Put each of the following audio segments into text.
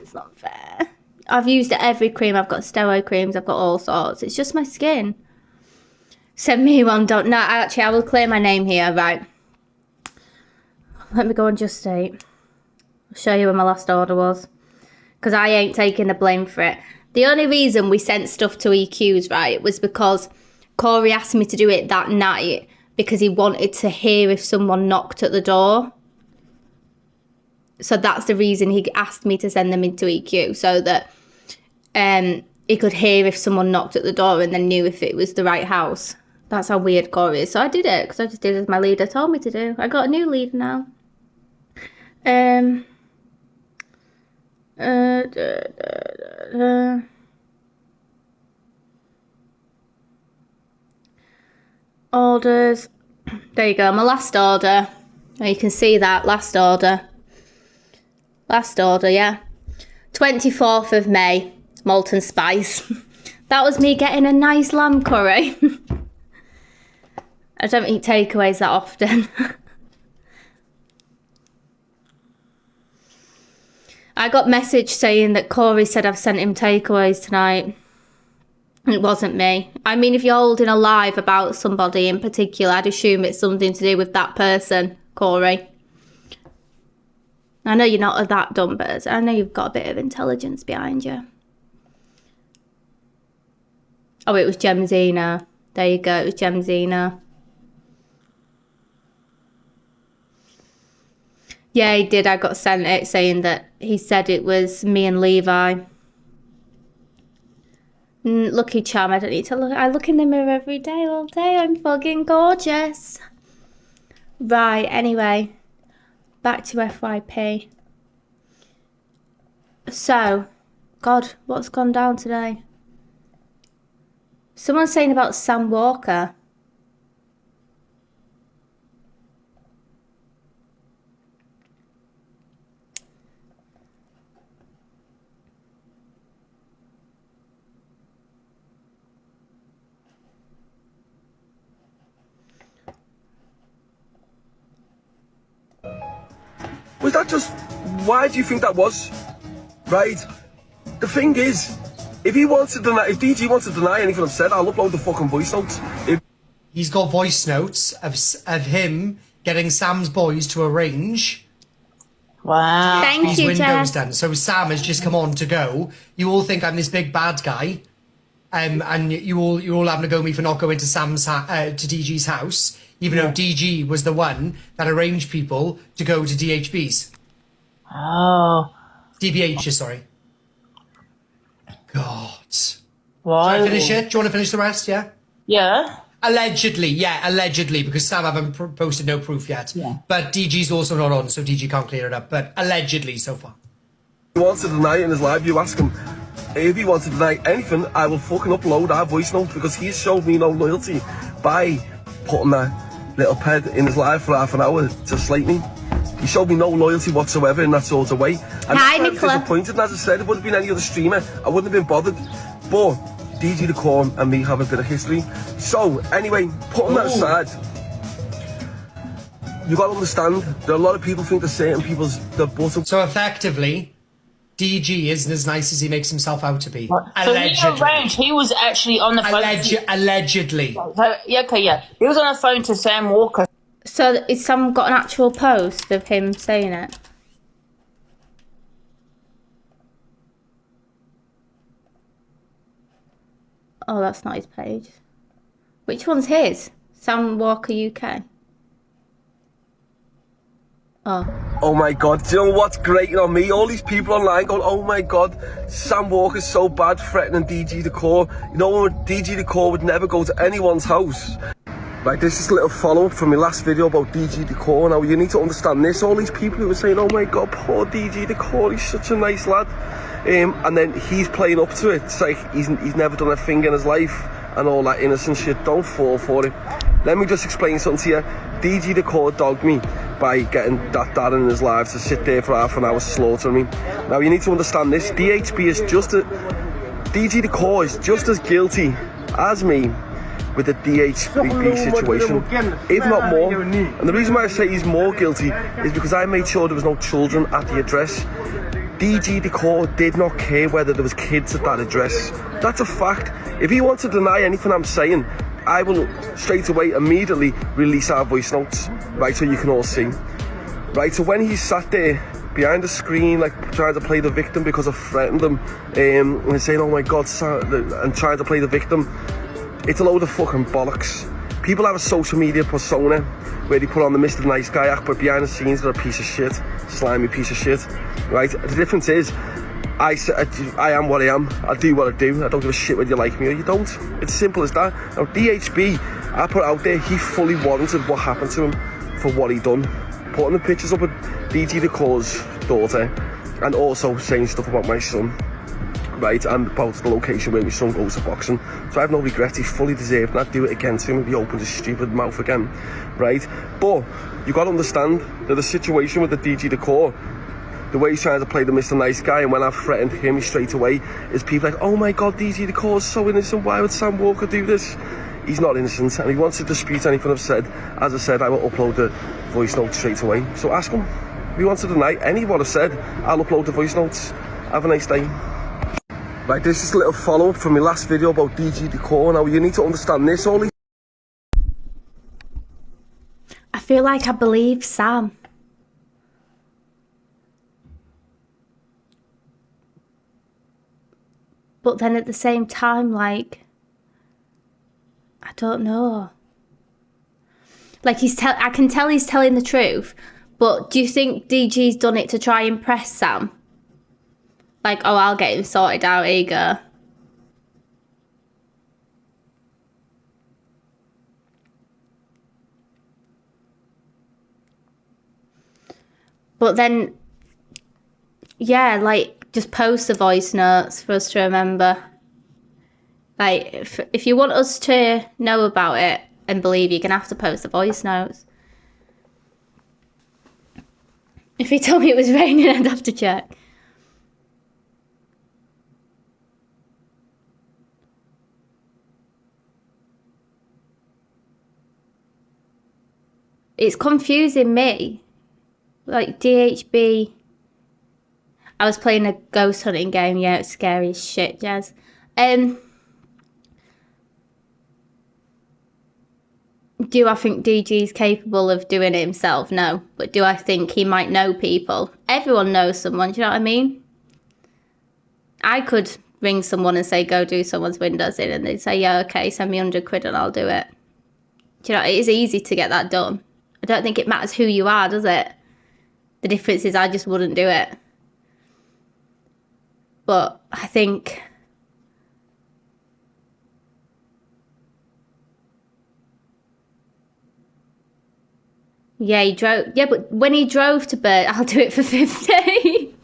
It's not fair. I've used every cream. I've got steroid creams. I've got all sorts. It's just my skin. Send me one. Don't. No, actually, I will clear my name here. Right. Let me go on Just Eat. I'll show you where my last order was. Because I ain't taking the blame for it. The only reason we sent stuff to EQs, right, was because Corey asked me to do it that night because he wanted to hear if someone knocked at the door. So that's the reason he asked me to send them into EQ, so that he could hear if someone knocked at the door and then knew if it was the right house. That's how weird Corey is. So I did it because I just did as my leader told me to do. I got a new leader now. Orders. There you go, my last order. Now you can see that, last order. Last order, yeah. 24th of May, Molten Spice. That was me getting a nice lamb curry. I don't eat takeaways that often. I got message saying that Corey said I've sent him takeaways tonight. It wasn't me. I mean, if you're holding a live about somebody in particular, I'd assume it's something to do with that person, Corey. I know you're not that dumb, but I know you've got a bit of intelligence behind you. Oh, it was Gemzina. There you go, it was Gemzina. Yeah, he did. I got sent it saying that he said it was me and Levi. Lucky charm, I don't need to look. I look in the mirror every day, all day. I'm fucking gorgeous. Right, anyway. Back to FYP. So, God, what's gone down today? Someone's saying about Sam Walker. Was that just... Why do you think that was? Right? The thing is, if he wants to deny... If DG wants to deny anything I've said, I'll upload the fucking voice notes. He's got voice notes of him getting Sam's boys to arrange... Wow. Thank you, windows Jess. done. So Sam has just come on to go. You all think I'm this big bad guy. And you're all having to go at me for not going to to DG's house, even though DG was the one that arranged people to go to DHB's. Oh. DBH's, sorry. God. Why? Shall I finish it? Do you want to finish the rest, yeah? Yeah. Allegedly, because Sam haven't posted no proof yet. Yeah. But DG's also not on, so DG can't clear it up. But allegedly so far. If he wants to deny it in his live, you ask him. If he wants to deny anything, I will fucking upload our voice notes because he's showed me no loyalty by putting that little ped in his live for half an hour to slate me. He showed me no loyalty whatsoever in that sort of way. And Hi, I'm Nicola. disappointed, and as I said, it would have been any other streamer. I wouldn't have been bothered. But DG the Corn and me have a bit of history. So, anyway, putting that aside, you got to understand, there are a lot of people think that certain people's... So effectively, DG isn't as nice as he makes himself out to be. So he arranged. He was actually on the phone. Allegedly. Yeah, okay, yeah. He was on the phone to Sam Walker. So is someone got an actual post of him saying it? Oh, that's not his page. Which one's his? Sam Walker UK. Oh my God, do you know what's grating on me? All these people online going, oh my God, Sam Walker's so bad threatening DG the Core. You know, DG the Core would never go to anyone's house. Like, this is a little follow-up from my last video about DG the Core. Now, you need to understand this. All these people who were saying, oh my God, poor DG the Core, he's such a nice lad. And then he's playing up to it. It's like he's never done a thing in his life and all that innocent shit. Don't fall for it. Let me just explain something to you. DG the Core dogged me by getting that dad in his life to sit there for half an hour slaughtering me. Now you need to understand this. DHB is DG the Core is just as guilty as me with the DHB situation, if not more. And the reason why I say he's more guilty is because I made sure there was no children at the address. DG Decor did not care whether there was kids at that address. That's a fact. If he wants to deny anything I'm saying, I will straight away, immediately release our voice notes, right, so you can all see. Right, so when he sat there behind the screen, like trying to play the victim because I threatened him, and saying, oh my God, and trying to play the victim, it's a load of fucking bollocks. People have a social media persona where they put on the Mr. Nice Guy act, but behind the scenes they're a piece of shit, slimy piece of shit, right? The difference is, I am what I am, I do what I do, I don't give a shit whether you like me or you don't. It's simple as that. Now DHB, I put out there, he fully warranted what happened to him for what he done. Putting the pictures up with DG Decor's daughter, and also saying stuff about my son, right, and about the location where my son goes to boxing. So I have no regrets, he fully deserved that. I'd do it again to him if he opened his stupid mouth again, right? But you got to understand that the situation with the DG Decor, the way he's trying to play the Mr. Nice Guy, and when I've threatened him straight away, is people like, oh my God, DG Decor's so innocent, why would Sam Walker do this? He's not innocent, and if he wants to dispute anything I've said, as I said, I will upload the voice note straight away. So ask him. If he wants to deny any of what I've said, I'll upload the voice notes. Have a nice day. Right, this is a little follow-up from my last video about DG Decor. Now, you need to understand this, all these... I feel like I believe Sam. But then at the same time, like, I don't know. Like, I can tell he's telling the truth, but do you think DG's done it to try and impress Sam? Like, oh, I'll get him sorted out, here you go. But then, yeah, like, just post the voice notes for us to remember. Like, if you want us to know about it and believe, you're going to have to post the voice notes. If he told me it was raining, I'd have to check. It's confusing me. Like, DHB... I was playing a ghost hunting game. Yeah, it's scary as shit, Jazz. Do I think DG's capable of doing it himself? No. But do I think he might know people? Everyone knows someone, do you know what I mean? I could ring someone and say, go do someone's windows in, and they'd say, yeah, okay, send me 100 quid and I'll do it. Do you know, it is easy to get that done. I don't think it matters who you are, does it? The difference is I just wouldn't do it. But I think... Yeah, he drove... Yeah, but when he drove to Bird... I'll do it for 50.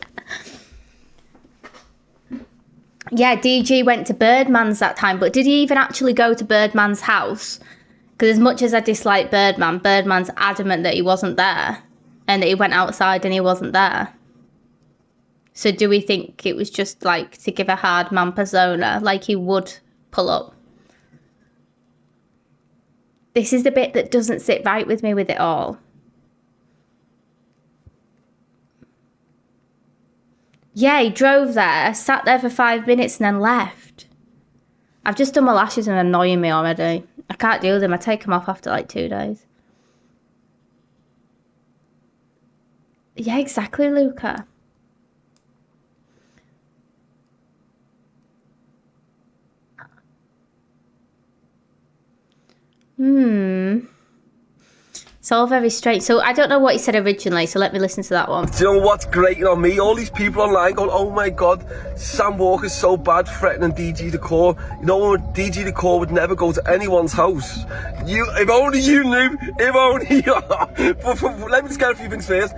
Yeah, DG went to Birdman's that time, but did he even actually go to Birdman's house? Because as much as I dislike Birdman, Birdman's adamant that he wasn't there. And that he went outside and he wasn't there. So do we think it was just like to give a hard man persona, like he would pull up? This is the bit that doesn't sit right with me with it all. Yeah, he drove there, sat there for 5 minutes and then left. I've just done my lashes and annoying me already. I can't deal with them. I take them off after like 2 days. Yeah, exactly, Luca. It's all very strange. So I don't know what he said originally, so let me listen to that one. Do you know what's grating on me? All these people online going, oh my God, Sam Walker's so bad threatening DG Decor. You know, DG Decor would never go to anyone's house. If only you knew, if only you... Let me just get a few things first,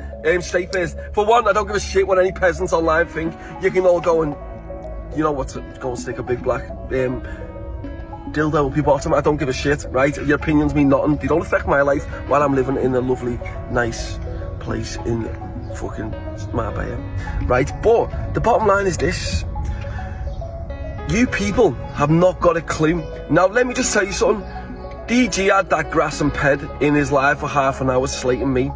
straight first. For one, I don't give a shit what any peasants online think. You can all go and, you know what, go and stick a big black... dildo up your bottom. I don't give a shit, right? Your opinions mean nothing. They don't affect my life while I'm living in a lovely, nice place in fucking Marbella, right? But the bottom line is this. You people have not got a clue. Now, let me just tell you something. DG had that grass and ped in his life for half an hour slating me,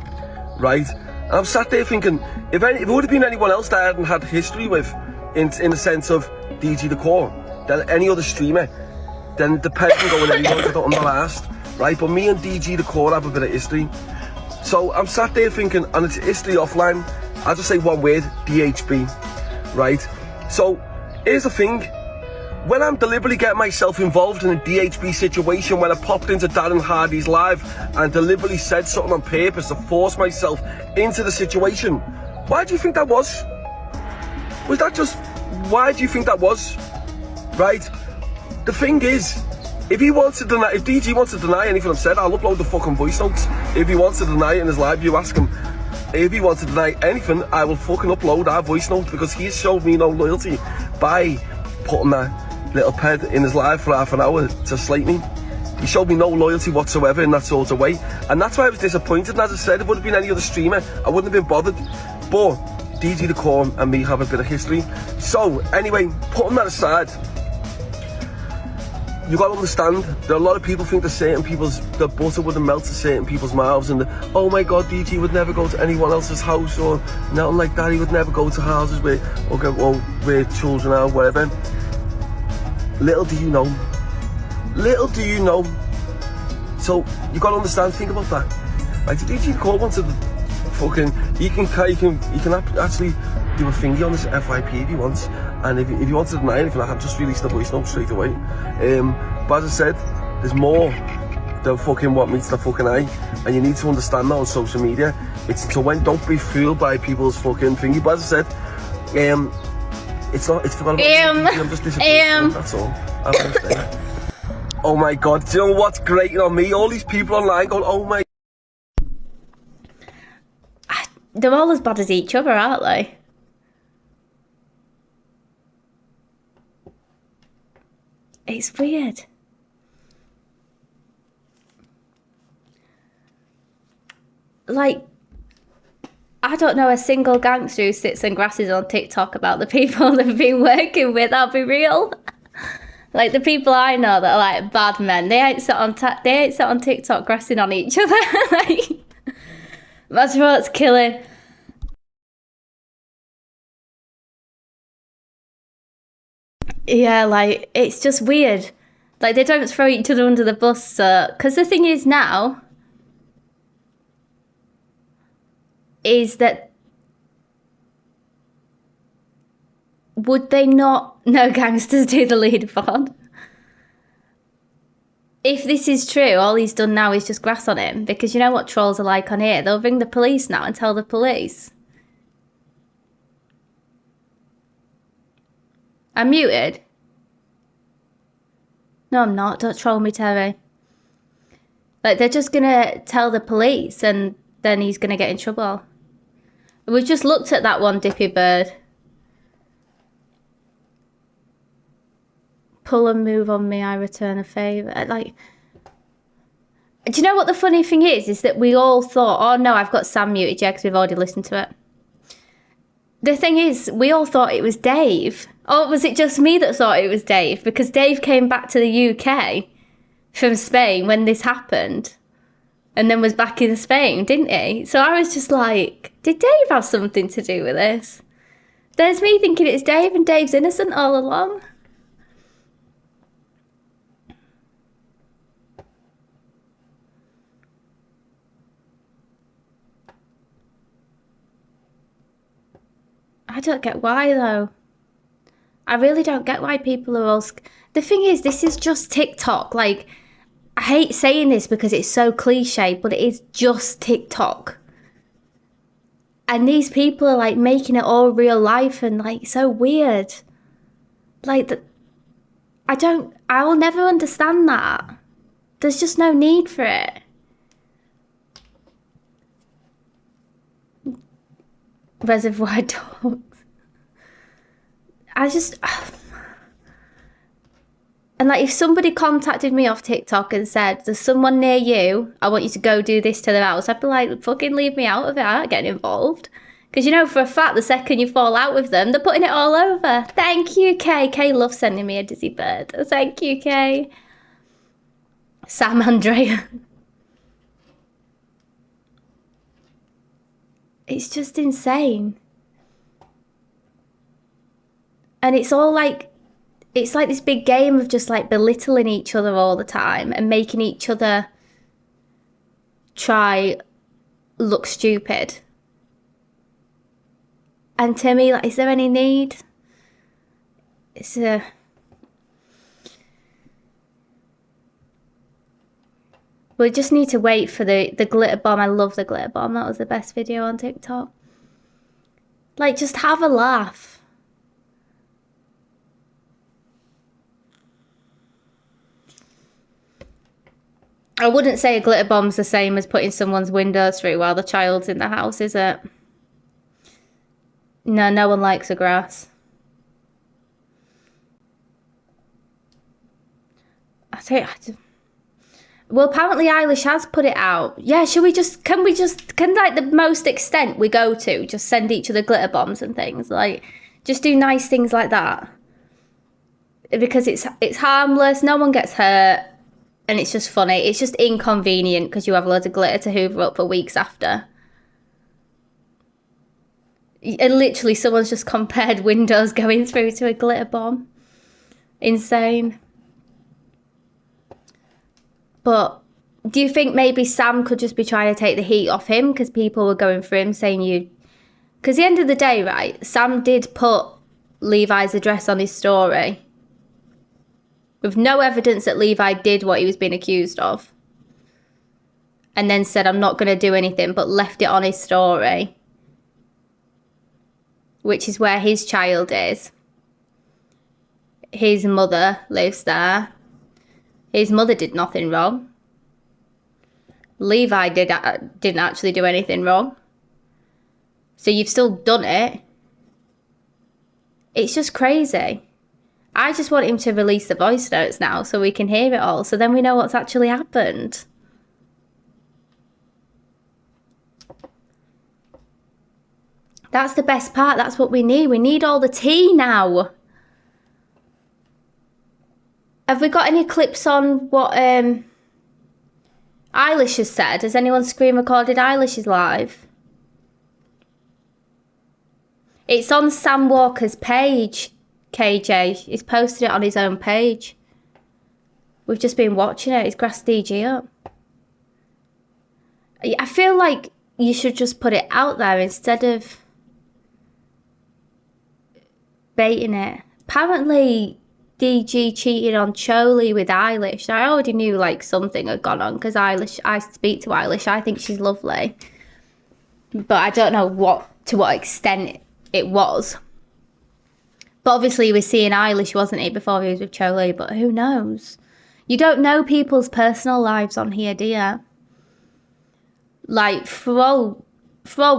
right? And I'm sat there thinking, if it would have been anyone else that I hadn't had history with, in the sense of DG the Core, than any other streamer, then the person going anywhere, I don't last, right? But me and DG the Core have a bit of history. So I'm sat there thinking, and it's history offline, I'll just say one word, DHB, right? So here's the thing, when I'm deliberately getting myself involved in a DHB situation, when I popped into Darren Hardy's live and deliberately said something on purpose to force myself into the situation, why do you think that was? Was that just, why do you think that was? Right? The thing is, if DG wants to deny anything I've said, I'll upload the fucking voice notes. If he wants to deny it in his live, you ask him. If he wants to deny anything, I will fucking upload our voice notes, because he's showed me no loyalty by putting that little ped in his live for half an hour to slate me. He showed me no loyalty whatsoever in that sort of way, and that's why I was disappointed. And as I said, if it would have been any other streamer, I wouldn't have been bothered. But DG the Core and me have a bit of history. So anyway, putting that aside, you got to understand, there are a lot of people think the butter wouldn't melt to certain people's mouths, and oh my god, DG would never go to anyone else's house or nothing like that. He would never go to houses where children are, whatever. Little do you know. So you got to understand, think about that. Like, the DG Core wanted fucking, he can actually do a thingy on this FYP if he wants, and if he wants to deny anything, I have just released the voice note straight away. But as I said, there's more than fucking what meets the fucking eye, and you need to understand that on social media. Don't be fooled by people's fucking thingy. But as I said, it's forgotten about I'm just disappointed, that's all. I'm gonna say. Oh my god, do you know what's grating on me? All these people online going, oh my. They're all as bad as each other, aren't they? It's weird. Like, I don't know a single gangster who sits and grasses on TikTok about the people they've been working with, I'll be real. Like, the people I know that are like bad men, they ain't sat on TikTok grassing on each other. Like, that's what's killing. Yeah, like, it's just weird. Like, they don't throw each other under the bus, because the thing is now, is that would they not know gangsters do the leaderboard? If this is true, all he's done now is just grass on him, because you know what trolls are like on here. They'll ring the police now and tell the police. I'm muted. No, I'm not. Don't troll me, Terry. Like, they're just gonna tell the police, and then he's gonna get in trouble. We've just looked at that one, Dippy Bird. Pull and move on me, I return a favour. Like, do you know what the funny thing is? Is that we all thought, oh no, I've got Sam muted, yeah, because we've already listened to it. The thing is, we all thought it was Dave. Or was it just me that thought it was Dave? Because Dave came back to the UK from Spain when this happened, and then was back in Spain, didn't he? So I was just like, did Dave have something to do with this? There's me thinking it's Dave, and Dave's innocent all along. I don't get why, though. I really don't get why people are all... The thing is, this is just TikTok. Like, I hate saying this because it's so cliche, but it is just TikTok. And these people are, like, making it all real life and, like, so weird. Like, I will never understand that. There's just no need for it. Reservoir Dogs. And like, if somebody contacted me off TikTok and said, there's someone near you, I want you to go do this to their house, I'd be like, fucking leave me out of it, I'm not getting involved. Because you know for a fact, the second you fall out with them, they're putting it all over. Thank you, Kay. Kay loves sending me a dizzy bird. Thank you, Kay. Sam Andrea. It's just insane. And it's all like, it's like this big game of just like belittling each other all the time and making each other try look stupid. And to me, like, is there any need? We just need to wait for the glitter bomb. I love the glitter bomb. That was the best video on TikTok. Like, just have a laugh. I wouldn't say a glitter bomb's the same as putting someone's windows through while the child's in the house, is it? No, no one likes the grass. Well, apparently Eilish has put it out. Yeah, can like the most extent we go to, just send each other glitter bombs and things? Like, just do nice things like that. Because it's harmless, no one gets hurt, and it's just funny. It's just inconvenient because you have loads of glitter to hoover up for weeks after. And literally, someone's just compared windows going through to a glitter bomb. Insane. But do you think maybe Sam could just be trying to take the heat off him because people were going for him saying you... Because at the end of the day, right, Sam did put Levi's address on his story with no evidence that Levi did what he was being accused of. And then said, I'm not going to do anything, but left it on his story. Which is where his child is. His mother lives there. His mother did nothing wrong. Levi didn't actually do anything wrong. So you've still done it. It's just crazy. I just want him to release the voice notes now so we can hear it all. So then we know what's actually happened. That's the best part. That's what we need. We need all the tea now. Have we got any clips on what Eilish has said? Has anyone screen recorded Eilish's live? It's on Sam Walker's page, KJ. He's posted it on his own page. We've just been watching it. He's grassed DG up. I feel like you should just put it out there instead of baiting it. Apparently, DG cheated on Choli with Eilish. I already knew like something had gone on because I speak to Eilish. I think she's lovely. But I don't know to what extent it was. But obviously he was seeing Eilish, wasn't he, before he was with Choli, but who knows? You don't know people's personal lives on here, do you? Like, for all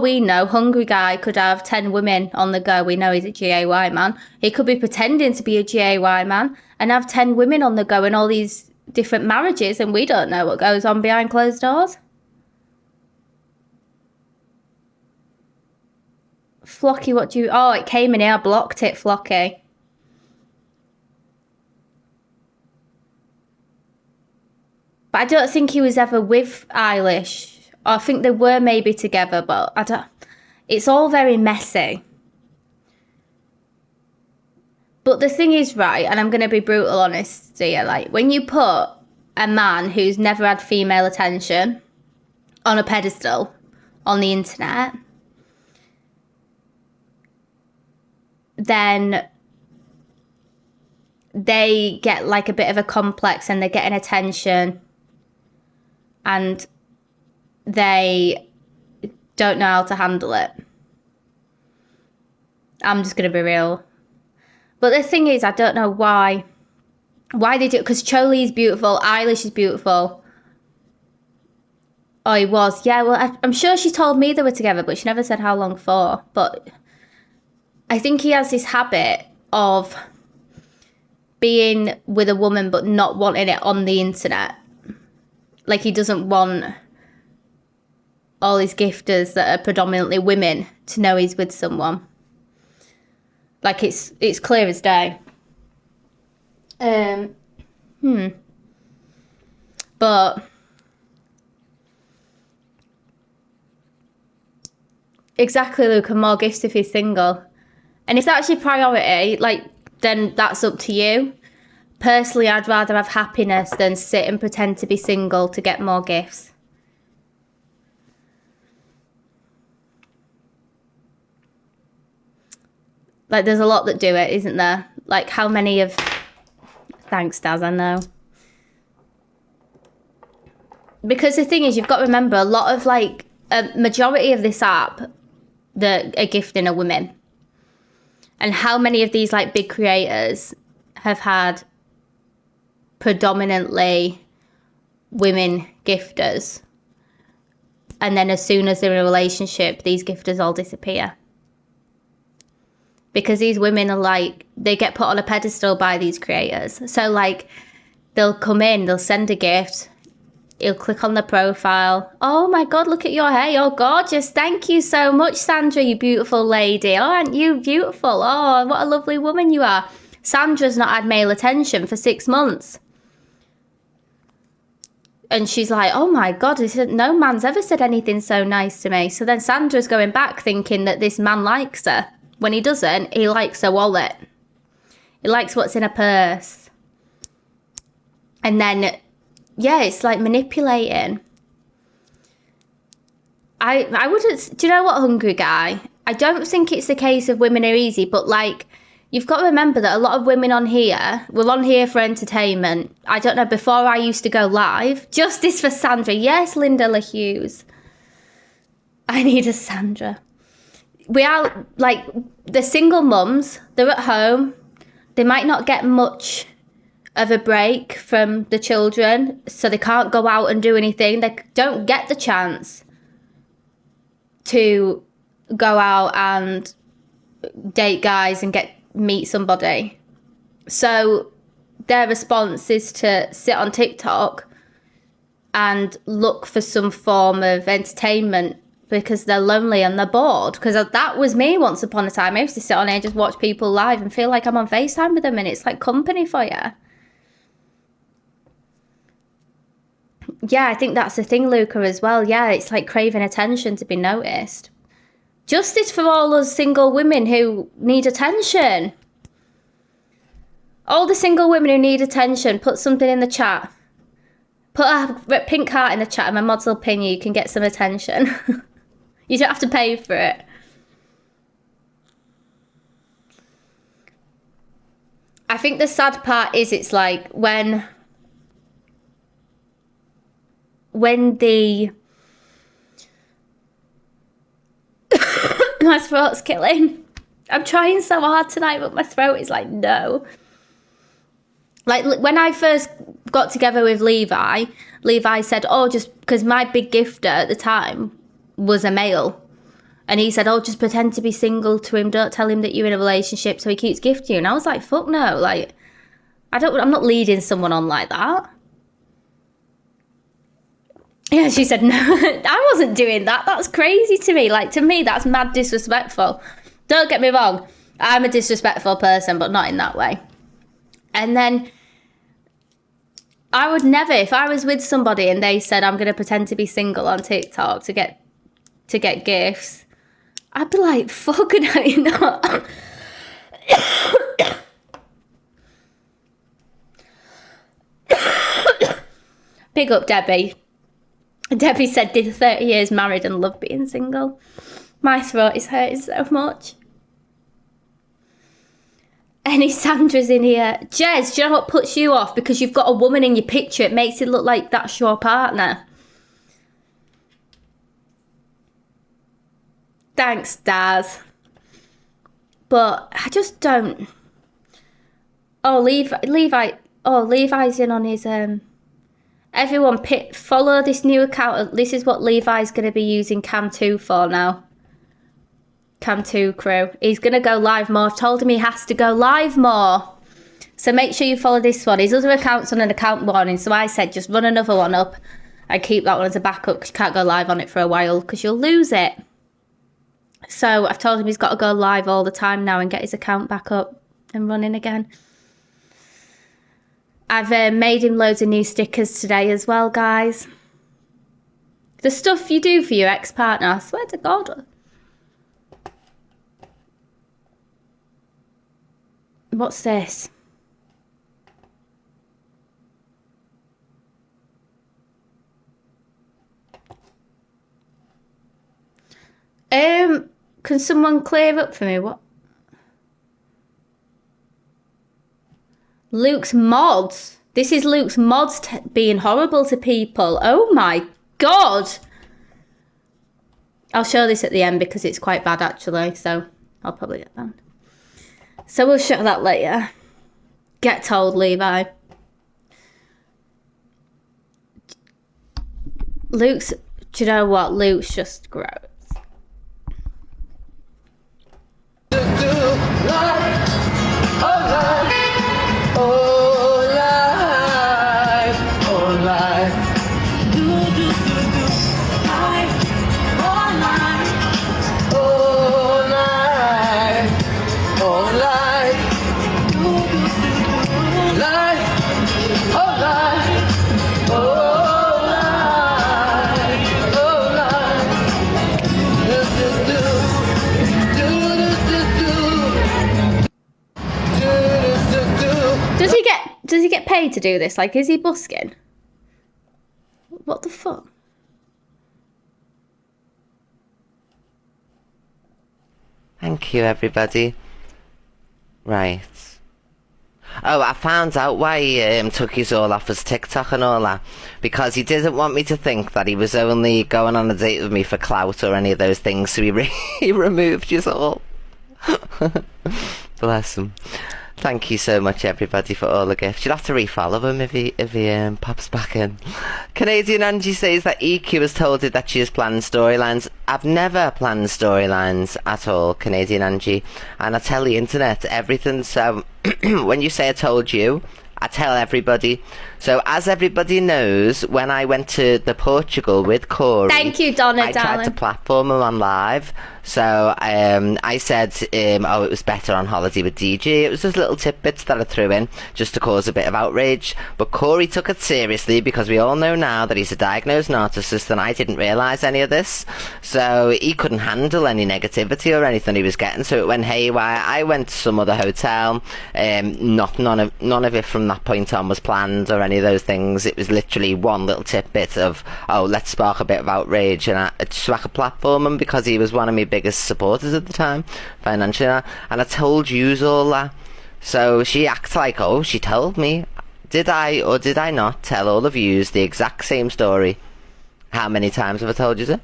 we know, Hungry Guy could have 10 women on the go. We know he's a GAY man. He could be pretending to be a GAY man and have 10 women on the go in all these different marriages, and we don't know what goes on behind closed doors. Flocky, what do you... Oh, it came in here. I blocked it, Flocky. But I don't think he was ever with Eilish. I think they were maybe together, but I don't... It's all very messy. But the thing is, right, and I'm going to be brutal honest here, like, when you put a man who's never had female attention on a pedestal on the internet, then they get like a bit of a complex and they're getting attention and they don't know how to handle it. I'm just going to be real. But the thing is, I don't know why they do it. Because Choli is beautiful. Eilish is beautiful. Oh, he was. Yeah, well, I'm sure she told me they were together, but she never said how long for. But I think he has this habit of being with a woman but not wanting it on the internet. Like, he doesn't want all his gifters that are predominantly women to know he's with someone. Like, it's clear as day. But Exactly, Luke, and more gifts if he's single. And if that's your priority, like, then that's up to you. Personally, I'd rather have happiness than sit and pretend to be single to get more gifts. Like, there's a lot that do it, isn't there? Like, how many of... Thanks, Daz, I know. Because the thing is, you've got to remember, a lot of, like, a majority of this app that are gifting are women. And how many of these, like, big creators have had predominantly women gifters? And then as soon as they're in a relationship, these gifters all disappear. Because these women are like, they get put on a pedestal by these creators. So, like, they'll come in, they'll send a gift, he'll click on the profile. Oh my God, look at your hair, you're gorgeous. Thank you so much, Sandra, you beautiful lady. Oh, aren't you beautiful? Oh, what a lovely woman you are. Sandra's not had male attention for 6 months. And she's like, oh my God, no man's ever said anything so nice to me. So then Sandra's going back thinking that this man likes her. When he doesn't, he likes her wallet. He likes what's in her purse. And then, yeah, it's like manipulating. I wouldn't, do you know what, Hungry Guy? I don't think it's the case of women are easy, but like, you've got to remember that a lot of women on here, we're on here for entertainment. I don't know, before I used to go live. Justice for Sandra. Yes, Linda LaHughes. I need a Sandra. We are, like, the single mums, they're at home. They might not get much of a break from the children, so they can't go out and do anything. They don't get the chance to go out and date guys and meet somebody. So their response is to sit on TikTok and look for some form of entertainment because they're lonely and they're bored. Because that was me once upon a time. I used to sit on here and just watch people live and feel like I'm on FaceTime with them, and it's like company for you. Yeah, I think that's the thing, Luca, as well. Yeah, it's like craving attention to be noticed. Justice for all those single women who need attention. All the single women who need attention, put something in the chat. Put a pink heart in the chat and my mods will ping you. You can get some attention. You don't have to pay for it. I think the sad part is it's like when the... My throat's killing. I'm trying so hard tonight, but my throat is like, no. Like, when I first got together with Levi said, oh, just because my big gifter at the time was a male. And he said, oh, just pretend to be single to him. Don't tell him that you're in a relationship so he keeps gifting you. And I was like, fuck no. Like, I'm not leading someone on like that. Yeah, she said, no, I wasn't doing that. That's crazy to me. Like, to me, that's mad disrespectful. Don't get me wrong. I'm a disrespectful person, but not in that way. And then I would never, if I was with somebody and they said, I'm going to pretend to be single on TikTok to get gifts, I'd be like, fuck, no, you're not. Big up, Debbie. Debbie said, did 30 years married and love being single. My throat is hurting so much. Any Sandra's in here? Jez, do you know what puts you off? Because you've got a woman in your picture. It makes it look like that's your partner. Thanks, Daz. But I just don't... Oh, Levi. Oh, Levi's in on his... Everyone, follow this new account. This is what Levi's going to be using Cam 2 for now. Cam 2 crew. He's going to go live more. I've told him he has to go live more. So make sure you follow this one. His other account's on an account warning. So I said just run another one up and keep that one as a backup because you can't go live on it for a while because you'll lose it. So I've told him he's got to go live all the time now and get his account back up and running again. I've made him loads of new stickers today as well, guys. The stuff you do for your ex-partner, I swear to God. What's this? Can someone clear up for me? What? Luke's mods. This is Luke's mods being horrible to people. Oh my god. I'll show this at the end because it's quite bad actually, so I'll probably get banned. So we'll show that later. Get told, Levi. Luke's, do you know what? Luke's just gross. Does he get paid to do this? Like, is he busking? What the fuck? Thank you, everybody. Right. Oh, I found out why he took his all off his TikTok and all that. Because he didn't want me to think that he was only going on a date with me for clout or any of those things, so he removed his all. Bless him. Thank you so much, everybody, for all the gifts. You'll have to refollow him if he pops back in. Canadian Angie says that EQ has told her that she has planned storylines. I've never planned storylines at all, Canadian Angie. And I tell the internet everything. So when you say I told you, I tell everybody. So as everybody knows, when I went to the Portugal with Corey, thank you, Donna, I tried to platform him on live. So I said, oh, it was better on holiday with DG. It was just little tidbits that I threw in just to cause a bit of outrage. But Corey took it seriously because we all know now that he's a diagnosed narcissist, and I didn't realise any of this. So he couldn't handle any negativity or anything he was getting. So it went haywire. I went to some other hotel. None of it from that point on was planned or any of those things. It was literally one little tidbit of, oh, let's spark a bit of outrage, and so I could platform him because he was one of my biggest supporters at the time financially, and I told you all that. So she acts like, oh, she told me. Did I or did I not tell all of yous the exact same story? How many times have I told you it?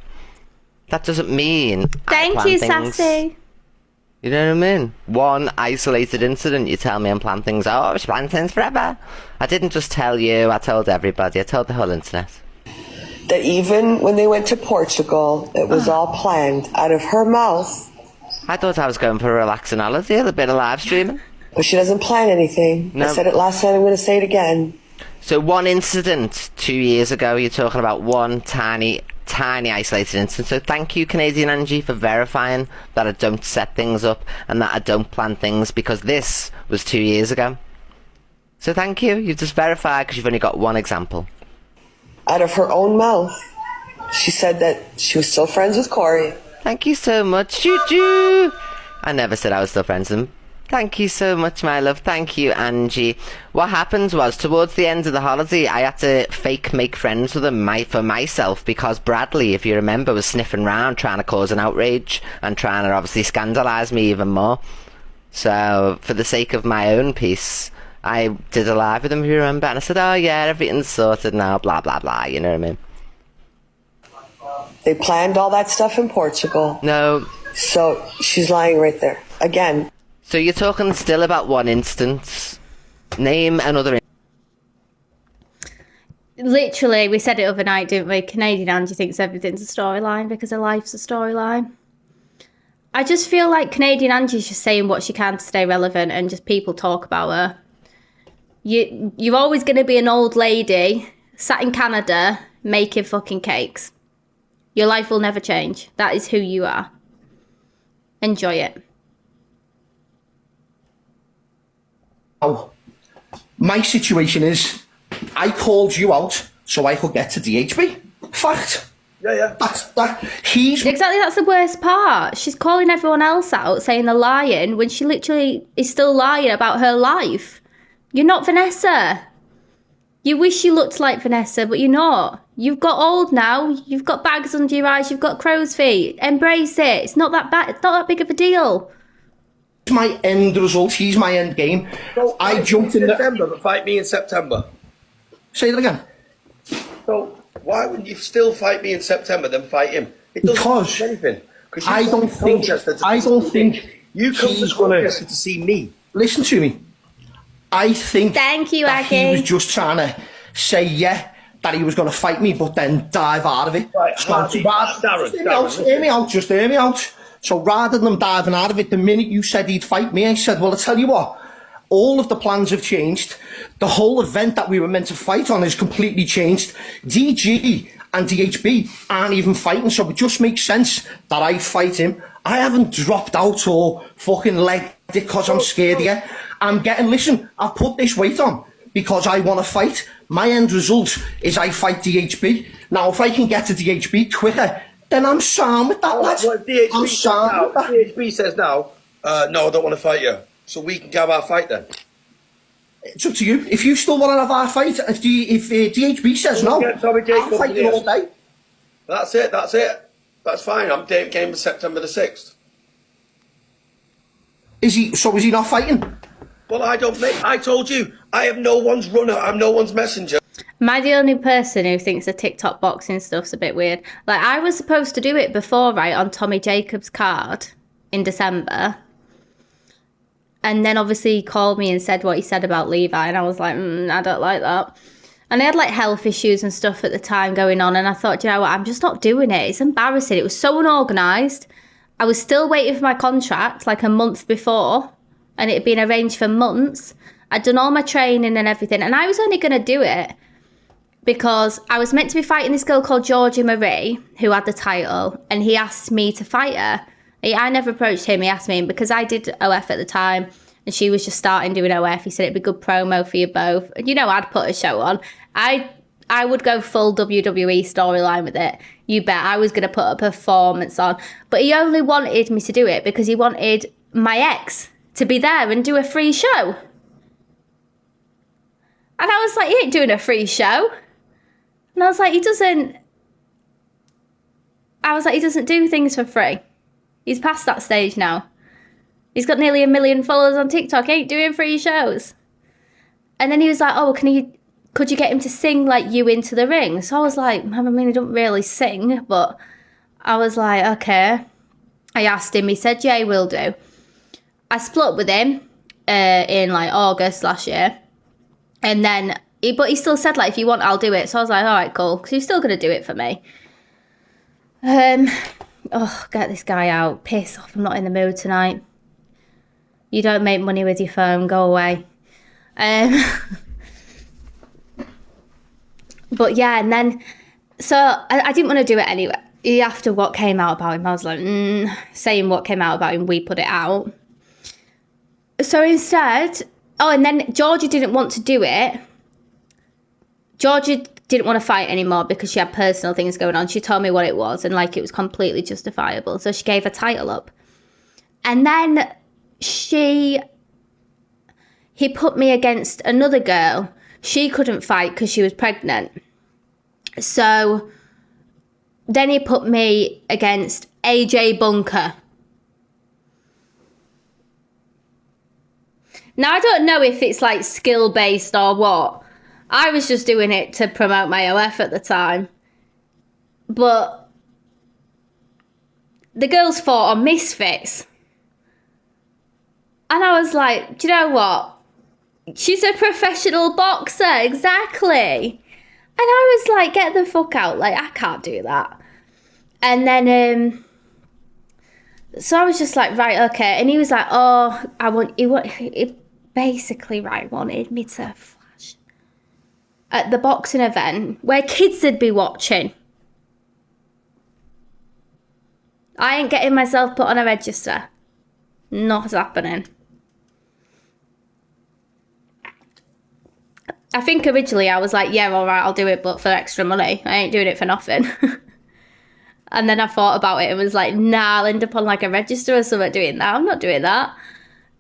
That doesn't mean thank you, Sassy. You know what I mean? One isolated incident, you tell me I'm planning things. Oh, she planned things forever. I didn't just tell you, I told everybody. I told the whole internet. That even when they went to Portugal, it was all planned out of her mouth. I thought I was going for a relaxing holiday, a bit of live streaming. But she doesn't plan anything. No. I said it last night, I'm going to say it again. So one incident 2 years ago, you're talking about one tiny isolated incident. So thank you, Canadian Angie, for verifying that I don't set things up and that I don't plan things, because this was 2 years ago. So thank you. You've just verified because you've only got one example. Out of her own mouth, she said that she was still friends with Corey. Thank you so much. Choo-choo. I never said I was still friends with him. Thank you so much, my love. Thank you, Angie. What happened was, towards the end of the holiday, I had to fake make friends with him for myself, because Bradley, if you remember, was sniffing around trying to cause an outrage and trying to obviously scandalise me even more. So, for the sake of my own peace, I did a live with him, if you remember, and I said, oh yeah, everything's sorted now, blah, blah, blah, you know what I mean? They planned all that stuff in Portugal. No. So, she's lying right there. Again. So you're talking still about one instance. Name another. Literally, we said it overnight, didn't we? Canadian Angie thinks everything's a storyline because her life's a storyline. I just feel like Canadian Angie's just saying what she can to stay relevant, and just people talk about her. You're always going to be an old lady sat in Canada making fucking cakes. Your life will never change. That is who you are. Enjoy it. Oh, my situation is, I called you out so I could get to DHB. Fact. Yeah. He's Exactly, that's the worst part. She's calling everyone else out, saying they're lying, when she literally is still lying about her life. You're not Vanessa. You wish you looked like Vanessa, but you're not. You've got old now. You've got bags under your eyes. You've got crow's feet. Embrace it. It's not that bad. It's not that big of a deal. my end result. He's my end game. So I jumped in September, but fight me in September. Say that again. So why wouldn't you still fight me in September than fight him? It doesn't Because do anything. I don't think You come to he's gonna Colchester to see me. listen to me. I think Thank you, that he Aggie. was just trying to say that he was going to fight me, but then dive out of it. Right, It's not too bad. Darren, Just hear me out. So rather than diving out of it, the minute you said he'd fight me, I said, well, I tell you what, all of the plans have changed. The whole event that we were meant to fight on is completely changed. DG and DHB aren't even fighting, so it just makes sense that I fight him. I haven't dropped out or fucking legged it because I'm scared yet. Listen, I've put this weight on because I want to fight. My end result is I fight DHB. Now, if I can get to DHB quicker, then I'm sound with that, lad. Well, I'm sound with that. DHB says now, no, I don't want to fight you. So we can have our fight then. It's up to you. If you still want to have our fight, if DHB says no, Yeah, Tommy Jacobs I'll fight you is. all day. That's it. That's fine. I'm game for September the 6th. Is he not fighting? Well, I told you, I have no one's runner. I'm no one's messenger. Am I the only person who thinks the TikTok boxing stuff's a bit weird? Like, I was supposed to do it before, right, on Tommy Jacobs' card in December. And then obviously he called me and said what he said about Levi. And I was like, I don't like that. And I had like health issues and stuff at the time going on. And I thought, you know what, I'm just not doing it. It's embarrassing. It was so unorganised. I was still waiting for my contract like a month before. And it had been arranged for months. I'd done all my training and everything. And I was only going to do it because I was meant to be fighting this girl called Georgia Marie, who had the title. And he asked me to fight her. I never approached him. He asked me, and because I did OF at the time and she was just starting doing OF, he said it'd be good promo for you both. And you know, I'd put a show on. I would go full WWE storyline with it. You bet. I was going to put a performance on. But he only wanted me to do it because he wanted my ex to be there and do a free show. And I was like, he ain't doing a free show. And I was like, he doesn't do things for free. He's past that stage now. He's got nearly 1 million followers on TikTok. He ain't doing free shows. And then he was like, oh, could you get him to sing like You Into the Ring? So I was like, I mean, he don't really sing, but I was like, okay. I asked him, he said, yeah, he will do. I split up with him in like August last year. And then, but he still said like, if you want, I'll do it. So I was like, all right, cool. Because he's still going to do it for me. Oh, get this guy out. Piss off. I'm not in the mood tonight. You don't make money with your phone. Go away. But yeah, and then, so I didn't want to do it anyway. After what came out about him, I was like, saying what came out about him, we put it out. So instead, and then Georgia didn't want to do it. Georgia didn't want to fight anymore because she had personal things going on. She told me what it was and like it was completely justifiable. So she gave her title up. And then he put me against another girl. She couldn't fight because she was pregnant. So then he put me against AJ Bunker. Now, I don't know if it's like skill based or what. I was just doing it to promote my OF at the time. But the girls fought on Misfits. And I was like, do you know what? She's a professional boxer, exactly. And I was like, get the fuck out. Like, I can't do that. And then, so I was just like, right, okay. And he was like, oh, he basically, right, wanted me to flash at the boxing event where kids would be watching. I ain't getting myself put on a register. Not happening. I think originally I was like, yeah, all right, I'll do it, but for extra money. I ain't doing it for nothing. And then I thought about it and was like, nah, I'll end up on like a register or something doing that. I'm not doing that.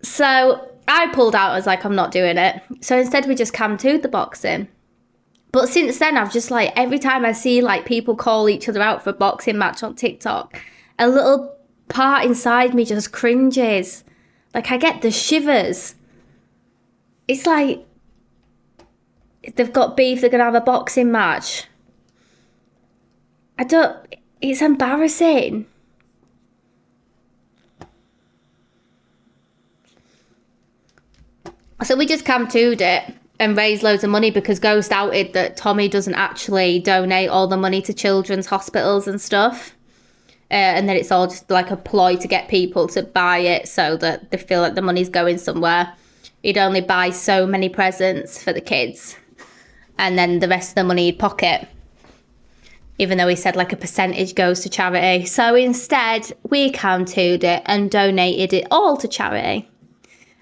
So I pulled out. I was like, I'm not doing it. So instead we just cam-2'd the boxing. But since then, I've just like, every time I see like people call each other out for a boxing match on TikTok, a little part inside me just cringes. Like I get the shivers. It's like, they've got beef, they're going to have a boxing match. It's embarrassing. So we just cam-2'd it and raised loads of money because Ghost outed that Tommy doesn't actually donate all the money to children's hospitals and stuff. And then it's all just like a ploy to get people to buy it so that they feel like the money's going somewhere. He'd only buy so many presents for the kids. And then the rest of the money he'd pocket. Even though he said like a percentage goes to charity. So instead, we cam-2'd it and donated it all to charity.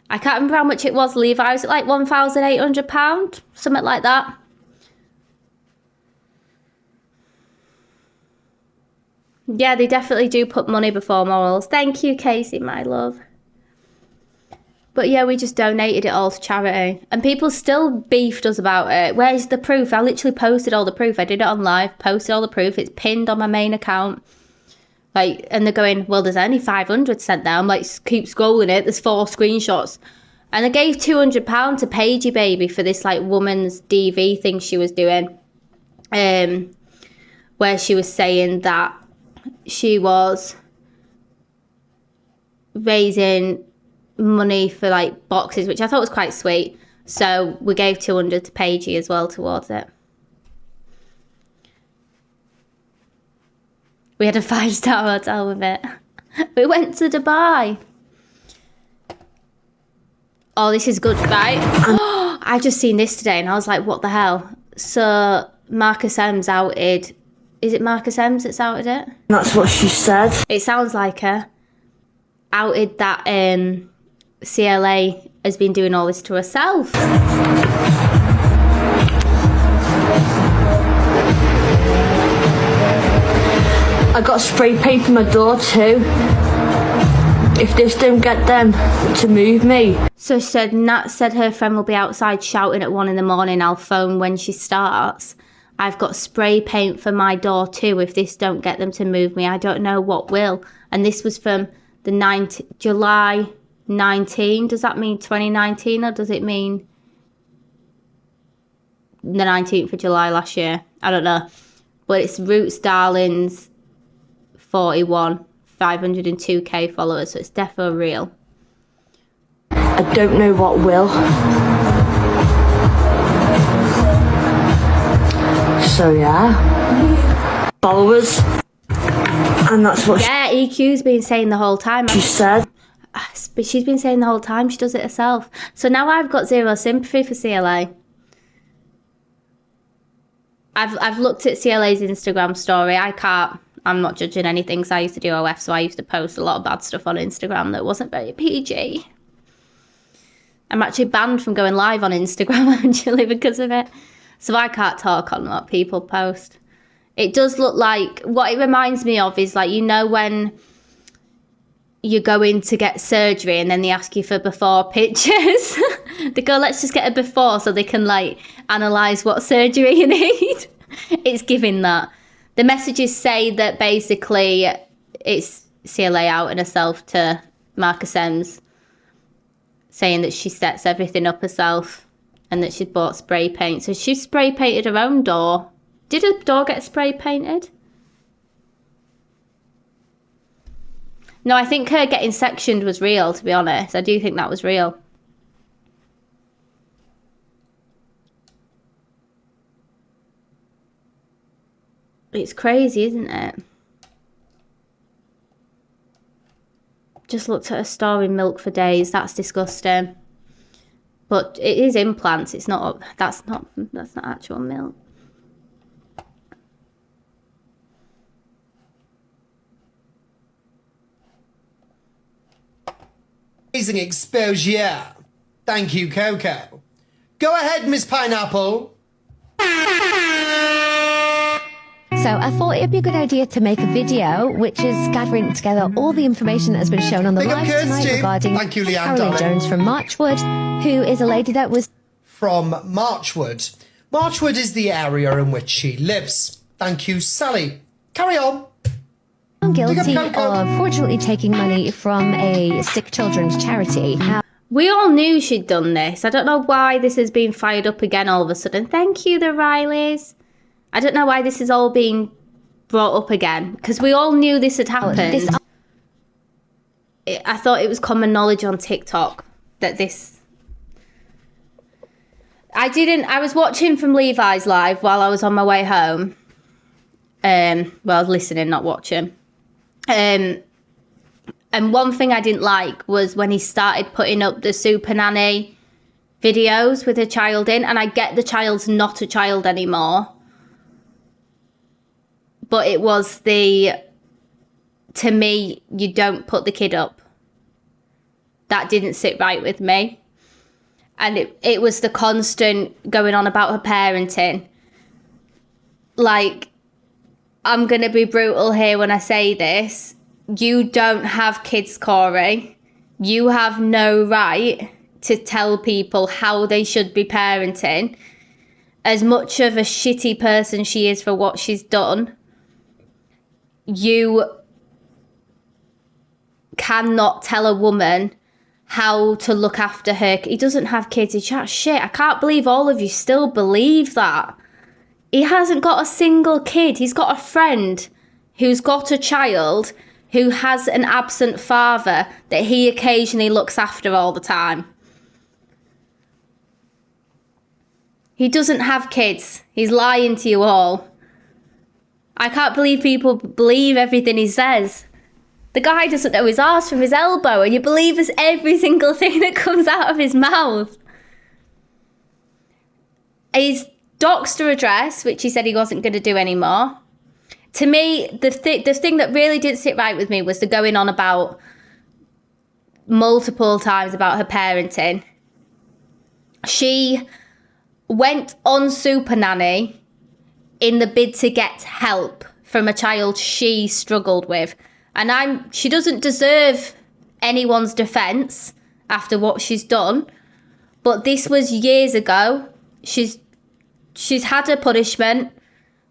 I can't remember how much it was, Levi. Was it like £1,800? Something like that. Yeah, they definitely do put money before morals. Thank you, Casey, my love. But yeah, we just donated it all to charity. And people still beefed us about it. Where's the proof? I literally posted all the proof. I did it on live, posted all the proof. It's pinned on my main account. Like, and they're going, well, there's only 500 sent now. I'm like, keep scrolling it. There's 4 screenshots. And I gave £200 to Paigey Baby for this, like, woman's DV thing she was doing. Where she was saying that she was raising money for, like, boxes, which I thought was quite sweet. So we gave 200 to Paigey as well towards it. We had a 5-star hotel with it. We went to Dubai. Oh, this is good, right? I just seen this today and I was like, what the hell? So Marcus M's outed. Is it Marcus M's that's outed it? That's what she said. It sounds like her. Outed that CLA has been doing all this to herself. I got spray paint on my door too. If this don't get them to move me. So she said, Nat said her friend will be outside shouting at 1 a.m. I'll phone when she starts. I've got spray paint for my door too. If this don't get them to move me, I don't know what will. And this was from the July 19. Does that mean 2019 or does it mean the 19th of July last year? I don't know. But it's Roots Darlings 41, 502k followers, so it's defo real. I don't know what will. So yeah, followers, and that's what Yeah, EQ's been saying the whole time. she said. But she's been saying the whole time she does it herself. So now I've got zero sympathy for CLA. I've looked at CLA's Instagram story. I'm not judging anything because I used to do OF, so I used to post a lot of bad stuff on Instagram that wasn't very PG. I'm actually banned from going live on Instagram actually because of it. So I can't talk on what people post. It does look like, what it reminds me of is like, you know when you go in to get surgery and then they ask you for before pictures. They go, let's just get a before so they can like analyse what surgery you need. It's giving that. The messages say that basically it's CLA out and herself to Marcus M's, saying that she sets everything up herself and that she'd bought spray paint. So she spray painted her own door. Did her door get spray painted? No, I think her getting sectioned was real, to be honest. I do think that was real. It's crazy, isn't it? Just looked at her storing milk for days. That's disgusting. But it is implants. It's not. That's not actual milk. Amazing exposure. Thank you, Coco. Go ahead, Miss Pineapple. So So I thought it'd be a good idea to make a video which is gathering together all the information that has been shown on the Big up live Kirsty. tonight regarding Thank you, Leanne, Caroline darling. Jones from Marchwood, who is a lady that was From Marchwood. Marchwood is the area in which she lives. Thank you, Sally. Carry on. found guilty Go, go, go. of fraudulently taking money from a sick children's charity. We all knew she'd done this. I don't know why this has been fired up again all of a sudden. Thank you, the Rileys. I don't know why this is all being brought up again, because we all knew this had happened. I thought it was common knowledge on TikTok that this... I was watching from Levi's live while I was on my way home. Well, I was listening, not watching. And one thing I didn't like was when he started putting up the Super Nanny videos with a child in, and I get the child's not a child anymore. But it was to me, you don't put the kid up. That didn't sit right with me. And it was the constant going on about her parenting. Like, I'm going to be brutal here when I say this. You don't have kids, Corey. You have no right to tell people how they should be parenting. As much of a shitty person she is for what she's done, you cannot tell a woman how to look after her. He doesn't have kids. He chats shit. I can't believe all of you still believe that. He hasn't got a single kid. He's got a friend who's got a child who has an absent father that he occasionally looks after all the time. He doesn't have kids. He's lying to you all. I can't believe people believe everything he says. The guy doesn't know his arse from his elbow, and you believe us every single thing that comes out of his mouth. He's doxed her address, which he said he wasn't going to do anymore. To me, the thing that really didn't sit right with me was the going on about multiple times about her parenting. She went on Super Nanny in the bid to get help from a child she struggled with. And she doesn't deserve anyone's defence after what she's done. But this was years ago. She's had her punishment.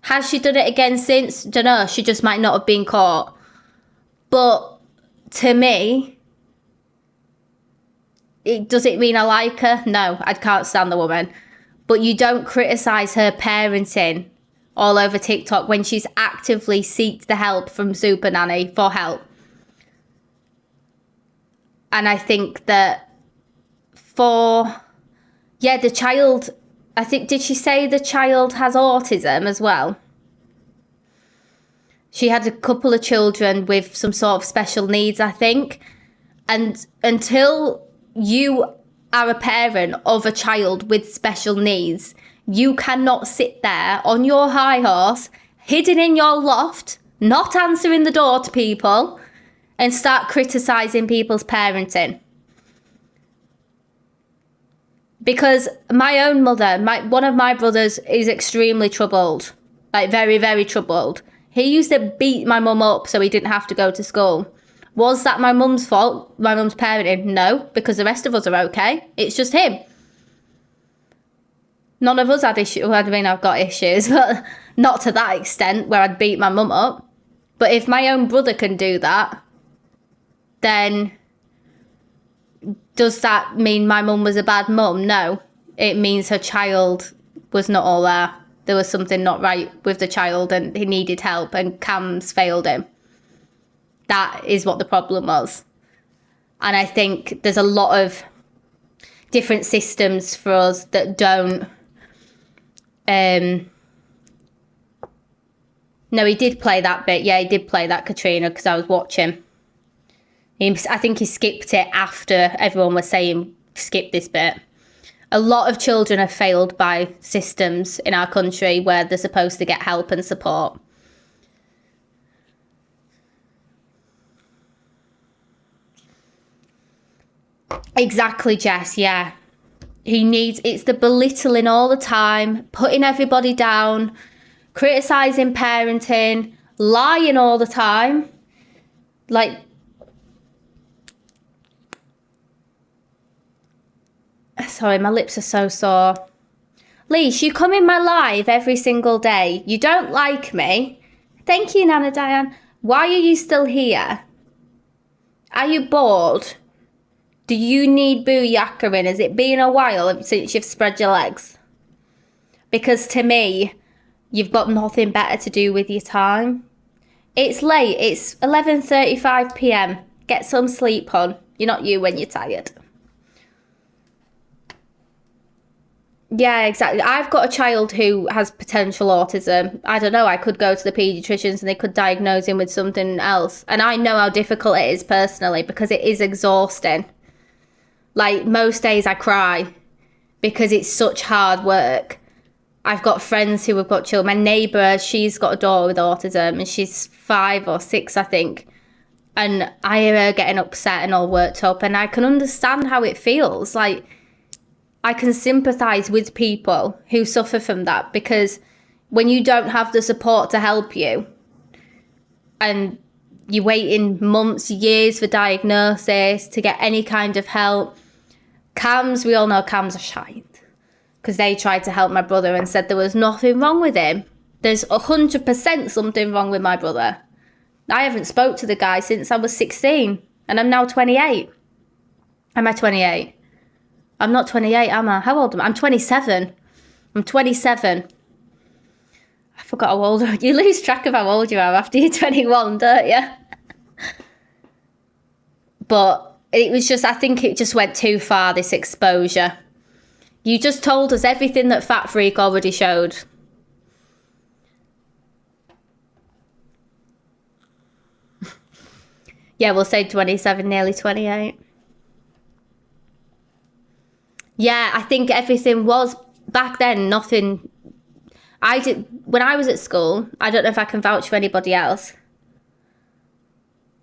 Has she done it again since? Don't know. She just might not have been caught. But to me, does it mean I like her? No, I can't stand the woman. But you don't criticise her parenting all over TikTok when she's actively sought the help from Super Nanny for help. And I think that the child, I think, did she say the child has autism as well? She had a couple of children with some sort of special needs, I think. And until you are a parent of a child with special needs, you cannot sit there on your high horse, hidden in your loft, not answering the door to people, and start criticising people's parenting. Because my own mother, one of my brothers is extremely troubled, like very, very troubled. He used to beat my mum up so he didn't have to go to school. Was that my mum's fault, my mum's parenting? No, because the rest of us are okay. It's just him. None of us had issues. I mean, I've got issues, but not to that extent where I'd beat my mum up. But if my own brother can do that, then does that mean my mum was a bad mum? No. It means her child was not all there. There was something not right with the child and he needed help, and CAMS failed him. That is what the problem was. And I think there's a lot of different systems for us that don't... No, he did play that bit. Yeah, he did play that, Katrina, because I was watching. I think he skipped it after everyone was saying, skip this bit. A lot of children are failed by systems in our country where they're supposed to get help and support. Exactly, Jess, yeah. It's the belittling all the time, putting everybody down, criticising parenting, lying all the time. Like, sorry, my lips are so sore. Leash, you come in my live every single day. You don't like me. Thank you, Nana Diane. Why are you still here? Are you bored? Do you need booyakering? Has it been a while since you've spread your legs? Because to me, you've got nothing better to do with your time. It's late. It's 11:35 p.m. Get some sleep on. You're not you when you're tired. Yeah, exactly. I've got a child who has potential autism. I don't know, I could go to the paediatricians and they could diagnose him with something else. And I know how difficult it is personally because it is exhausting. Like, most days I cry because it's such hard work. I've got friends who have got children. My neighbour, she's got a daughter with autism and she's 5 or 6, I think. And I hear her getting upset and all worked up and I can understand how it feels. Like, I can sympathise with people who suffer from that because when you don't have the support to help you and you're waiting months, years for diagnosis to get any kind of help, CAMS, we all know CAMS are shite because they tried to help my brother and said there was nothing wrong with him. There's 100% something wrong with my brother. I haven't spoke to the guy since I was 16 and I'm now 28. Am I 28? I'm not 28, am I? How old am I? I'm 27. I'm 27. I forgot how old I am. You lose track of how old you are after you're 21, don't you? But it was just, I think it just went too far, this exposure. You just told us everything that Fat Freak already showed. Yeah, we'll say 27, nearly 28. Yeah, I think everything was, back then, nothing. When I was at school, I don't know if I can vouch for anybody else,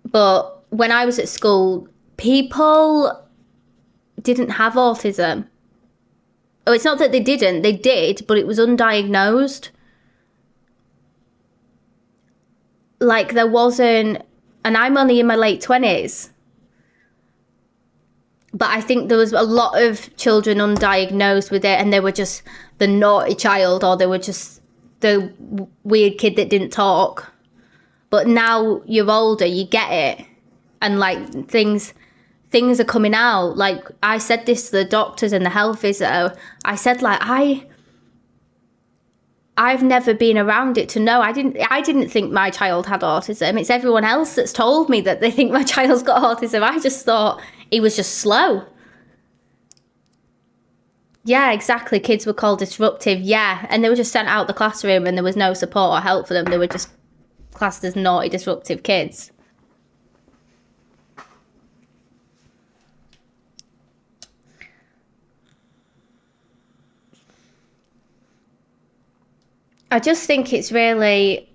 but when I was at school, people didn't have autism. Oh, it's not that they didn't, they did, but it was undiagnosed. Like, there wasn't, and I'm only in my late 20s. But I think there was a lot of children undiagnosed with it and they were just the naughty child or they were just the weird kid that didn't talk. But now you're older, you get it. And like things are coming out. Like I said this to the doctors and the health visitor. I said like, I've never been around it to know. I didn't think my child had autism. It's everyone else that's told me that they think my child's got autism. I just thought he was just slow. Yeah, exactly. Kids were called disruptive. Yeah, and they were just sent out the classroom and there was no support or help for them. They were just classed as naughty, disruptive kids. I just think it's really,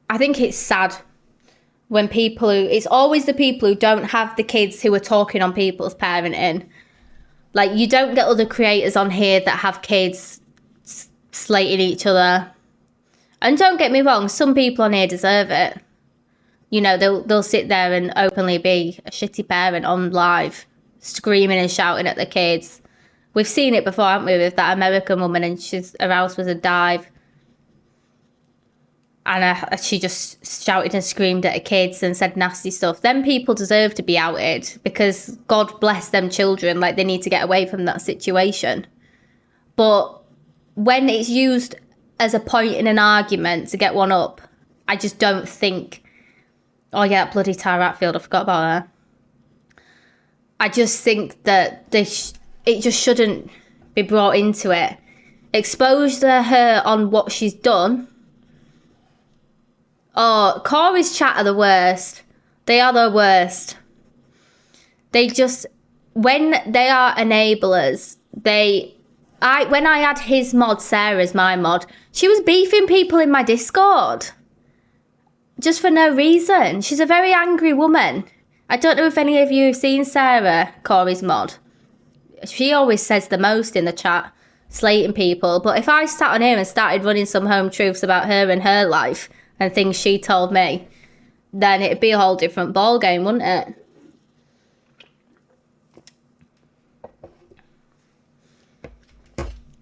I think it's sad when it's always the people who don't have the kids who are talking on people's parenting. Like, you don't get other creators on here that have kids slating each other. And don't get me wrong, some people on here deserve it. You know, they'll sit there and openly be a shitty parent on live, screaming and shouting at the kids. We've seen it before, haven't we, with that American woman and her house was a dive. And she just shouted and screamed at her kids and said nasty stuff. Them people deserve to be outed because God bless them children. Like, they need to get away from that situation. But when it's used as a point in an argument to get one up, I just don't think, oh yeah, that bloody Tara Hatfield, I forgot about her. I just think that it just shouldn't be brought into it. Expose her on what she's done. Oh, Corey's chat are the worst. They are the worst. They just, when they are enablers, when I had his mod, Sarah's my mod, she was beefing people in my Discord. Just for no reason. She's a very angry woman. I don't know if any of you have seen Sarah, Corey's mod. She always says the most in the chat. slating people. But if I sat on here and started running some home truths about her and her life and things she told me, then it'd be a whole different ball game, wouldn't it?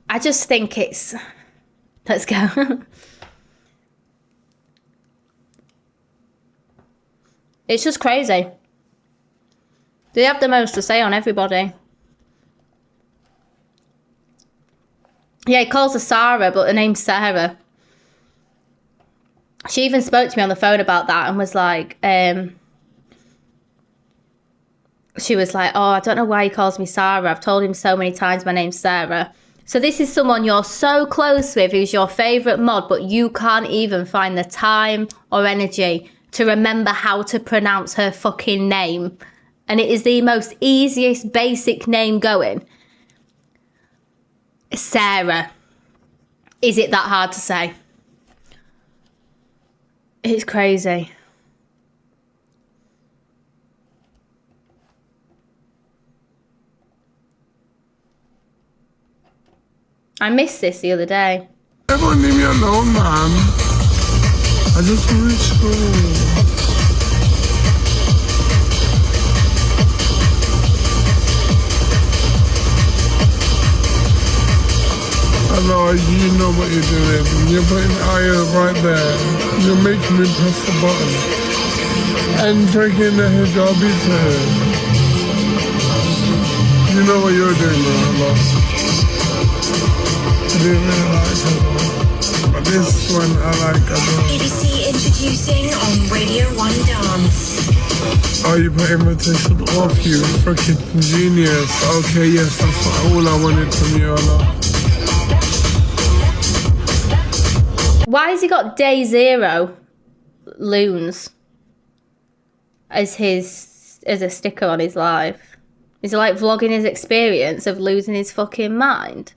I just think it's... Let's go. It's just crazy. They have the most to say on everybody. Yeah, he calls her Sarah, but her name's Sarah. She even spoke to me on the phone about that and was like, she was like, oh, I don't know why he calls me Sarah. I've told him so many times my name's Sarah. So this is someone you're so close with, who's your favourite mod, but you can't even find the time or energy to remember how to pronounce her fucking name. And it is the most easiest basic name going. Sarah. Is it that hard to say? It's crazy. I missed this the other day. Everyone leave me alone, man. I just want to school. I know you know what you're doing. You're putting iron right there. You're making me press the button. And breaking the hijabi turn. You know what you're doing, man. I didn't really like it. But this one I like as well. BBC introducing on Radio 1 Dance. Oh, you put invitation off, you freaking genius. Okay, yes, that's all I wanted from you, Allah. Why has he got day 0 loons as a sticker on his life? Is he like vlogging his experience of losing his fucking mind?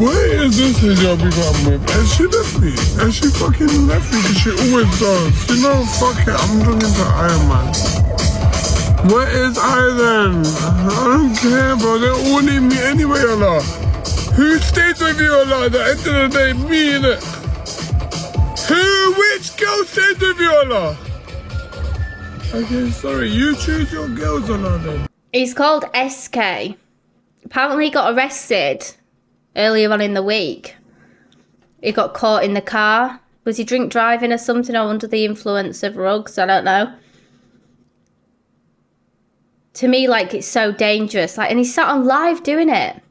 What is this hijabi I'm with? And she left me. And she fucking left me because she always does. You know, fuck it, I'm talking to Iron Man. Where is I then? I don't care, bro. They all need me anyway, Allah. Who stays with you, Allah? At the end of the day, me, innit? Which girl stays with you, Allah? Okay, sorry, you choose your girls, Allah, then. He's called SK. Apparently he got arrested earlier on in the week. He got caught in the car. Was he drink driving or something, or under the influence of drugs? I don't know. To me, like, it's so dangerous. Like, and he sat on live doing it.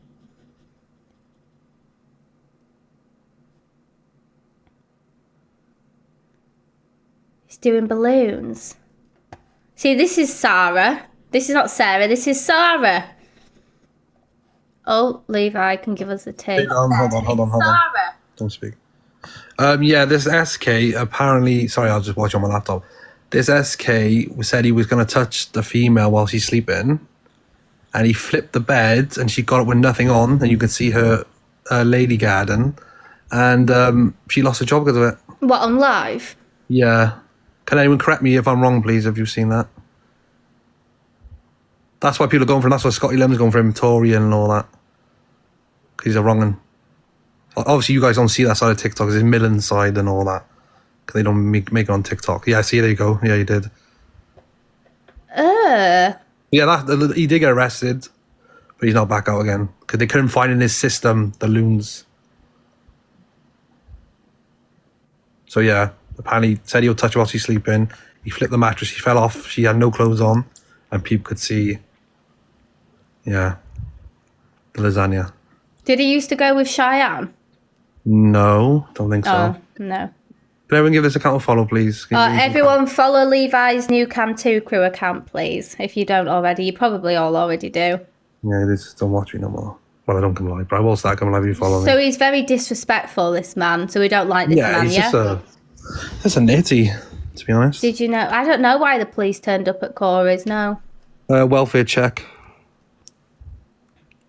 He's doing balloons. See, this is Sarah. This is not Sarah. This is Sarah. Oh, Levi can give us a tip. Hold on. Sarah. Don't speak. Yeah, this SK apparently... Sorry, I'll just watch on my laptop. This SK said he was going to touch the female while she's sleeping. And he flipped the bed and she got it with nothing on. And you could see her lady garden. And she lost her job because of it. What, on live? Yeah. Can anyone correct me if I'm wrong, please, if you've seen that? That's why people are going for him. That's why Scotty Lem's going for him, Tory and all that. Because he's a wrong one. Obviously, you guys don't see that side of TikTok. It's his Millen side and all that. Because they don't make it on TikTok. Yeah, see, there you go. Yeah, you did. Yeah, he did get arrested. But he's not back out again. Because they couldn't find in his system the loons. So, yeah. Apparently, said he'll touch her while she's sleeping. He flipped the mattress. She fell off. She had no clothes on. And people could see, yeah, the lasagna. Did he used to go with Cheyenne? No, don't think so. Oh, no. Can everyone give this account a follow, please? Everyone follow Levi's new Cam 2 crew account, please. If you don't already. You probably all already do. Yeah, they just don't watch me no more. Well, I don't come live, but I will start coming live if you follow me. So he's very disrespectful, this man. So we don't like this man, he's just a nitty, to be honest. Did you know? I don't know why the police turned up at Corey's, no. Welfare check.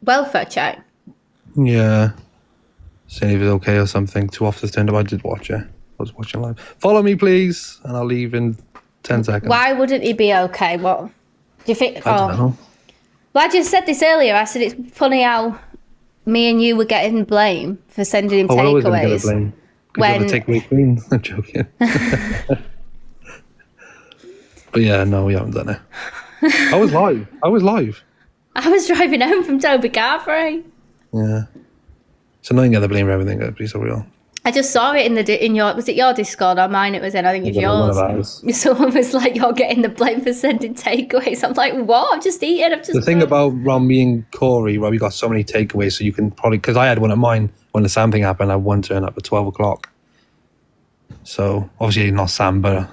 Welfare check? Yeah. Saying if it's okay or something. 2 officers turned up. I did watch it. I was watching live. Follow me, please, and I'll leave in 10 seconds. Why wouldn't he be okay? What? Do you think? I don't know. Well, I just said this earlier. I said it's funny how me and you were getting blame for sending him Oh, we're always going to get takeaways. a blame. When The takeaway queen. I'm joking. But yeah, no, we haven't done it. I was live. I was driving home from Toby Carvery. Yeah. It's annoying getting the blame for everything, let's be so real. I just saw it in your, was it your Discord or mine it was in? I think it's One of yours. ours. Someone was like, you're getting the blame for sending takeaways. I'm like, what? I'm just eating. I'm just... The thing about around me and Corey, where we got so many takeaways, so you can probably, because I had one at mine when the Sam thing happened, I had one turn up at 12 o'clock. So obviously not Sam, but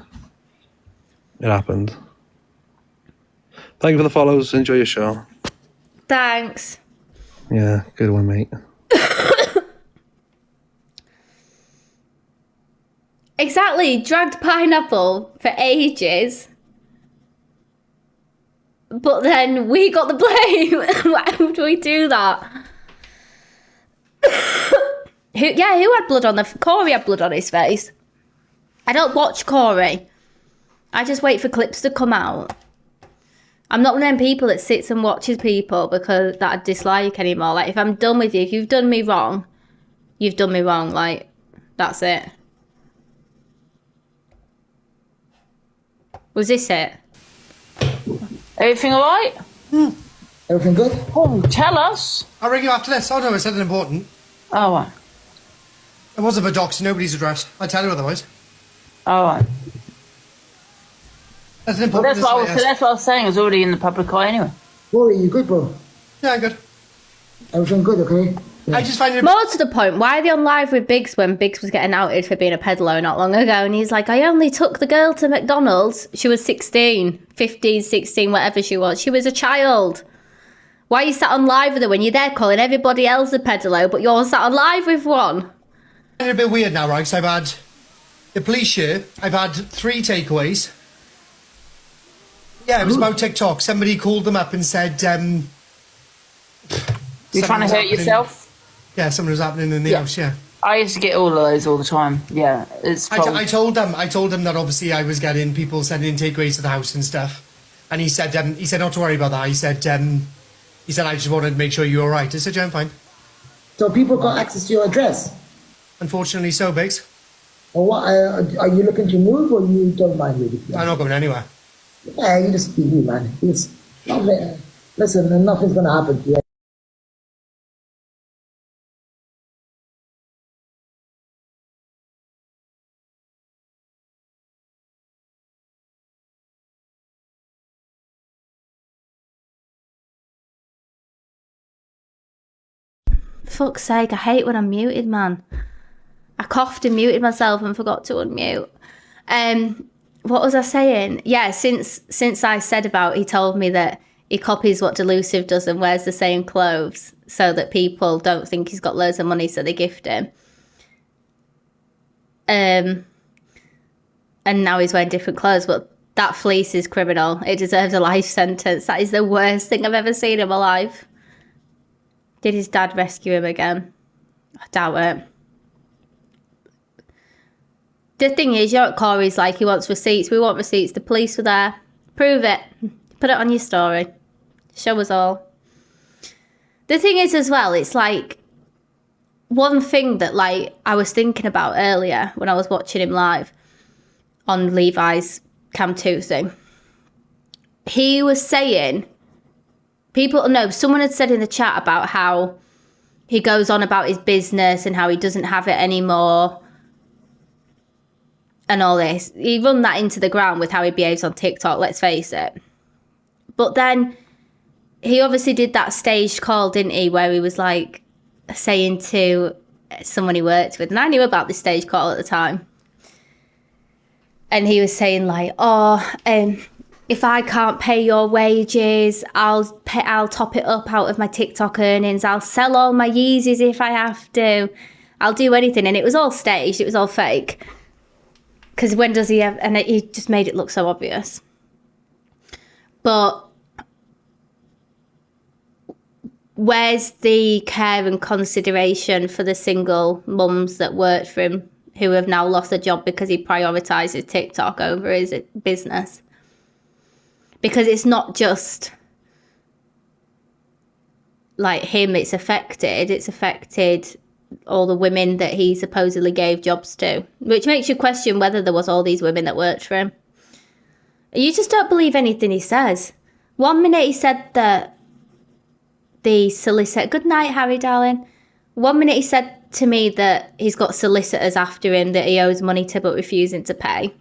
it happened. Thank you for the follows. Enjoy your show. Thanks. Yeah, good one, mate. Exactly. Dragged Pineapple for ages. But then we got the blame. Why would we do that? Who had blood on Corey had blood on his face. I don't watch Corey. I just wait for clips to come out. I'm not one of them people that sits and watches people because that I dislike anymore. Like, if I'm done with you, if you've done me wrong, you've done me wrong. Like, that's it. Was this it? Everything all right? Everything good? Oh, tell us. I'll ring you after this. Oh no, it's something important. All right. It wasn't for docs, nobody's address. I'll tell you otherwise. All right. That's an Well, important that's what I was saying. It's already in the public eye anyway. Rory, you good, bro? Yeah, I'm good. Everything good, okay? I just find it... More to the point, why are they on live with Biggs when Biggs was getting outed for being a peddler not long ago? And he's like, I only took the girl to McDonald's. She was 16, 15, 16, whatever she was. She was a child. Why are you sat on live with her when you're there calling everybody else a peddler, but you're sat on live with one? It's a bit weird now, right? 'Cause I've had the police here. I've had 3 takeaways. Yeah, it was about TikTok. Somebody called them up and said... You're trying to hurt yourself? Yeah, something was happening in the house, yeah. I used to get all of those all the time. Yeah, it's I told them that obviously I was getting people sending takeaways to the house and stuff. And he said not to worry about that. He said I just wanted to make sure you were all right. I said, yeah, I'm fine. So people got access to your address? Unfortunately so, Biggs. Or what? Are you looking to move or you don't mind moving? I'm not going anywhere. Yeah, you just be you, man. It's nothing. Listen, nothing's gonna happen to you. Fuck's sake, I hate when I'm muted, man. I coughed and muted myself and forgot to unmute. What was I saying? Yeah, since I said about, he told me that he copies what Delusive does and wears the same clothes so that people don't think he's got loads of money, so they gift him. And now he's wearing different clothes, but that fleece is criminal. It deserves a life sentence. That is the worst thing I've ever seen in my life. Did his dad rescue him again? I doubt it. The thing is, you're at Corey's like, he wants receipts. We want receipts. The police were there. Prove it. Put it on your story. Show us all. The thing is as well, it's like, one thing that like I was thinking about earlier when I was watching him live on Levi's Cam 2 thing. He was saying, someone had said in the chat about how he goes on about his business and how he doesn't have it anymore and all this. He run that into the ground with how he behaves on TikTok, let's face it. But then he obviously did that staged call, didn't he, where he was like saying to someone he worked with, and I knew about this stage call at the time, and he was saying like, if I can't pay your wages, I'll top it up out of my TikTok earnings. I'll sell all my Yeezys if I have to. I'll do anything. And it was all staged. It was all fake. Because when does he have... And he just made it look so obvious. But where's the care and consideration for the single mums that worked for him who have now lost their job because he prioritises TikTok over his business? Because it's not just like him, it's affected all the women that he supposedly gave jobs to, which makes you question whether there was all these women that worked for him. You just don't believe anything he says. 1 minute he said that the solicitor, good night, Harry, darling. 1 minute he said to me that he's got solicitors after him that he owes money to but refusing to pay.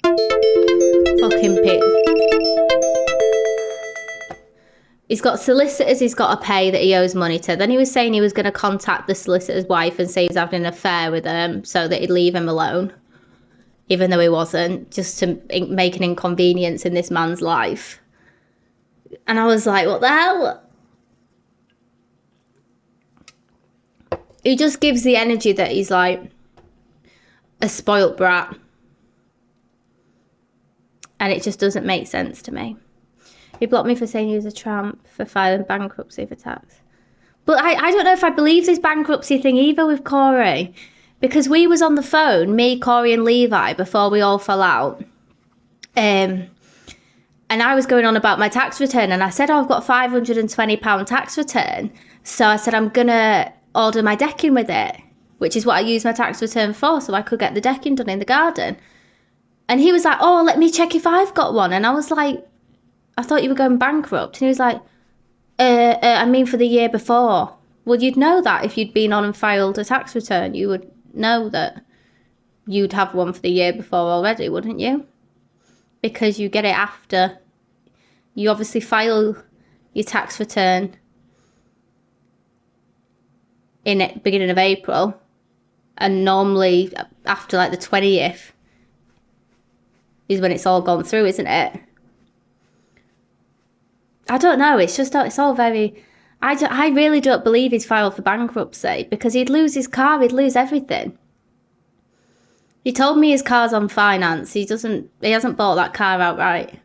Fucking pig. He's got solicitors he's got to pay that he owes money to. Then he was saying he was going to contact the solicitor's wife and say he was having an affair with him so that he'd leave him alone. Even though he wasn't, just to make an inconvenience in this man's life. And I was like, what the hell? He just gives the energy that he's like a spoilt brat. And it just doesn't make sense to me. He blocked me for saying he was a tramp, for filing bankruptcy for tax. But I don't know if I believe this bankruptcy thing either with Corey. Because we was on the phone, me, Corey and Levi, before we all fell out. And I was going on about my tax return. And I said, I've got £520 tax return. So I said, I'm going to order my decking with it. Which is what I used my tax return for. So I could get the decking done in the garden. And he was like, oh, let me check if I've got one. And I was like, I thought you were going bankrupt. And he was like, I mean for the year before. Well, you'd know that if you'd been on and filed a tax return. You would know that you'd have one for the year before already, wouldn't you? Because you get it after. You obviously file your tax return in the beginning of April. And normally after like the 20th is when it's all gone through, isn't it? I don't know. It's just, it's all very... I really don't believe he's filed for bankruptcy because he'd lose his car, he'd lose everything. He told me his car's on finance. He hasn't bought that car outright.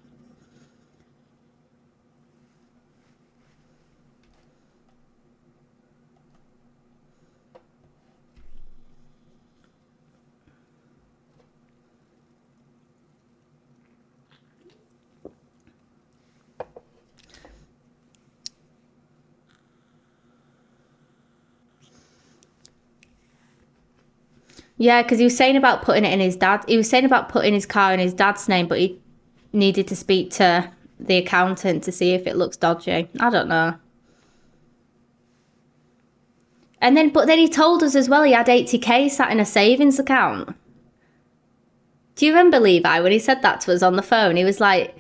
Yeah, because he was saying about putting it in his dad. He was saying about putting his car in his dad's name, but he needed to speak to the accountant to see if it looks dodgy. I don't know. But then he told us as well he had 80k sat in a savings account. Do you remember Levi when he said that to us on the phone? He was like,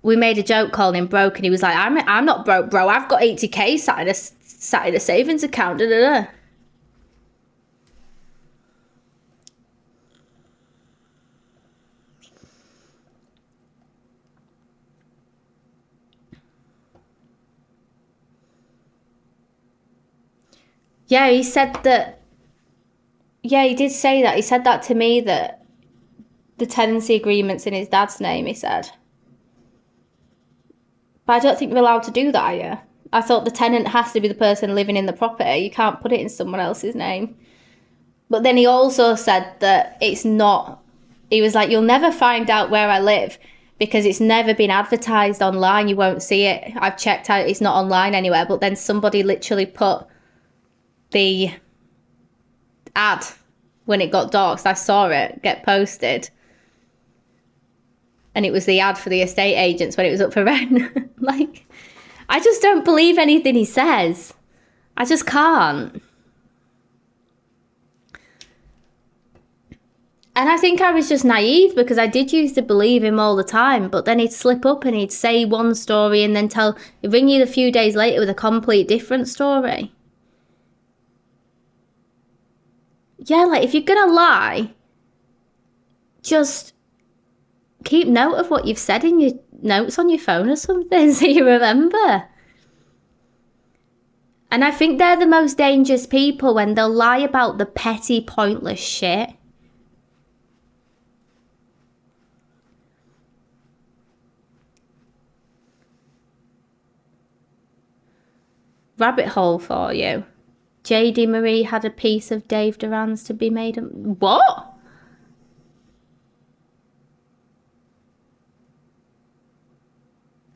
we made a joke calling him broke, and he was like, I'm not broke, bro. I've got 80k sat in a savings account. Da, da, da. Yeah, he said that. Yeah, he did say that. He said that to me, that the tenancy agreement's in his dad's name, he said. But I don't think you're allowed to do that, are you? I thought the tenant has to be the person living in the property. You can't put it in someone else's name. But then he also said that it's not... He was like, you'll never find out where I live because it's never been advertised online. You won't see it. I've checked out, it's not online anywhere. But then somebody literally put the ad when it got doxed. I saw it get posted. And it was the ad for the estate agents when it was up for rent. Like, I just don't believe anything he says. I just can't. And I think I was just naive because I did used to believe him all the time. But then he'd slip up and he'd say one story and then ring you a few days later with a complete different story. Yeah, like, if you're gonna lie, just keep note of what you've said in your notes on your phone or something so you remember. And I think they're the most dangerous people, when they'll lie about the petty, pointless shit. Rabbit hole for you. JD Marie had a piece of Dave Duran's to be made. What?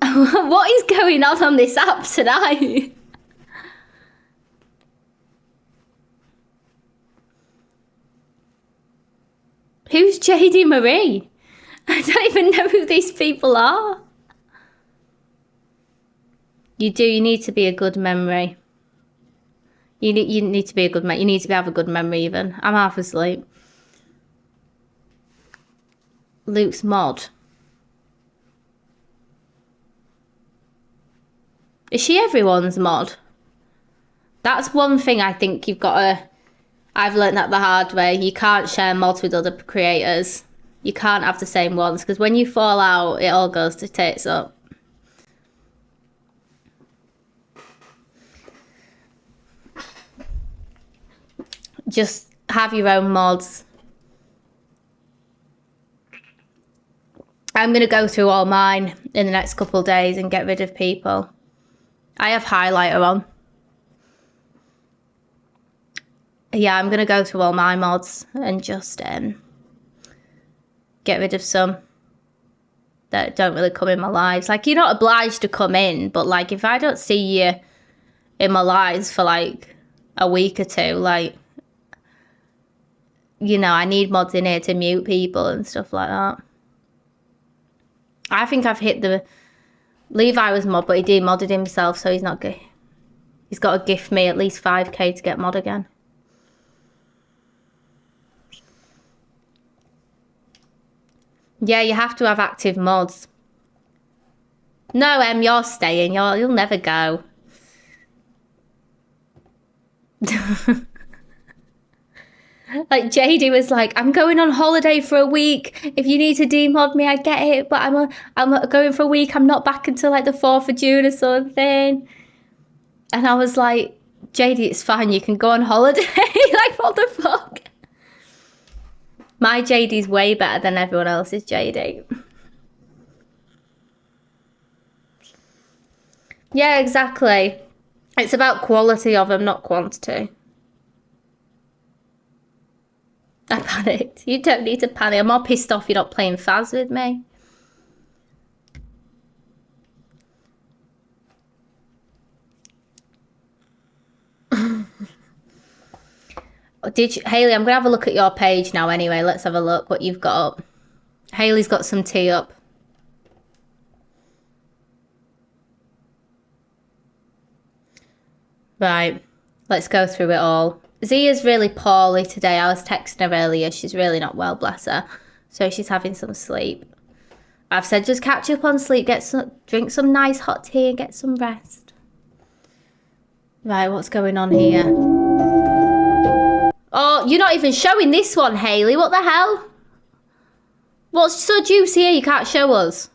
What is going on this app tonight? Who's JD Marie? I don't even know who these people are. You need to be a good memory. You need to be a good memory. You need to have a good memory even. I'm half asleep. Luke's mod. Is she everyone's mod? That's one thing I think you've got to... I've learned that the hard way. You can't share mods with other creators. You can't have the same ones, because when you fall out, it all goes to tits up. Just have your own mods. I'm going to go through all mine in the next couple of days and get rid of people. I have highlighter on. Yeah, I'm going to go through all my mods and just get rid of some that don't really come in my lives. Like, you're not obliged to come in, but like, if I don't see you in my lives for like a week or two, like, you know, I need mods in here to mute people and stuff like that. I think I've hit the... Levi was mod, but he demodded himself, so he's not good. He's got to gift me at least 5k to get mod again. Yeah, you have to have active mods. No, you're staying. You'll never go. Like, JD was like, I'm going on holiday for a week. If you need to demod me, I get it. But I'm going for a week. I'm not back until like the 4th of June or something. And I was like, JD, it's fine. You can go on holiday. Like, what the fuck? My JD's way better than everyone else's JD. Yeah, exactly. It's about quality of them, not quantity. I panicked. You don't need to panic. I'm more pissed off you're not playing Faz with me. Hayley, I'm going to have a look at your page now anyway. Let's have a look what you've got up. Hayley's got some tea up. Right. Let's go through it all. Zia's really poorly today. I was texting her earlier. She's really not well, bless her. So she's having some sleep. I've said just catch up on sleep, drink some nice hot tea and get some rest. Right, what's going on here? Oh, you're not even showing this one, Hayley. What the hell? What's so juicy here you can't show us?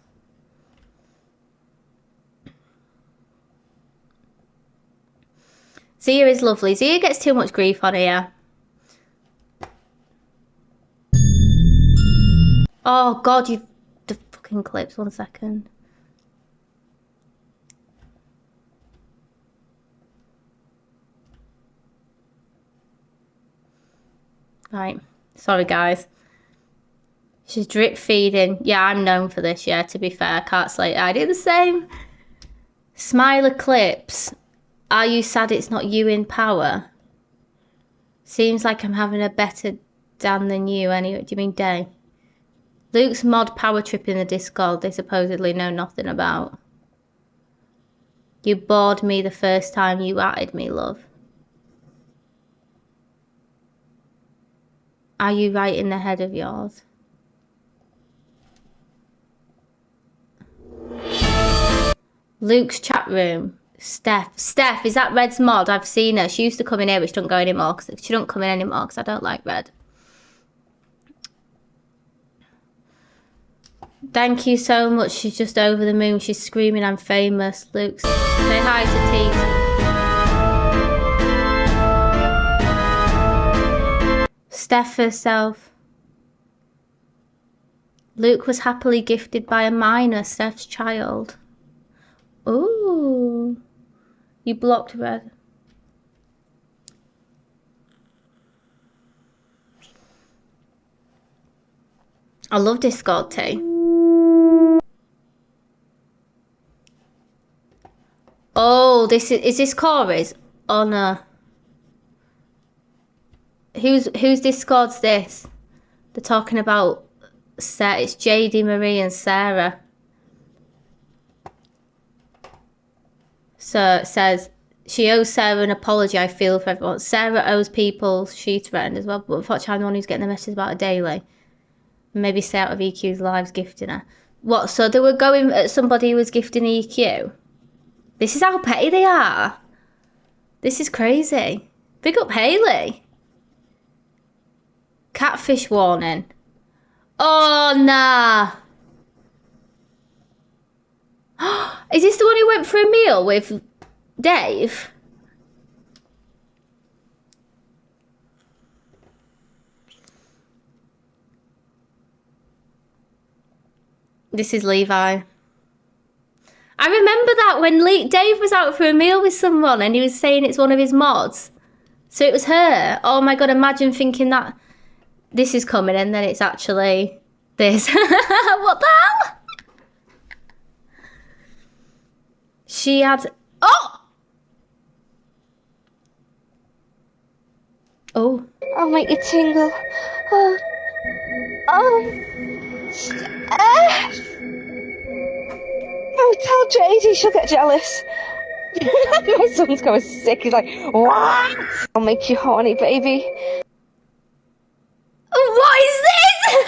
Zia is lovely. Zia gets too much grief on here. Oh, God, you've... The fucking clips. 1 second. Right. Sorry, guys. She's drip feeding. Yeah, I'm known for this, yeah, to be fair. I can't slate. I do the same. Smiler clips. Are you sad it's not you in power? Seems like I'm having a better Dan than you anyway. Do you mean day? Luke's mod power trip in the Discord they supposedly know nothing about. You bored me the first time you added me, love. Are you right in the head of yours? Luke's chat room. Steph, is that Red's mod? I've seen her. She used to come in here, but she don't go anymore. Cause she don't come in anymore because I don't like Red. Thank you so much. She's just over the moon. She's screaming, I'm famous. Luke, say hi to Tina. Steph herself. Luke was happily gifted by a minor, Steph's child. Ooh. You blocked Red. I love Discord tea. Oh, this is this Corey's? Oh no. Whose Discord's this? They're talking about Sarah. It's JD, Marie and Sarah. So it says, she owes Sarah an apology. I feel for everyone. Sarah owes people she threatened as well. But unfortunately, I'm the one who's getting the messages about her daily. Maybe stay out of EQ's lives gifting her. What? So they were going at somebody who was gifting EQ? This is how petty they are. This is crazy. Big up Hayley. Catfish warning. Oh, nah. Is this the one who went for a meal with Dave? This is Levi. I remember that when Dave was out for a meal with someone and he was saying it's one of his mods. So it was her. Oh my God, imagine thinking that this is coming and then it's actually this. What the hell? She had... Oh! Oh. I'll make you tingle. Oh, tell Jadie, she'll get jealous. My son's going sick. He's like, what? I'll make you horny, baby. What is this?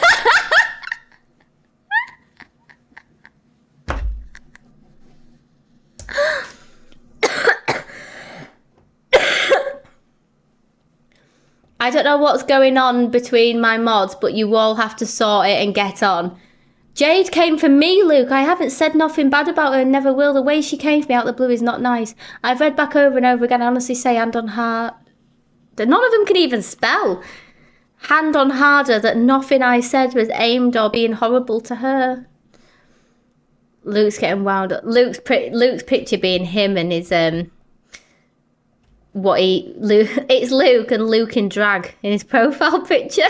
I don't know what's going on between my mods, but you all have to sort it and get on. Jade came for me, Luke. I haven't said nothing bad about her and never will. The way she came for me out of the blue is not nice. I've read back over and over again. I honestly say hand on heart. None of them can even spell. Hand on harder that nothing I said was aimed or being horrible to her. Luke's getting wound up. Luke's picture being him and his it's Luke and Luke in drag in his profile picture.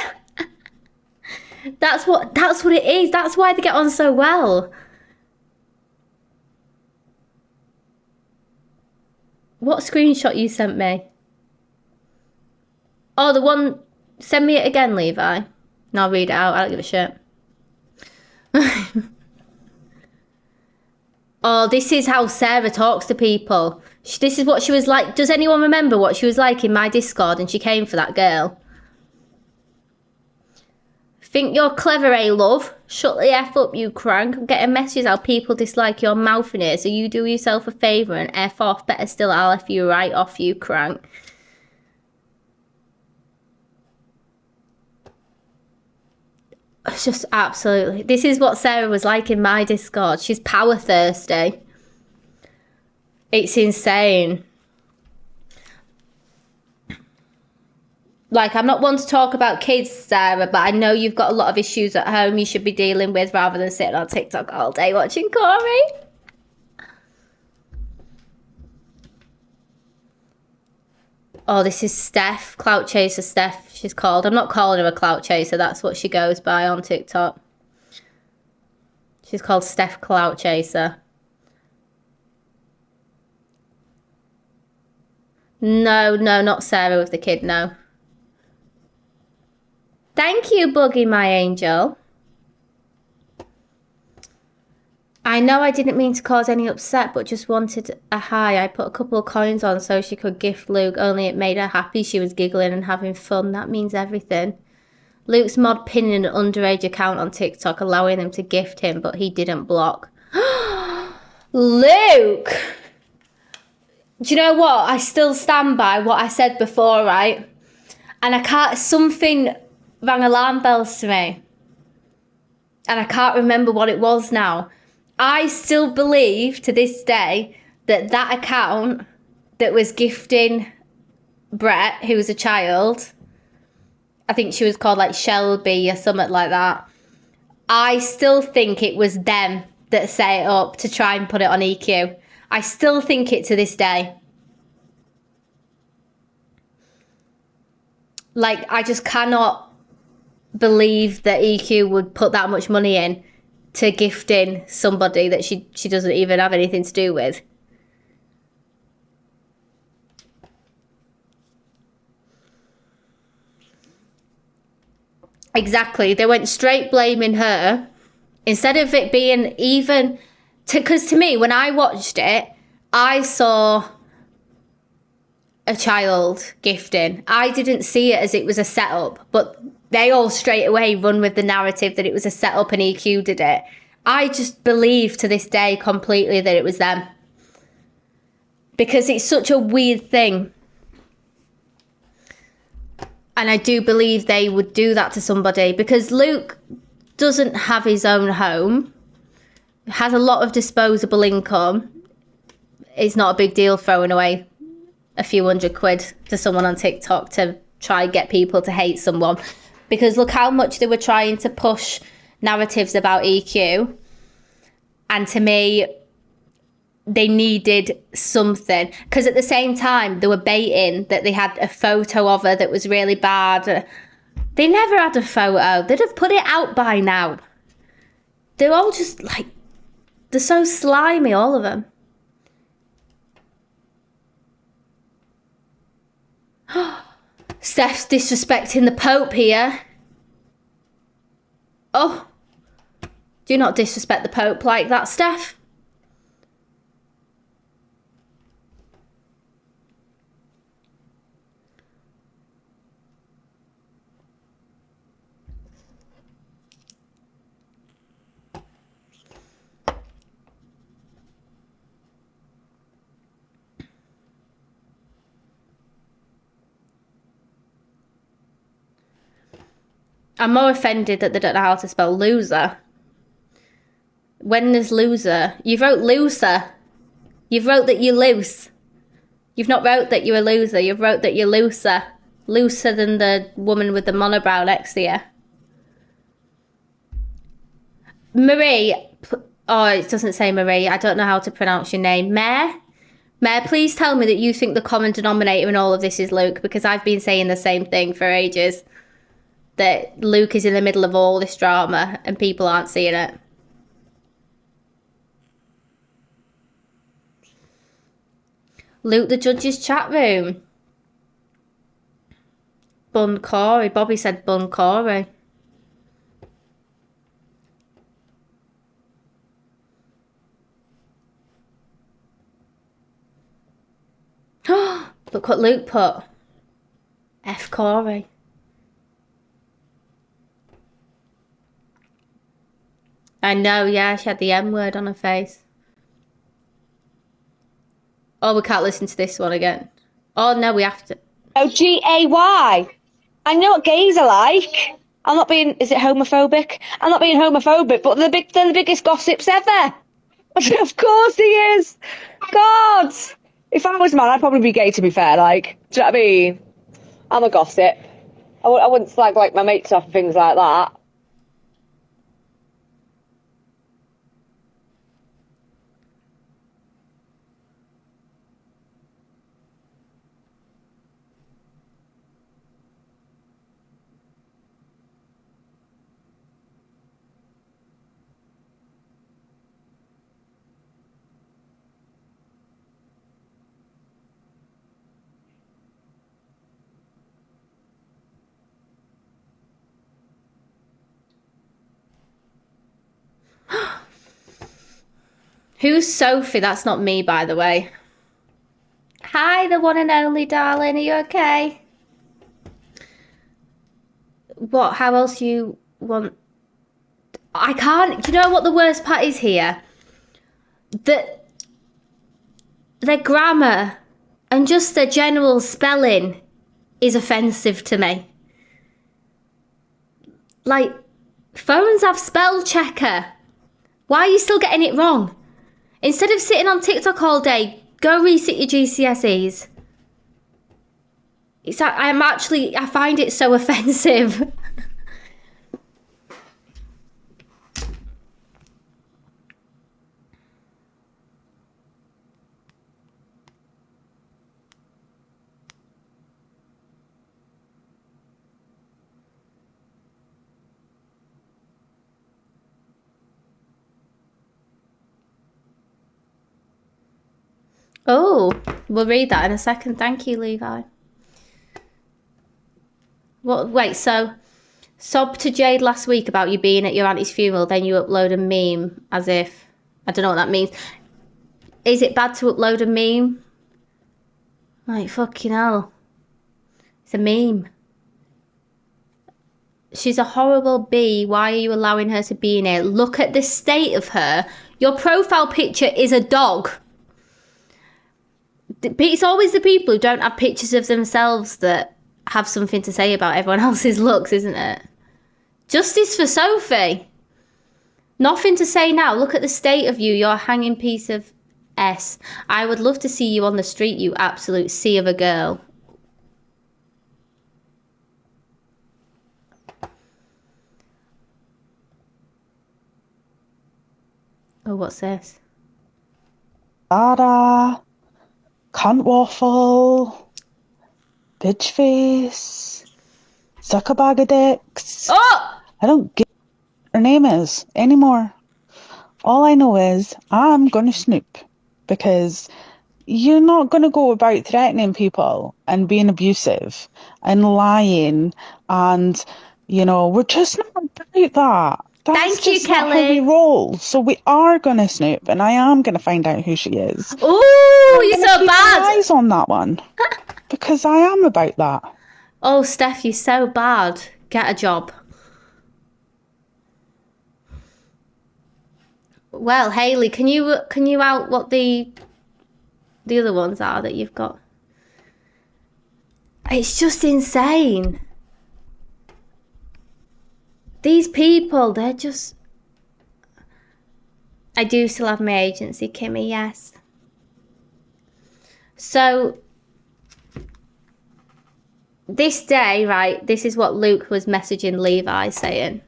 That's what it is. That's why they get on so well. What screenshot you sent me? Oh, the one. Send me it again, Levi. And I'll read it out. I don't give a shit. Oh, this is how Sarah talks to people. This is what she was like. Does anyone remember what she was like in my Discord? And she came for that girl. Think you're clever, eh, love? Shut the F up, you crank. I'm getting messages how people dislike your mouth in here, so you do yourself a favour and F off. Better still, I'll F you right off, you crank. It's just absolutely... This is what Sarah was like in my Discord. She's power thirsty. It's insane. Like, I'm not one to talk about kids, Sarah, but I know you've got a lot of issues at home you should be dealing with rather than sitting on TikTok all day watching Corey. Oh, this is Steph. Clout Chaser Steph, she's called. I'm not calling her a clout chaser. That's what she goes by on TikTok. She's called Steph Clout Chaser. No, not Sarah with the kid, no. Thank you, Buggy, my angel. I know I didn't mean to cause any upset, but just wanted a hi. I put a couple of coins on so she could gift Luke, only it made her happy. She was giggling and having fun. That means everything. Luke's mod pinning an underage account on TikTok, allowing them to gift him, but he didn't block. Luke! Do you know what? I still stand by what I said before, right? And I can't... Something rang alarm bells to me. And I can't remember what it was now. I still believe to this day that that account that was gifting Brett, who was a child, I think she was called like Shelby or something like that. I still think it was them that set it up to try and put it on EQ. I still think it to this day. Like, I just cannot believe that EQ would put that much money in to gifting somebody that she doesn't even have anything to do with. Exactly. They went straight blaming her instead of it being even... Because to me, when I watched it, I saw a child gifting. I didn't see it as it was a setup, but they all straight away run with the narrative that it was a setup and EQ did it. I just believe to this day completely that it was them. Because it's such a weird thing. And I do believe they would do that to somebody because Luke doesn't have his own home, has a lot of disposable income. It's not a big deal throwing away a few £100 to someone on TikTok to try and get people to hate someone. Because look how much they were trying to push narratives about EQ. And to me, they needed something. Because at the same time, they were baiting that they had a photo of her that was really bad. They never had a photo. They'd have put it out by now. They're all just like, they're so slimy, all of them. Steph's disrespecting the Pope here. Oh, do not disrespect the Pope like that, Steph. I'm more offended that they don't know how to spell loser. When there's loser, you wrote loser. You've wrote that you're loose. You've not wrote that you're a loser. You've wrote that you're looser. Looser than the woman with the monobrow next to you. Marie. Oh, it doesn't say Marie. I don't know how to pronounce your name. Mare? Mare, please tell me that you think the common denominator in all of this is Luke, because I've been saying the same thing for ages. That Luke is in the middle of all this drama and people aren't seeing it. Luke the judge's chat room. Bun Corey. Bobby said Bun Corey. Look what Luke put. F Corey. I know, yeah, she had the M word on her face. Oh, we can't listen to this one again. Oh, no, we have to. Oh, G-A-Y. I know what gays are like. I'm not being, is it homophobic? I'm not being homophobic, but they're the biggest gossips ever. Of course he is. God. If I was a man, I'd probably be gay, to be fair. Like, do you know what I mean? I'm a gossip. I wouldn't slag like my mates off and things like that. Who's Sophie? That's not me, by the way. Hi, the one and only, darling. Are you okay? What? How else you want? I can't. Do you know what the worst part is here? That their grammar and just their general spelling is offensive to me. Like, phones have spell checker. Why are you still getting it wrong? Instead of sitting on TikTok all day, go resit your GCSEs. It's I find it so offensive. Oh, we'll read that in a second. Thank you, Levi. What? Wait, so Sob to Jade last week about you being at your auntie's funeral, then you upload a meme as if... I don't know what that means. Is it bad to upload a meme? Like, fucking hell. It's a meme. She's a horrible bee. Why are you allowing her to be in here? Look at the state of her. Your profile picture is a dog. It's always the people who don't have pictures of themselves that have something to say about everyone else's looks, isn't it? Justice for Sophie. Nothing to say now. Look at the state of you. You're a hanging piece of S. I would love to see you on the street, you absolute sea of a girl. Oh, what's this? Dada, cunt waffle, bitch face, suck a bag of dicks. Oh! I don't get what her name is anymore. All I know is I'm gonna snoop, because you're not gonna go about threatening people and being abusive and lying, and you know, we're just not about that. That's Thank you, just not Kelly. how we roll. So we are gonna snoop, and I am gonna find out who she is. Ooh, you're so Keep bad. my eyes on that one, because I am about that. Oh, Steph, you're so bad. Get a job. Well, Hayley, can you out what the other ones are that you've got? It's just insane. These people, they're just... I do still have my agency, Kimmy, yes. So, this day, right, this is what Luke was messaging Levi saying.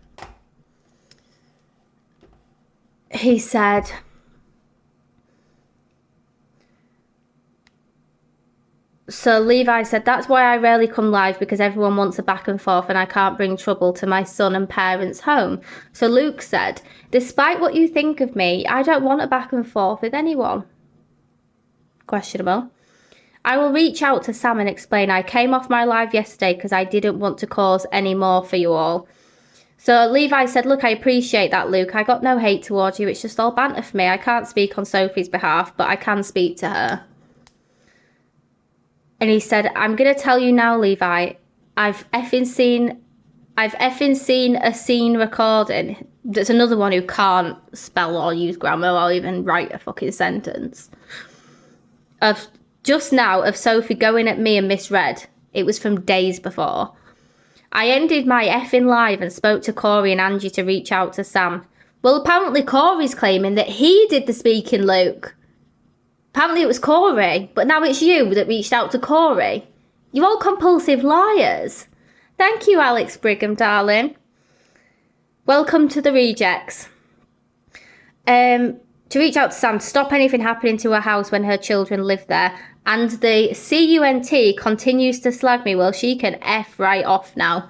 He said... So Levi said, that's why I rarely come live, because everyone wants a back and forth and I can't bring trouble to my son and parents' home. So Luke said, despite what you think of me, I don't want a back and forth with anyone. Questionable. I will reach out to Sam and explain I came off my live yesterday because I didn't want to cause any more for you all. So Levi said, look, I appreciate that, Luke. I got no hate towards you. It's just all banter for me. I can't speak on Sophie's behalf, but I can speak to her. And he said, I'm going to tell you now, Levi, I've effing seen a scene recording. There's another one who can't spell or use grammar or even write a fucking sentence. Of just now of Sophie going at me and misread. It was from days before. I ended my effing live and spoke to Corey and Angie to reach out to Sam. Well, apparently Corey's claiming that he did the speaking, Luke. Apparently it was Corey, but now it's you that reached out to Corey. You're all compulsive liars. Thank you, Alex Brigham, darling. Welcome to the rejects. To reach out to Sam to stop anything happening to her house when her children live there. And the CUNT continues to slag me. Well, she can F right off now.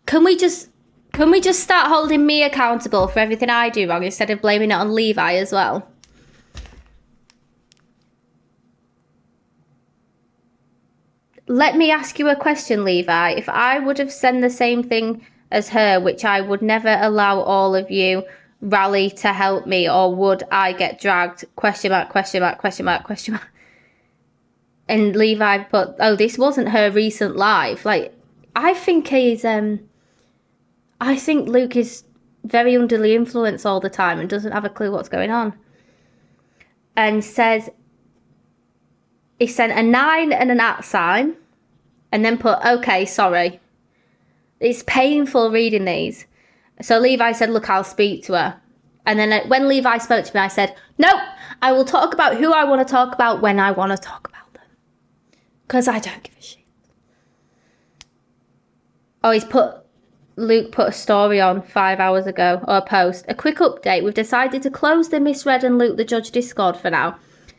Can we just start holding me accountable for everything I do wrong instead of blaming it on Levi as well? Let me ask you a question, Levi. If I would have said the same thing as her, which I would never allow all of you rally to help me, or would I get dragged? Question mark, question mark, question mark, question mark. And Levi put, oh, this wasn't her recent live. Like, I think Luke is very under the influence all the time and doesn't have a clue what's going on. And says, he sent a 9 and an @ sign and then put, okay, sorry. It's painful reading these. So Levi said, look, I'll speak to her. And then when Levi spoke to me, I said, no, I will talk about who I want to talk about when I want to talk about them. Because I don't give a shit. Oh, Luke put a story on 5 hours ago, or a post. A quick update. We've decided to close the Misread and Luke the Judge Discord for now.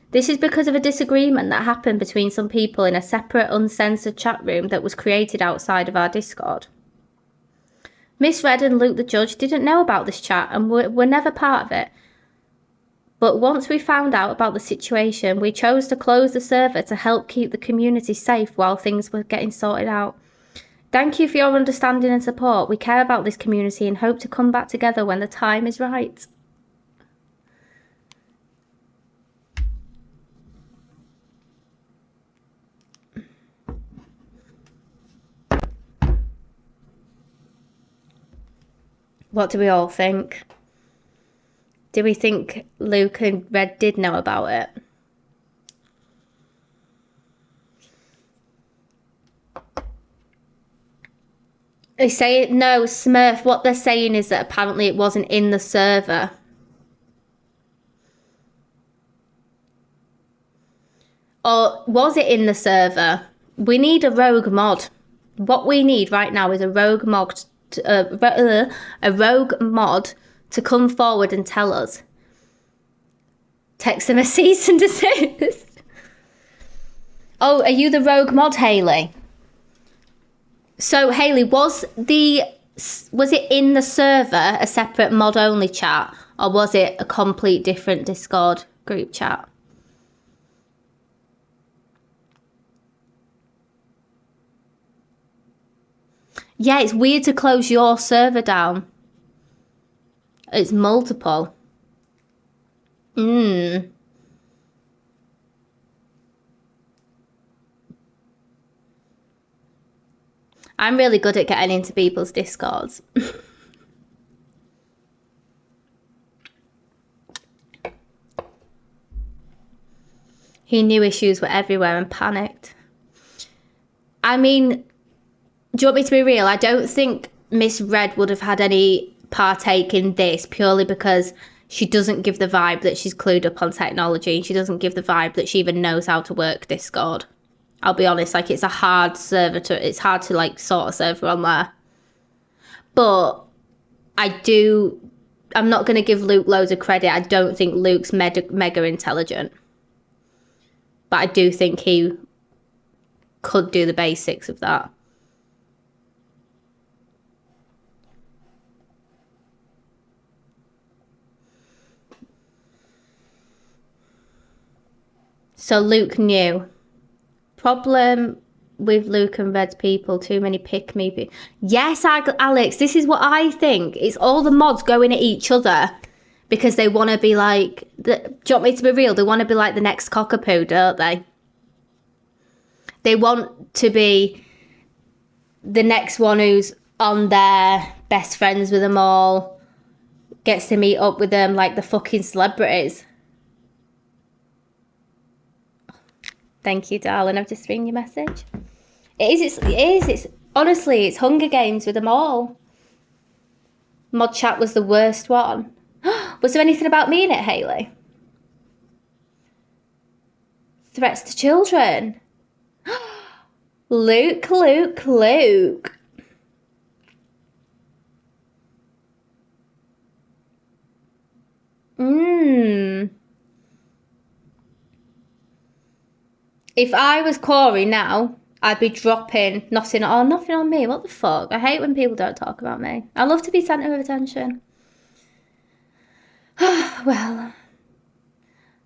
This is because of a disagreement that happened between some people in a separate, uncensored chat room that was created outside of our Discord. Misread and Luke the Judge didn't know about this chat and were never part of it. But once we found out about the situation, we chose to close the server to help keep the community safe while things were getting sorted out. Thank you for your understanding and support. We care about this community and hope to come back together when the time is right. What do we all think? Do we think Luke and Red did know about it? They say no, Smurf. What they're saying is that apparently it wasn't in the server. Or was it in the server? We need a rogue mod. What we need right now is a rogue mod. A rogue mod to come forward and tell us. Text them a cease and desist. Oh, are you the rogue mod, Hayley? So, Hayley, was it in the server, a separate mod-only chat, or was it a complete different Discord group chat? Yeah, it's weird to close your server down. It's multiple. I'm really good at getting into people's Discords. He knew issues were everywhere and panicked. I mean, do you want me to be real? I don't think Miss Red would have had any partake in this purely because she doesn't give the vibe that she's clued up on technology. She doesn't give the vibe that she even knows how to work Discord. I'll be honest, like, it's a hard server it's hard to, like, sort a server on there. But I'm not going to give Luke loads of credit. I don't think Luke's mega intelligent. But I do think he could do the basics of that. So Luke knew. Problem with Luke and Red's people, too many pick-me people. Yes, Alex, this is what I think. It's all the mods going at each other because they want to be like... do you want me to be real? They want to be like the next cockapoo, don't they? They want to be the next one who's on there, best friends with them all, gets to meet up with them like the fucking celebrities. Thank you, darling. I've just seen your message. It is. It's honestly, it's Hunger Games with them all. Mod chat was the worst one. Was there anything about me in it, Hayley? Threats to children. Luke. If I was Corey now, I'd be dropping nothing on me. What the fuck? I hate when people don't talk about me. I love to be centre of attention. Well,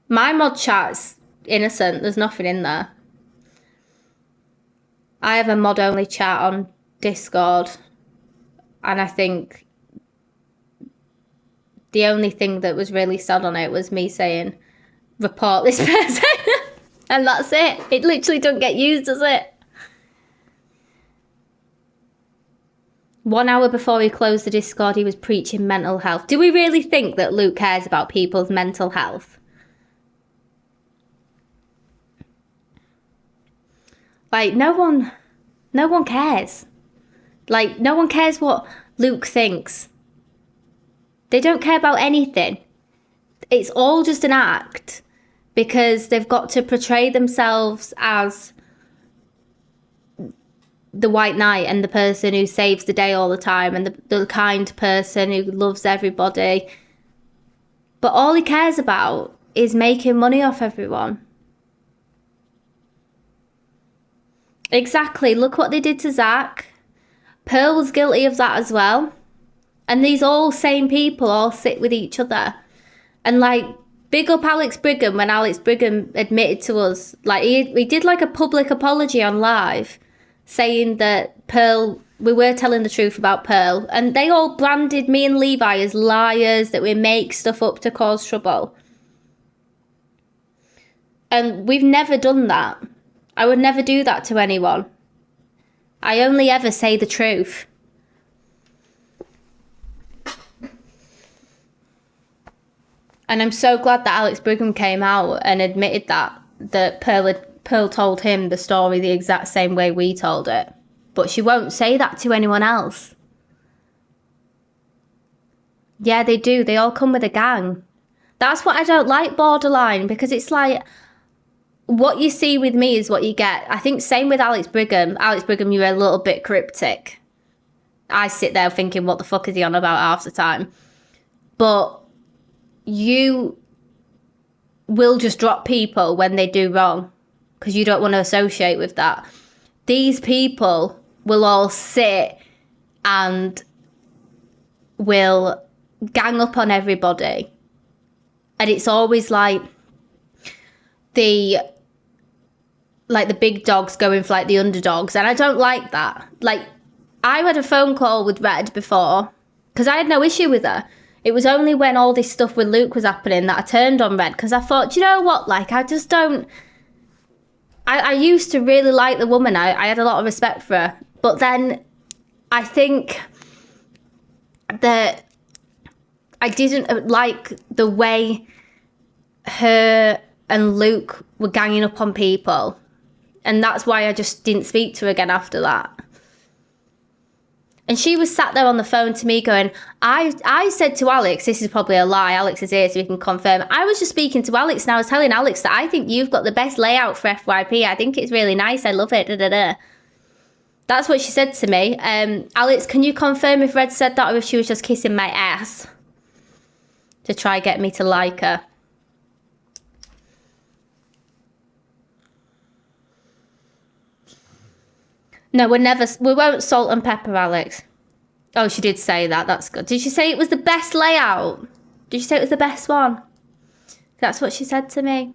my mod chat's innocent. There's nothing in there. I have a mod only chat on Discord, and I think the only thing that was really sad on it was me saying, report this person. And that's it. It literally don't get used, does it? 1 hour before he closed the Discord, he was preaching mental health. Do we really think that Luke cares about people's mental health? Like, no one cares. Like, no one cares what Luke thinks. They don't care about anything. It's all just an act. Because they've got to portray themselves as the white knight and the person who saves the day all the time and the kind person who loves everybody. But all he cares about is making money off everyone. Exactly. Look what they did to Zach. Pearl was guilty of that as well. And these all same people all sit with each other. And like... Big up Alex Brigham when Alex Brigham admitted to us, like he did like a public apology on live saying that Pearl, we were telling the truth about Pearl, and they all branded me and Levi as liars, that we make stuff up to cause trouble. And we've never done that. I would never do that to anyone. I only ever say the truth. And I'm so glad that Alex Brigham came out and admitted that Pearl told him the story the exact same way we told it. But she won't say that to anyone else. Yeah, they do. They all come with a gang. That's what I don't like, borderline, because it's like, what you see with me is what you get. I think same with Alex Brigham. Alex Brigham, you're a little bit cryptic. I sit there thinking, what the fuck is he on about half the time? But you will just drop people when they do wrong because you don't want to associate with that. These people will all sit and will gang up on everybody. And it's always like the big dogs going for like the underdogs. And I don't like that. Like, I had a phone call with Red before because I had no issue with her. It was only when all this stuff with Luke was happening that I turned on Red because I thought, do you know what? Like, I just don't... I used to really like the woman. I had a lot of respect for her. But then I think that I didn't like the way her and Luke were ganging up on people. And that's why I just didn't speak to her again after that. And she was sat there on the phone to me going, I said to Alex, this is probably a lie, Alex is here so we can confirm. I was just speaking to Alex and I was telling Alex that I think you've got the best layout for FYP. I think it's really nice. I love it. Da, da, da. That's what she said to me. Alex, can you confirm if Red said that or if she was just kissing my ass to try get me to like her? No, we won't salt and pepper, Alex. Oh, she did say that. That's good. Did she say it was the best layout? Did she say it was the best one? That's what she said to me.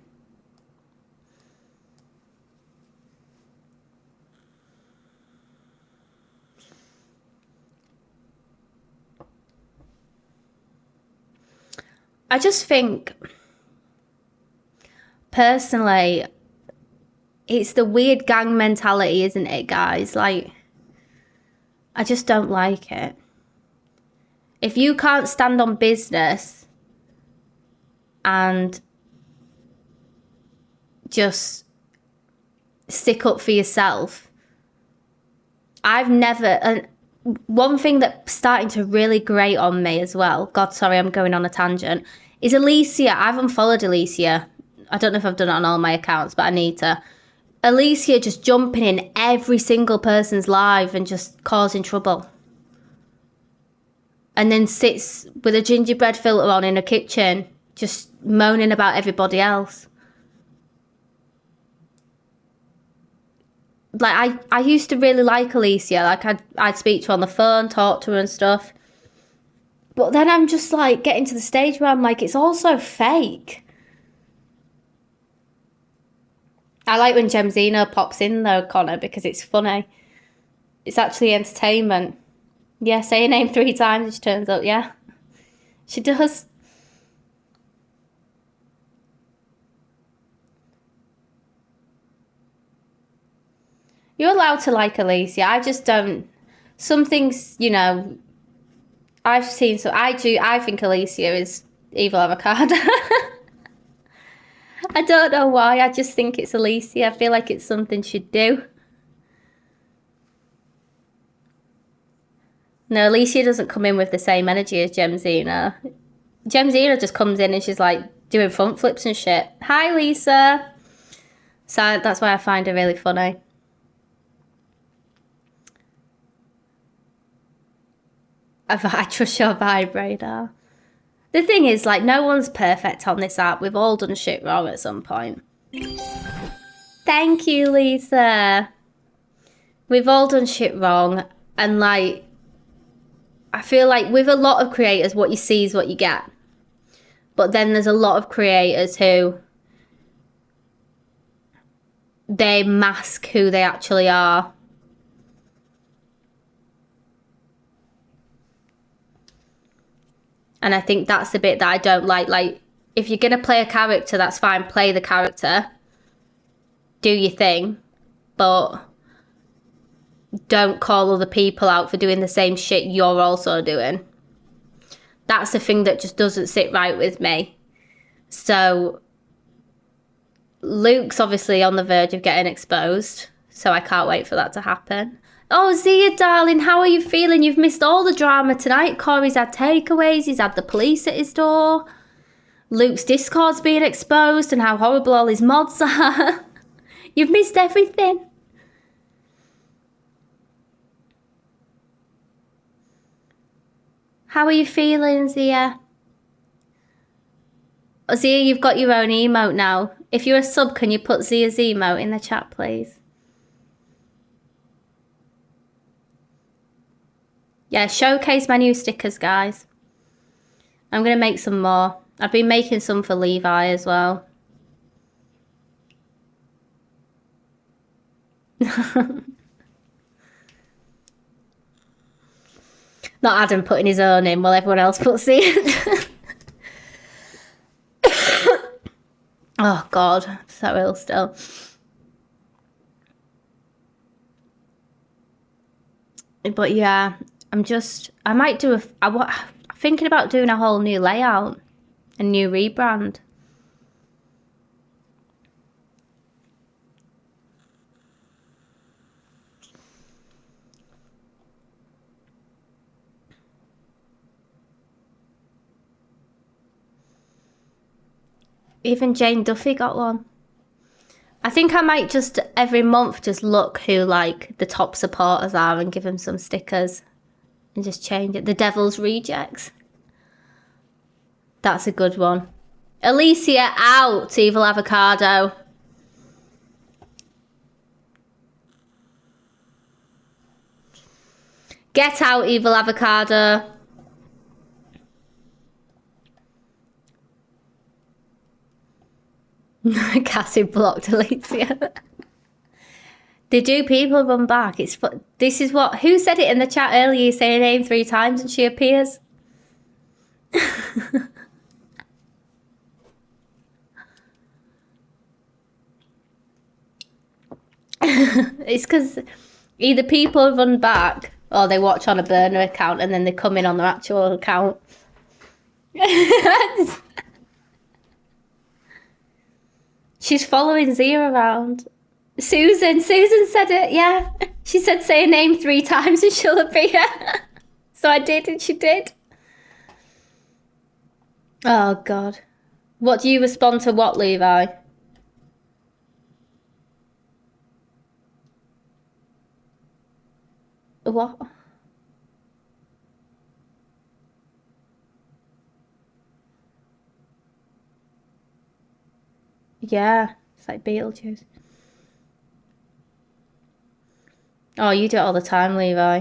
I just think, personally, it's the weird gang mentality, isn't it, guys? Like, I just don't like it. If you can't stand on business and just stick up for yourself, and one thing that's starting to really grate on me as well, God, sorry, I'm going on a tangent, is Alicia. I've unfollowed Alicia. I don't know if I've done it on all my accounts, but I need to. Alicia just jumping in every single person's live and just causing trouble. And then sits with a gingerbread filter on in a kitchen, just moaning about everybody else. Like, I used to really like Alicia. Like, I'd speak to her on the phone, talk to her and stuff. But then I'm just like getting to the stage where I'm like, it's all so fake. I like when Gemzino pops in though, Connor, because it's funny. It's actually entertainment. Yeah, say her name 3 times and she turns up, yeah. She does. You're allowed to like Alicia. I just don't. Some things, you know, I've seen, so I think Alicia is evil avocado. I don't know why, I just think it's Alicia. I feel like it's something she'd do. No, Alicia doesn't come in with the same energy as Gemzina. Gemzina just comes in and she's like doing front flips and shit. Hi, Lisa. So that's why I find her really funny. I trust your vibrator. The thing is, like, no one's perfect on this app. We've all done shit wrong at some point. Thank you, Lisa. We've all done shit wrong. And, like, I feel like with a lot of creators, what you see is what you get. But then there's a lot of creators who they mask who they actually are And I think that's the bit that I don't like. Like, if you're going to play a character, that's fine. Play the character. Do your thing. But don't call other people out for doing the same shit you're also doing. That's the thing that just doesn't sit right with me. So, Luke's obviously on the verge of getting exposed. So I can't wait for that to happen. Oh, Zia, darling, how are you feeling? You've missed all the drama tonight. Corey's had takeaways. He's had the police at his door. Luke's Discord's being exposed and how horrible all his mods are. You've missed everything. How are you feeling, Zia? Oh, Zia, you've got your own emote now. If you're a sub, can you put Zia's emote in the chat, please? Yeah, showcase my new stickers, guys. I'm going to make some more. I've been making some for Levi as well. Not Adam putting his own in while everyone else puts it. Oh, God. I'm so ill still. But yeah, I might do I'm thinking about doing a whole new layout, a new rebrand. Even Jane Duffy got one. I think I might just every month just look who like the top supporters are and give them some stickers and just change it. The Devil's Rejects. That's a good one. Alicia out, Evil Avocado. Get out, Evil Avocado. Cassie blocked Alicia. They do people run back. This is what, who said it in the chat earlier? You say her name 3 times and she appears. It's because either people run back or they watch on a burner account and then they come in on their actual account. She's following Zia around. Susan said it, yeah. She said say her name 3 times and she'll appear. So I did and she did. Oh, God. What do you respond to what, Levi? What? Yeah, it's like Beetlejuice. Oh, you do it all the time, Levi.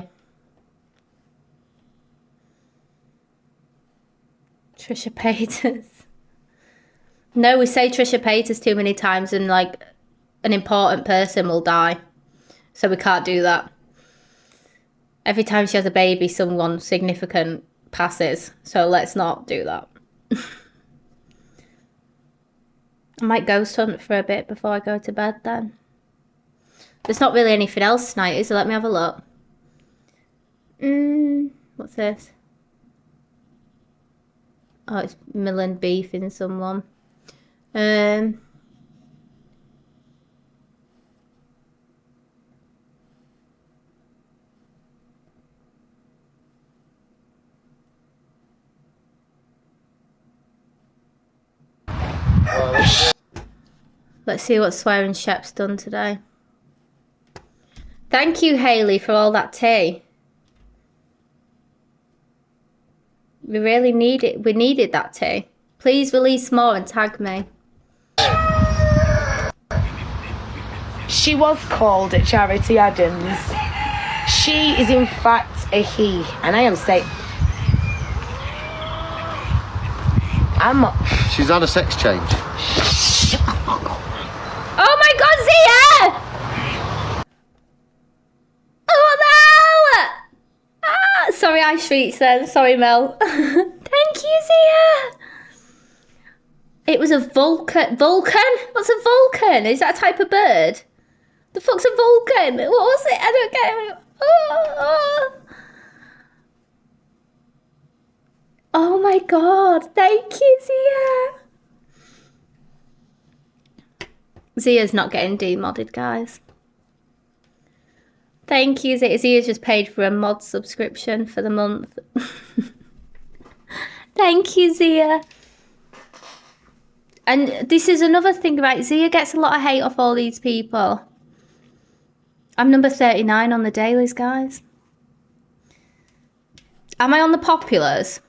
Trisha Paytas. No, we say Trisha Paytas too many times and like an important person will die. So we can't do that. Every time she has a baby, someone significant passes. So let's not do that. I might ghost hunt for a bit before I go to bed then. There's not really anything else tonight, is there? Let me have a look. What's this? Oh, it's Millen beefing someone. Let's see what Swearing Shep's done today. Thank you, Hayley, for all that tea. We really need it. We needed that tea. Please release more and tag me. She was called Charity Adams. She is in fact a he, and I am saying She's had a sex change. Oh my God, Zia! Oh no! Sorry, I shrieked then. Sorry, Mel. Thank you, Zia! It was a Vulcan. Vulcan? What's a Vulcan? Is that a type of bird? The fuck's a Vulcan? What was it? I don't get it. Oh my god. Thank you, Zia. Zia's not getting demodded, guys. Thank you, Zia. Zia's just paid for a mod subscription for the month. Thank you, Zia. And this is another thing, right? Zia gets a lot of hate off all these people. I'm number 39 on the dailies, guys. Am I on the populars?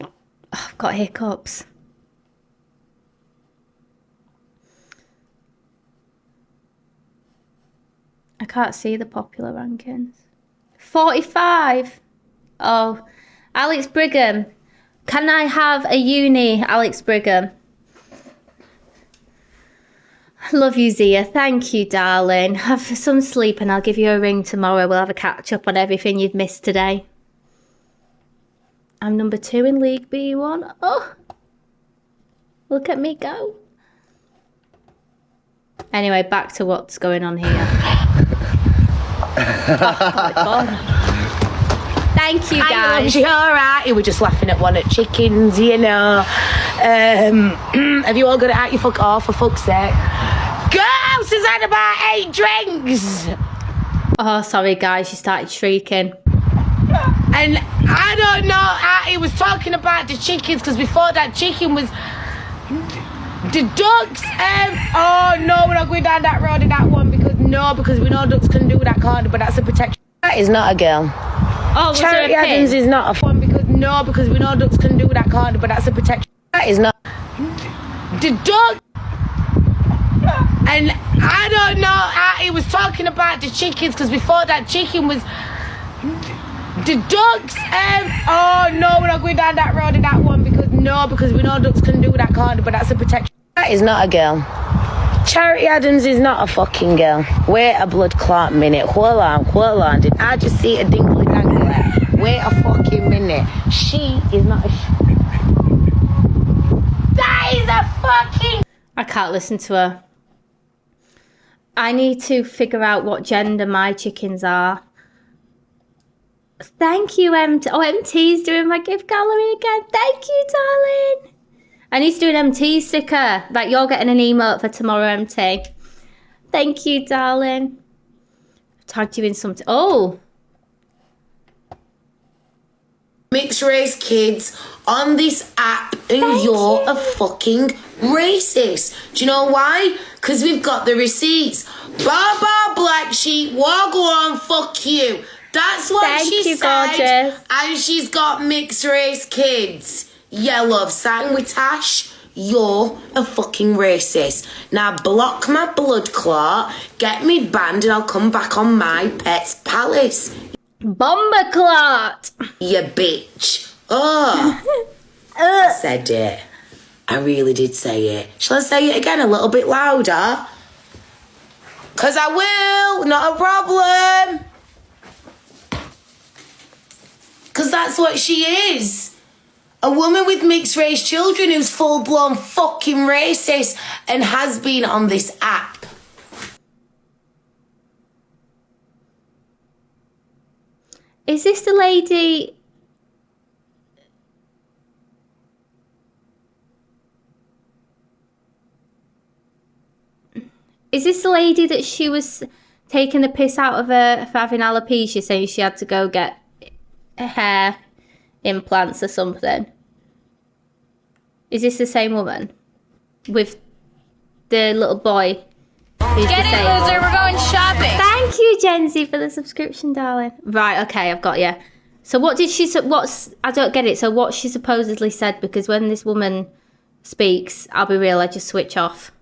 Oh, I've got hiccups. I can't see the popular rankings. 45. Oh, Alex Brigham. Can I have a uni, Alex Brigham? Love you, Zia. Thank you, darling. Have some sleep and I'll give you a ring tomorrow. We'll have a catch up on everything you've missed today. I'm number 2 in League B1. Oh, look at me go. Anyway, back to what's going on here. Oh my God. Thank you, guys. You're alright. You were just laughing at one of chickens, you know. Have you all got it out your fuck off, for fuck's sake? Girl, she's had about 8 drinks. Oh, sorry, guys. You started shrieking. And I don't know how he was talking about the chickens, because before that chicken was the ducks. Oh no, we're not going down that road in that one because we know ducks can do that, can't they? But that's a protection. That is not a girl. Oh, was Charity there a Adams pin? is not a one because we know ducks can do that, can't they? But that's a protection. That is not the duck. And I don't know how he was talking about the chickens, because before that chicken was the ducks. Oh no, we're not going down that road in that one because we know ducks can do that, can't they? But that's a protection. That is not a girl. Charity Adams is not a fucking girl. Wait a blood clot minute. Hold on. Did I just see a dingly dangler? Wait a fucking minute. She is not a. That is a fucking. I can't listen to her. I need to figure out what gender my chickens are. Thank you, MT. Oh, MT's doing my gift gallery again. Thank you, darling. I need to do an MT sticker. Like, you're getting an emote for tomorrow, MT. Thank you, darling. I've tagged you in something. Oh. Mixed race kids on this app and you're a fucking racist. Do you know why? Because we've got the receipts. Baba Black Sheep, walk on, fuck you. That's what she said. Gorgeous. And she's got mixed race kids. Yeah, love, sang with Tash. You're a fucking racist. Now block my blood clot, get me banned, and I'll come back on my pet's palace. Bomber clot. You bitch. Oh. I said it. I really did say it. Shall I say it again a little bit louder? 'Cause I will, not a problem. 'Cause that's what she is. A woman with mixed race children who's full-blown fucking racist and has been on this app. Is this the lady? Is this the lady that she was taking the piss out of her for having alopecia, saying she had to go get hair implants or something? Is this the same woman with the little boy? Get it, loser. We're going shopping. Thank you, Jenzy, for the subscription, darling. Right, okay, I've got you. So what did she? I don't get it. So what she supposedly said? Because when this woman speaks, I'll be real, I just switch off.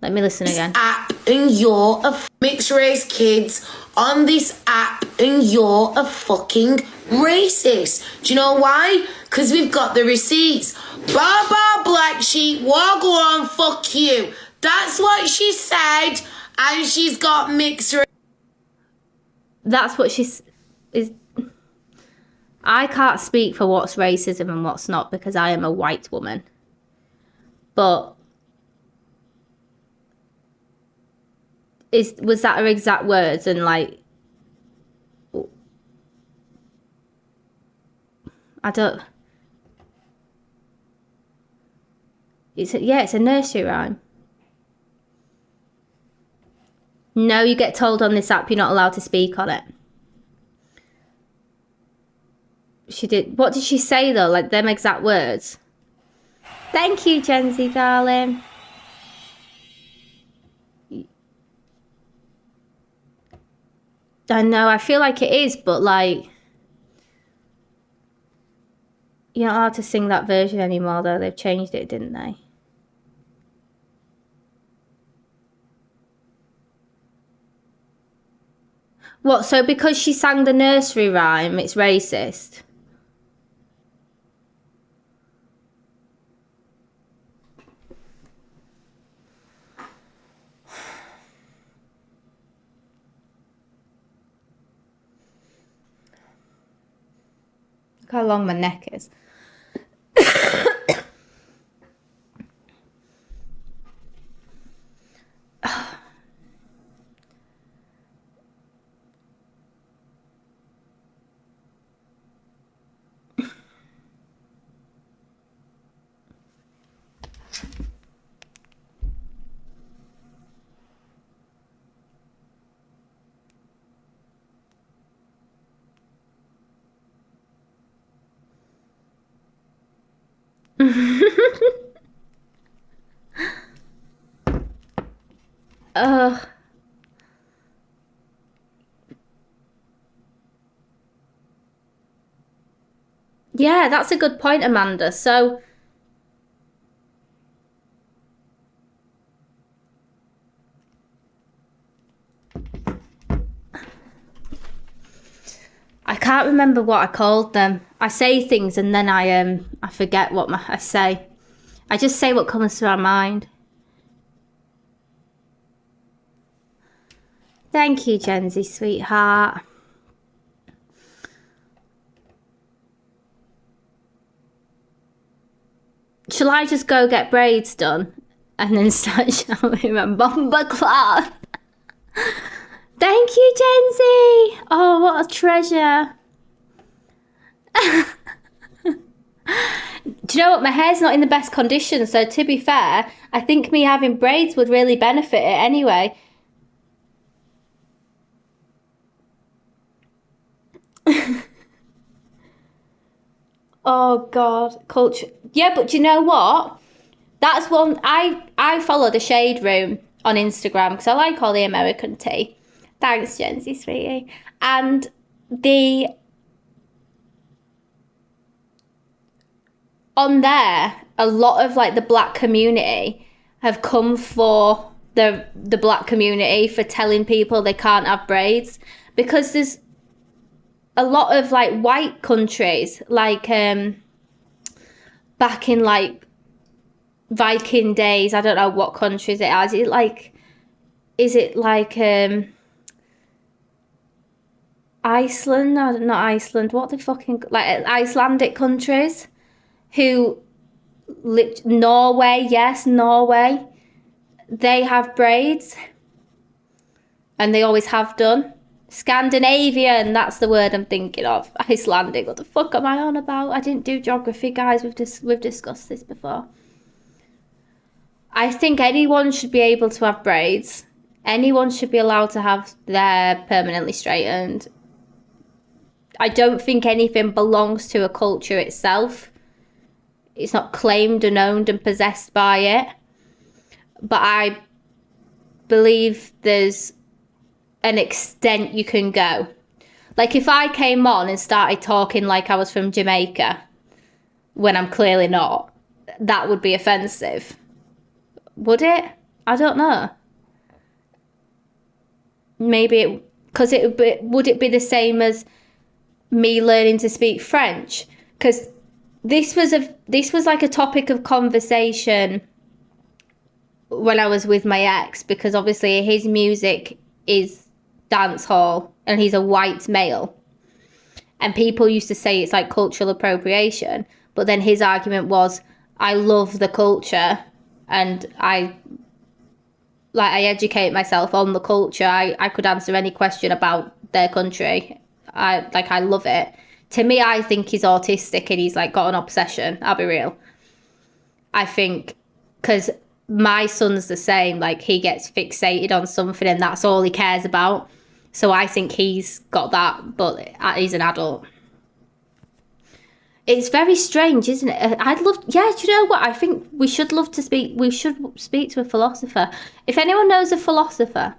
Let me listen again. App and you're a mixed race kids on this app and you're a fucking racist. Do you know why? Because we've got the receipts. Baba Black Sheep, walk on, fuck you. That's what she said, and she's got mixed race. That's what she's is. I can't speak for what's racism and what's not because I am a white woman. But was that her exact words? And like, I don't. It's a nursery rhyme. No, you get told on this app you're not allowed to speak on it. She did. What did she say though? Like them exact words. Thank you, Gen Z, darling. I know. I feel like it is, but like, you're not allowed to sing that version anymore. Though they've changed it, didn't they? What? So because she sang the nursery rhyme, it's racist? Look how long my neck is. Yeah, that's a good point, Amanda. So I can't remember what I called them. I say things and then I forget what I say. I just say what comes to my mind. Thank you, Gen Z, sweetheart. Shall I just go get braids done and then start showing my bomber cloth? Thank you, Gen Z. Oh, what a treasure. Do you know what? My hair's not in the best condition, so to be fair, I think me having braids would really benefit it anyway. Oh God, culture. Yeah, but do you know what? That's one. I follow the Shade Room on Instagram because I like all the American tea. Thanks, Gen Z, sweetie. And on there, a lot of like the black community have come for the black community for telling people they can't have braids because there's a lot of like white countries, like back in like Viking days, I don't know what countries it is. Is it like Iceland? No, not Iceland. What the fucking like Icelandic countries who Norway, yes, Norway. They have braids and they always have done. Scandinavian, that's the word I'm thinking of. Icelandic, what the fuck am I on about? I didn't do geography, guys. We've discussed this before. I think anyone should be able to have braids. Anyone should be allowed to have their permanently straightened. I don't think anything belongs to a culture itself. It's not claimed and owned and possessed by it. But I believe there's an extent you can go. Like if I came on and started talking like I was from Jamaica when I'm clearly not, that would be offensive. Would it? I don't know. Maybe because would it be the same as me learning to speak French? Because this was like a topic of conversation when I was with my ex, because obviously his music is dance hall and he's a white male, And people used to say it's like cultural appropriation. But then his argument was, I love the culture and I educate myself on the culture. I could answer any question about their country. I love it. To me, I think he's autistic and he's like got an obsession. I'll be real. I think because my son's the same, like he gets fixated on something and that's all he cares about. So I think he's got that, but he's an adult. It's very strange, isn't it? I'd love, yeah, do you know what? I think we should speak to a philosopher. If anyone knows a philosopher,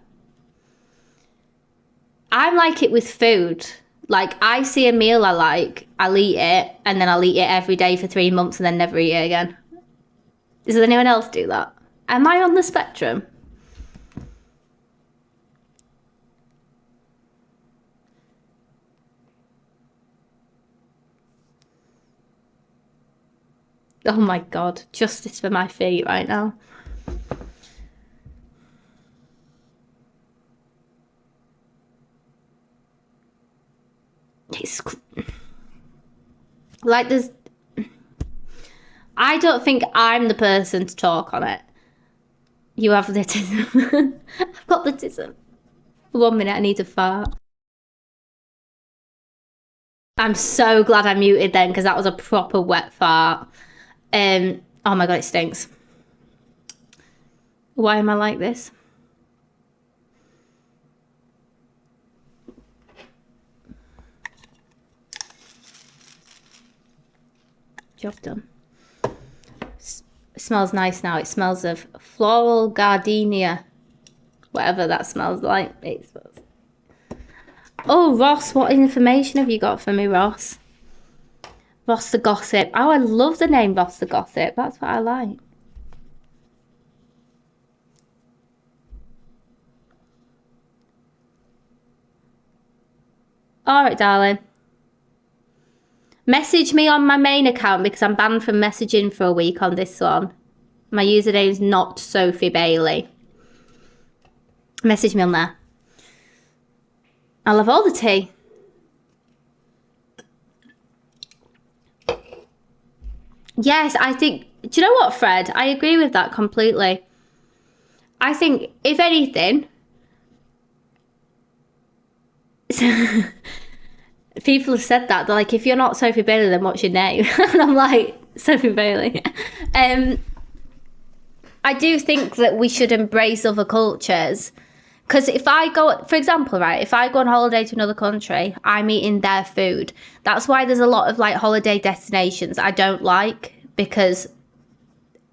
I'm like it with food. Like, I see a meal I like, I'll eat it, and then I'll eat it every day for 3 months and then never eat it again. Does anyone else do that? Am I on the spectrum? Oh my God, justice for my feet right now. It's like I don't think I'm the person to talk on it. You have the tism. I've got the tism. 1 minute, I need to fart. I'm so glad I muted then because that was a proper wet fart. Oh my God, it stinks. Why am I like this? Job done. It smells nice now. It smells of floral gardenia. Whatever that smells like. It smells. Oh, Ross, what information have you got for me, Ross? Ross the Gossip. Oh, I love the name Ross the Gossip. That's what I like. All right, darling. Message me on my main account because I'm banned from messaging for a week on this one. My username's not Sophie Bailey. Message me on there. I love all the tea. Yes, I think... Do you know what, Fred? I agree with that completely. I think, if anything... People have said that. They're like, if you're not Sophie Bailey, then what's your name? And I'm like, Sophie Bailey. I do think that we should embrace other cultures. Because if I go, for example, right, if I go on holiday to another country, I'm eating their food. That's why there's a lot of like holiday destinations I don't like because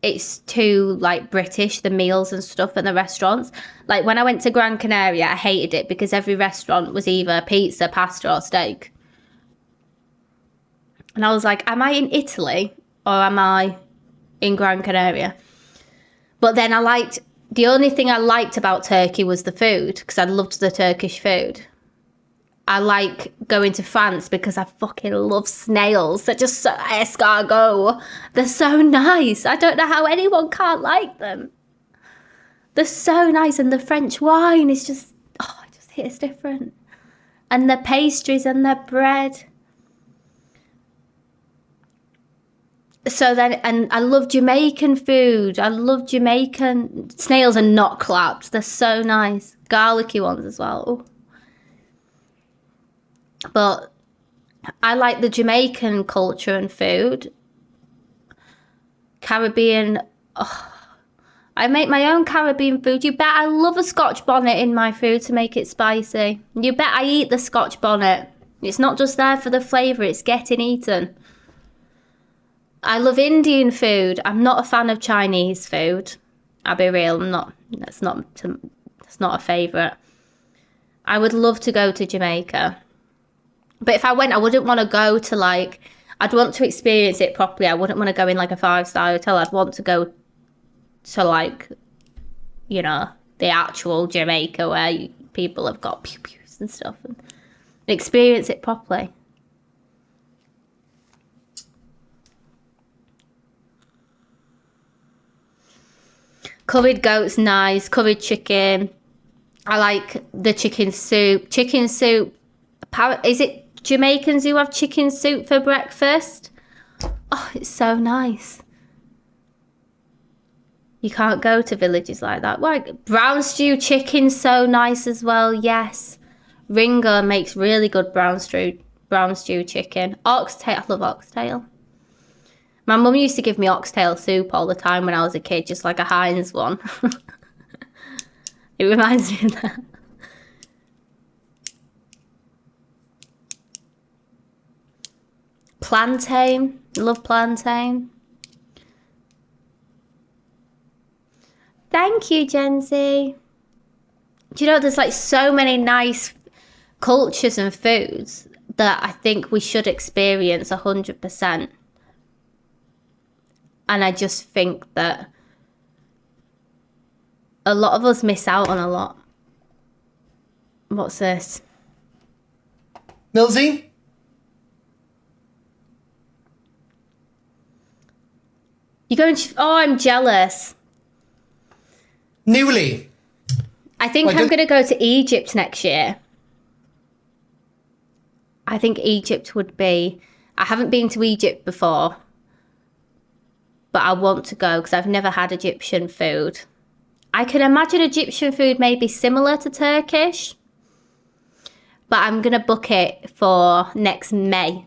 it's too like British, the meals and stuff and the restaurants. Like when I went to Gran Canaria, I hated it because every restaurant was either pizza, pasta or steak. And I was like, am I in Italy or am I in Gran Canaria? But then the only thing I liked about Turkey was the food because I loved the Turkish food. I like going to France because I fucking love snails. They're just so escargot. They're so nice. I don't know how anyone can't like them. They're so nice. And the French wine is just, oh, it just hits different. And their pastries and their bread. So then, and I love Jamaican food. I love Jamaican snails are not clapped. They're so nice. Garlicky ones as well. Ooh. But I like the Jamaican culture and food. Caribbean. Oh, I make my own Caribbean food. You bet I love a Scotch bonnet in my food to make it spicy. You bet I eat the Scotch bonnet. It's not just there for the flavour, it's getting eaten. I love Indian food. I'm not a fan of Chinese food. I'll be real, I'm not. That's not a favourite. I would love to go to Jamaica. But if I went, I wouldn't want to go to like, I'd want to experience it properly. I wouldn't want to go in like a 5-star hotel. I'd want to go to like, you know, the actual Jamaica where people have got pew-pews and stuff and experience it properly. Curried goat's nice. Curried chicken. I like the chicken soup. Chicken soup. Is it Jamaicans who have chicken soup for breakfast. Oh, it's so nice. You can't go to villages like that. Why? Brown stew chicken's so nice as well. Yes. Ringo makes really good brown stew chicken. Oxtail. I love oxtail. My mum used to give me oxtail soup all the time when I was a kid, just like a Heinz one. It reminds me of that. Plantain. Love plantain. Thank you, Jency. Do you know, there's like so many nice cultures and foods that I think we should experience 100%. And I just think that a lot of us miss out on a lot. What's this? Millsy? You're going to... Oh, I'm jealous. Newly. I think I'm going to go to Egypt next year. I think Egypt would be... I haven't been to Egypt before. But I want to go because I've never had Egyptian food. I can imagine Egyptian food may be similar to Turkish. But I'm going to book it for next May.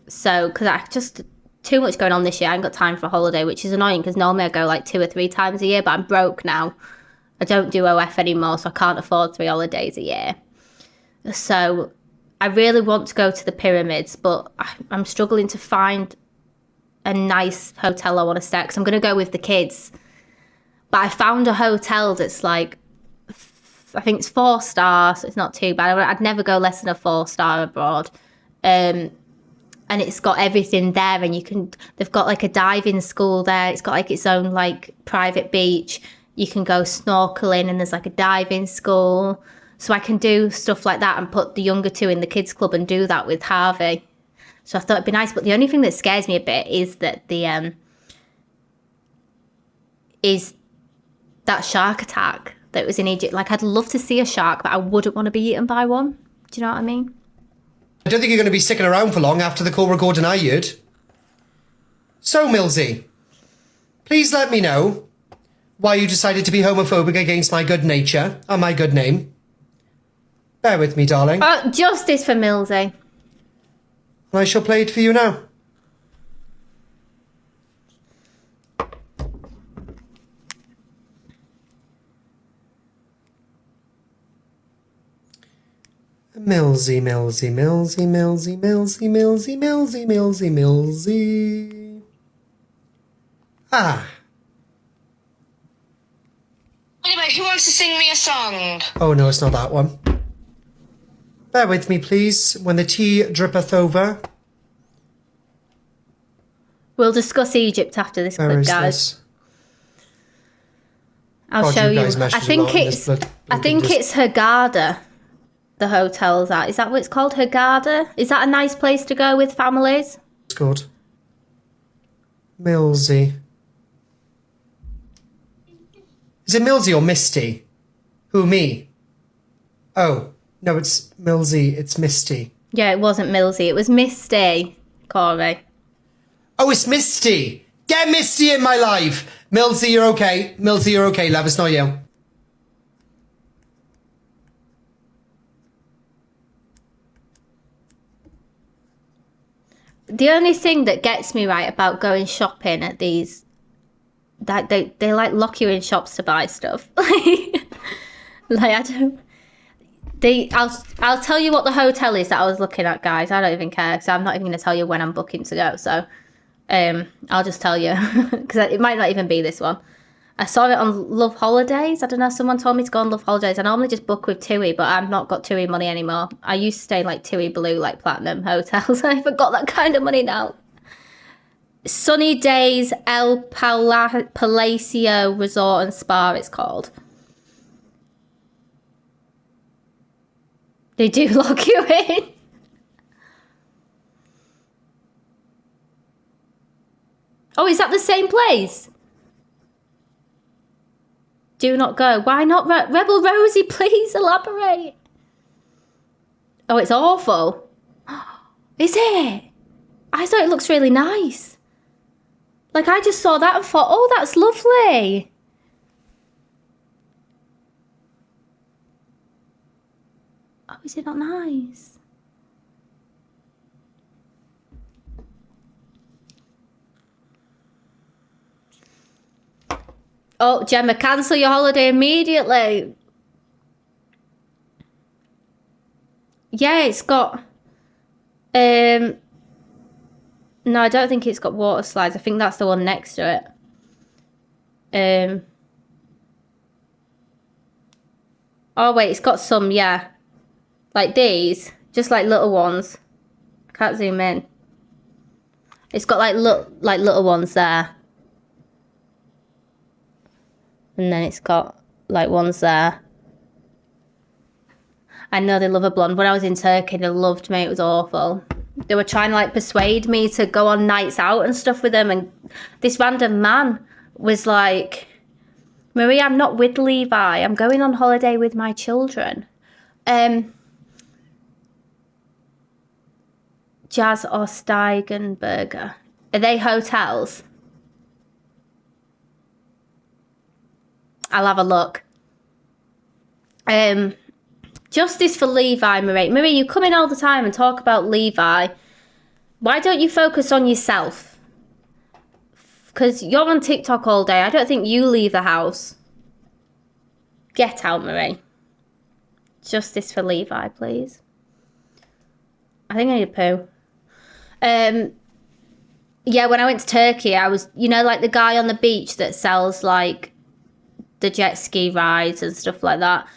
So, because I just... Too much going on this year. I haven't got time for a holiday, which is annoying because normally I go like 2 or 3 times a year, but I'm broke now. I don't do OF anymore, so I can't afford 3 holidays a year. So I really want to go to the pyramids, but I'm struggling to find a nice hotel I want to stay at because I'm going to go with the kids. But I found a hotel that's like, I think it's 4 stars, so it's not too bad. I'd never go less than a 4-star abroad. And it's got everything there, and they've got like a diving school there. It's got like its own like private beach. You can go snorkeling, and there's like a diving school. So I can do stuff like that and put the younger 2 in the kids club and do that with Harvey. So I thought it'd be nice. But the only thing that scares me a bit is that is that shark attack that was in Egypt. Like, I'd love to see a shark, but I wouldn't want to be eaten by one. Do you know what I mean? I don't think you're going to be sticking around for long after the call recording I heard. So, Millsy, please let me know why you decided to be homophobic against my good nature and my good name. Bear with me, darling. Oh, justice for Millsy. And I shall play it for you now. Millsy, Millsy, Millsy, Millsy, Millsy, Millsy, Millsy, Millsy, Millsy. Ah. Anyway, who wants to sing me a song? Oh no, it's not that one. Bear with me, please, when the tea drippeth over. We'll discuss Egypt after this Where clip, is guys. this? I'll God, show you you. guys message I a lot think in it's. this I think it's Hurghada. The hotel's at. Is that what it's called? Hurghada? Is that a nice place to go with families? It's called Millsy. Is it Millsy or Misty? Who, me? Oh, no, it's Millsy. It's Misty. Yeah, it wasn't Millsy. It was Misty, Corey. Oh, it's Misty. Get Misty in my life. Millsy, you're okay. Millsy, you're okay, love. It's not you. The only thing that gets me right about going shopping at these, that they like lock you in shops to buy stuff. Like I don't. I'll tell you what the hotel is that I was looking at, guys. I don't even care, so I'm not even going to tell you when I'm booking to go. So, I'll just tell you because it might not even be this one. I saw it on Love Holidays. I don't know. Someone told me to go on Love Holidays. I normally just book with TUI, but I've not got TUI money anymore. I used to stay in like TUI Blue, like Platinum hotels. I haven't got that kind of money now. Sunny Days El Palacio Resort and Spa, it's called. They do lock you in. Oh, is that the same place? Do not go. Why not? Rebel Rosie, please elaborate. Oh, it's awful. Is it? I thought it looks really nice. Like, I just saw that and thought, oh, that's lovely. Oh, is it not nice? Oh, Gemma, cancel your holiday immediately. Yeah, it's got... No, I don't think it's got water slides. I think that's the one next to it. Oh, wait, it's got some, yeah. Like these. Just like little ones. I can't zoom in. It's got like little ones there. And then it's got like ones there. I know they love a blonde. When I was in Turkey, they loved me. It was awful. They were trying to like persuade me to go on nights out and stuff with them. And this random man was like, Marie, I'm not with Levi. I'm going on holiday with my children. Jazz or Steigenberger. Are they hotels? I'll have a look. Justice for Levi, Marie. Marie, you come in all the time and talk about Levi. Why don't you focus on yourself? Because you're on TikTok all day. I don't think you leave the house. Get out, Marie. Justice for Levi, please. I think I need a poo. Yeah, when I went to Turkey, I was, you know, like the guy on the beach that sells like the jet ski rides and stuff like that.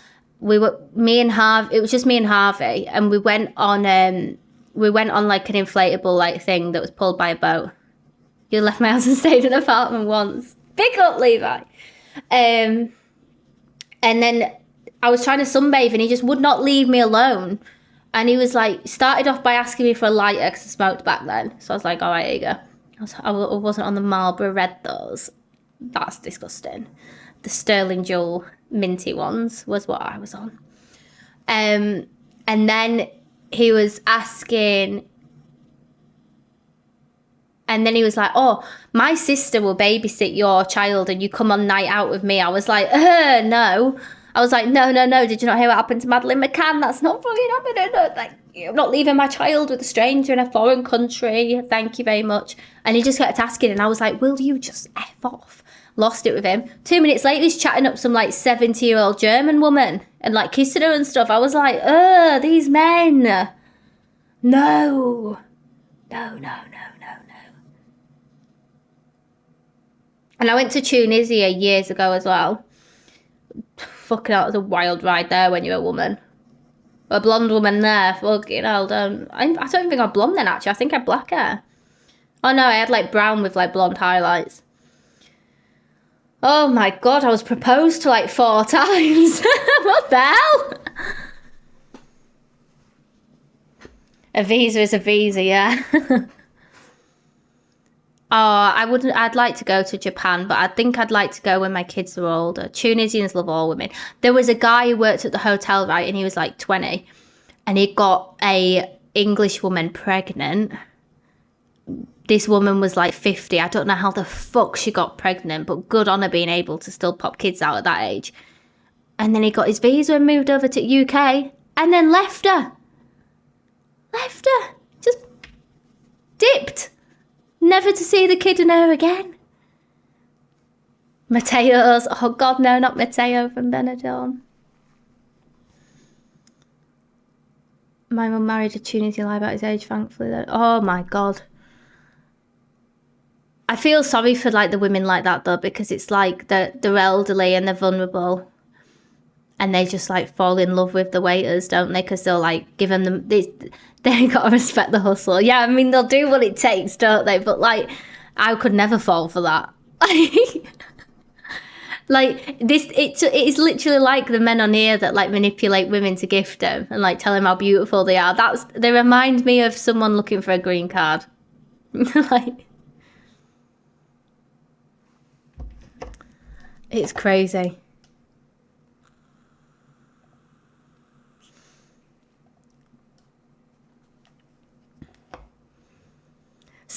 It was just me and Harvey, and we went on like an inflatable like thing that was pulled by a boat. You left my house and stayed in an apartment once. Pick up, Levi. And then I was trying to sunbathe and he just would not leave me alone. And he was like, started off by asking me for a lighter because I smoked back then. So I was like, all right, here you go. I wasn't on the Marlboro Red those. That's disgusting. The Sterling Jewel minty ones was what I was on. And then he was asking, and then he was like, oh, my sister will babysit your child and you come on night out with me. I was like, no. I was like, no. Did you not hear what happened to Madeleine McCann? That's not fucking happening. Like, I'm not leaving my child with a stranger in a foreign country. Thank you very much. And he just kept asking, and I was like, will you just F off? Lost it with him. 2 minutes later, he's chatting up some like 70-year-old German woman and like kissing her and stuff. I was like, these men. No. And I went to Tunisia years ago as well. Fucking hell, it was a wild ride there when you're a woman. A blonde woman there, fucking hell, I don't even think I'm blonde then, actually. I think I had black hair. Oh no, I had like brown with like blonde highlights. Oh my god, I was proposed to like 4 times. What the hell? A visa is a visa, yeah. I'd like to go to Japan, but I think I'd like to go when my kids are older. Tunisians love all women. There was a guy who worked at the hotel, right, and he was like 20, and he got a English woman pregnant. This woman was like 50. I don't know how the fuck she got pregnant, but good on her being able to still pop kids out at that age. And then he got his visa and moved over to UK, and then left her. Just dipped. Never to see the kid and her again. Mateo's. Oh, God, no, not Mateo from Benidorm. My mum married a Tunisian lie about his age, thankfully. Oh, my God. I feel sorry for, like, the women like that, though, because it's like they're elderly and they're vulnerable. And they just, like, fall in love with the waiters, don't they? Because they'll, like, give them... They got to respect the hustle. Yeah, I mean, they'll do what it takes, don't they? But, like, I could never fall for that. Like, it is literally like the men on here that, like, manipulate women to gift them and, like, tell them how beautiful they are. They remind me of someone looking for a green card. Like... It's crazy.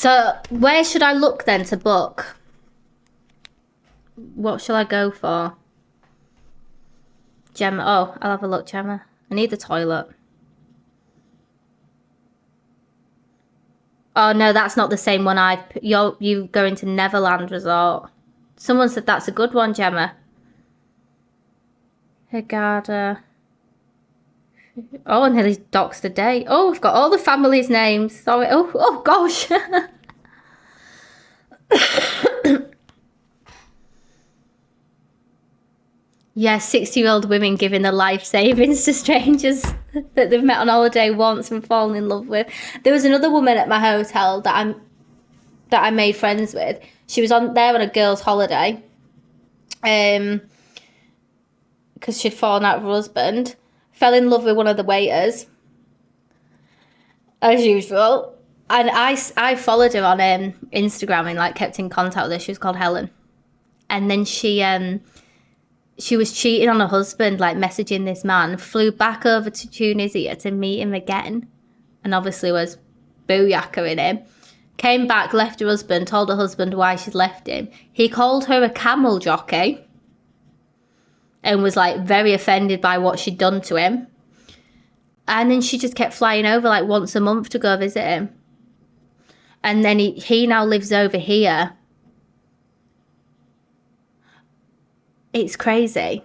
So where should I look then to book? What shall I go for? Gemma. Oh, I'll have a look, Gemma. I need the toilet. Oh no, that's not the same one. You going to Neverland Resort. Someone said that's a good one, Gemma. Hagada. Oh, I nearly doxed a day. Oh, I've got all the family's names. Sorry. Oh gosh. Yeah, 60-year-old women giving their life savings to strangers that they've met on holiday once and fallen in love with. There was another woman at my hotel that I made friends with. She was there on a girl's holiday, because she'd fallen out with her husband. Fell in love with one of the waiters, as usual. And I followed her on Instagram and like kept in contact with her. She was called Helen, and then she was cheating on her husband, like messaging this man, flew back over to Tunisia to meet him again, and obviously was booyakkering him. Came back, left her husband, told her husband why she'd left him. He called her a camel jockey and was like very offended by what she'd done to him. And then she just kept flying over like once a month to go visit him. And then he now lives over here. It's crazy.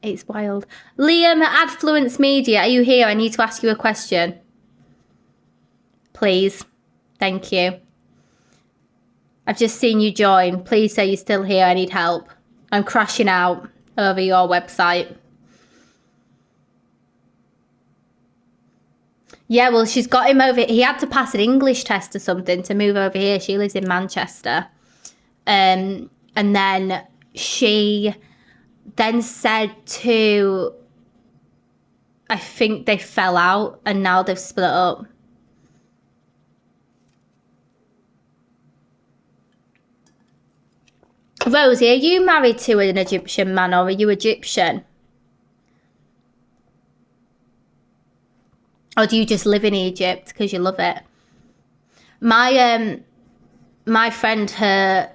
It's wild. Liam at Adfluence Media, are you here? I need to ask you a question. Please. Thank you. I've just seen you join. Please say you're still here. I need help. I'm crashing out over your website. Yeah, well, she's got him over. He had to pass an English test or something to move over here. She lives in Manchester. And then she then said to, I think they fell out and now they've split up. Rosie, are you married to an Egyptian man or are you Egyptian? Or do you just live in Egypt because you love it? My friend,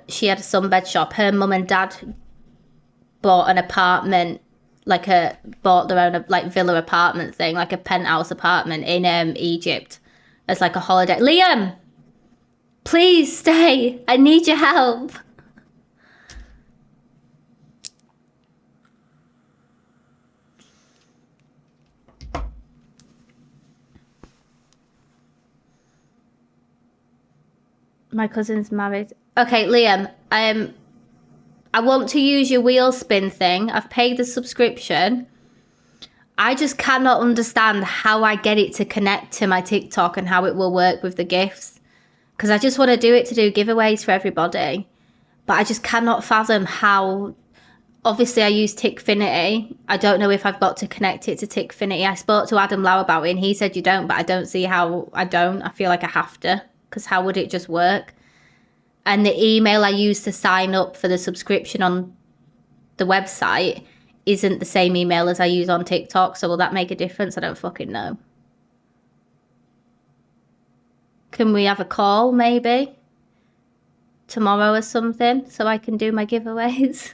she had a sunbed shop. Her mum and dad bought an apartment, bought their own like villa apartment thing, like a penthouse apartment in Egypt as like a holiday. Liam, please stay. I need your help. My cousin's married. Okay, Liam, I want to use your wheel spin thing. I've paid the subscription. I just cannot understand how I get it to connect to my TikTok and how it will work with the gifts. Because I just want to do it to do giveaways for everybody. But I just cannot fathom how... Obviously, I use Tickfinity. I don't know if I've got to connect it to Tickfinity. I spoke to Adam Lau about it and he said you don't, but I don't see how I don't. I feel like I have to. Because how would it just work? And the email I use to sign up for the subscription on the website isn't the same email as I use on TikTok. So will that make a difference? I don't fucking know. Can we have a call maybe? Tomorrow or something so I can do my giveaways?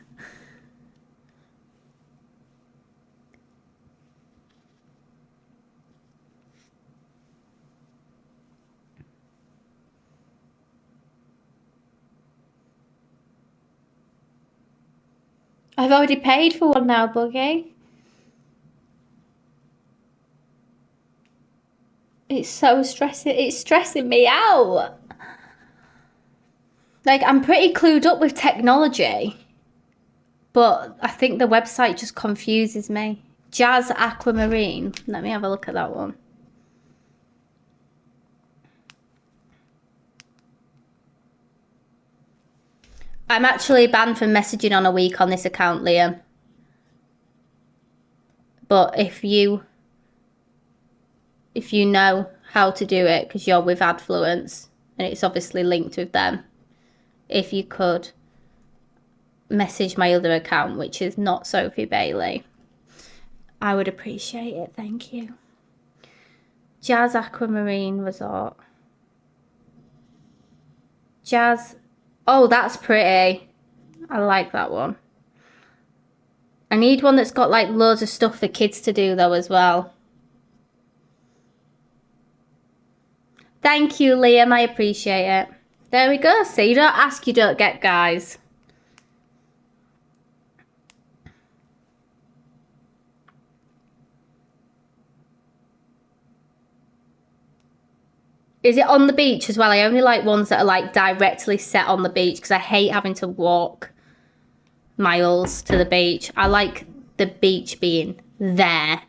I've already paid for one now, Buggy. It's so stressing. It's stressing me out. Like, I'm pretty clued up with technology. But I think the website just confuses me. Jazz Aquamarine. Let me have a look at that one. I'm actually banned from messaging on a week on this account, Liam. But if you know how to do it, because you're with Adfluence, and it's obviously linked with them, if you could message my other account, which is not Sophie Bailey, I would appreciate it. Thank you. Jazz Aquamarine Resort. Jazz. Oh, that's pretty. I like that one. I need one that's got like loads of stuff for kids to do though as well. Thank you, Liam. I appreciate it. There we go. So you don't ask, you don't get, guys. Is it on the beach as well? I only like ones that are like directly set on the beach because I hate having to walk miles to the beach. I like the beach being there.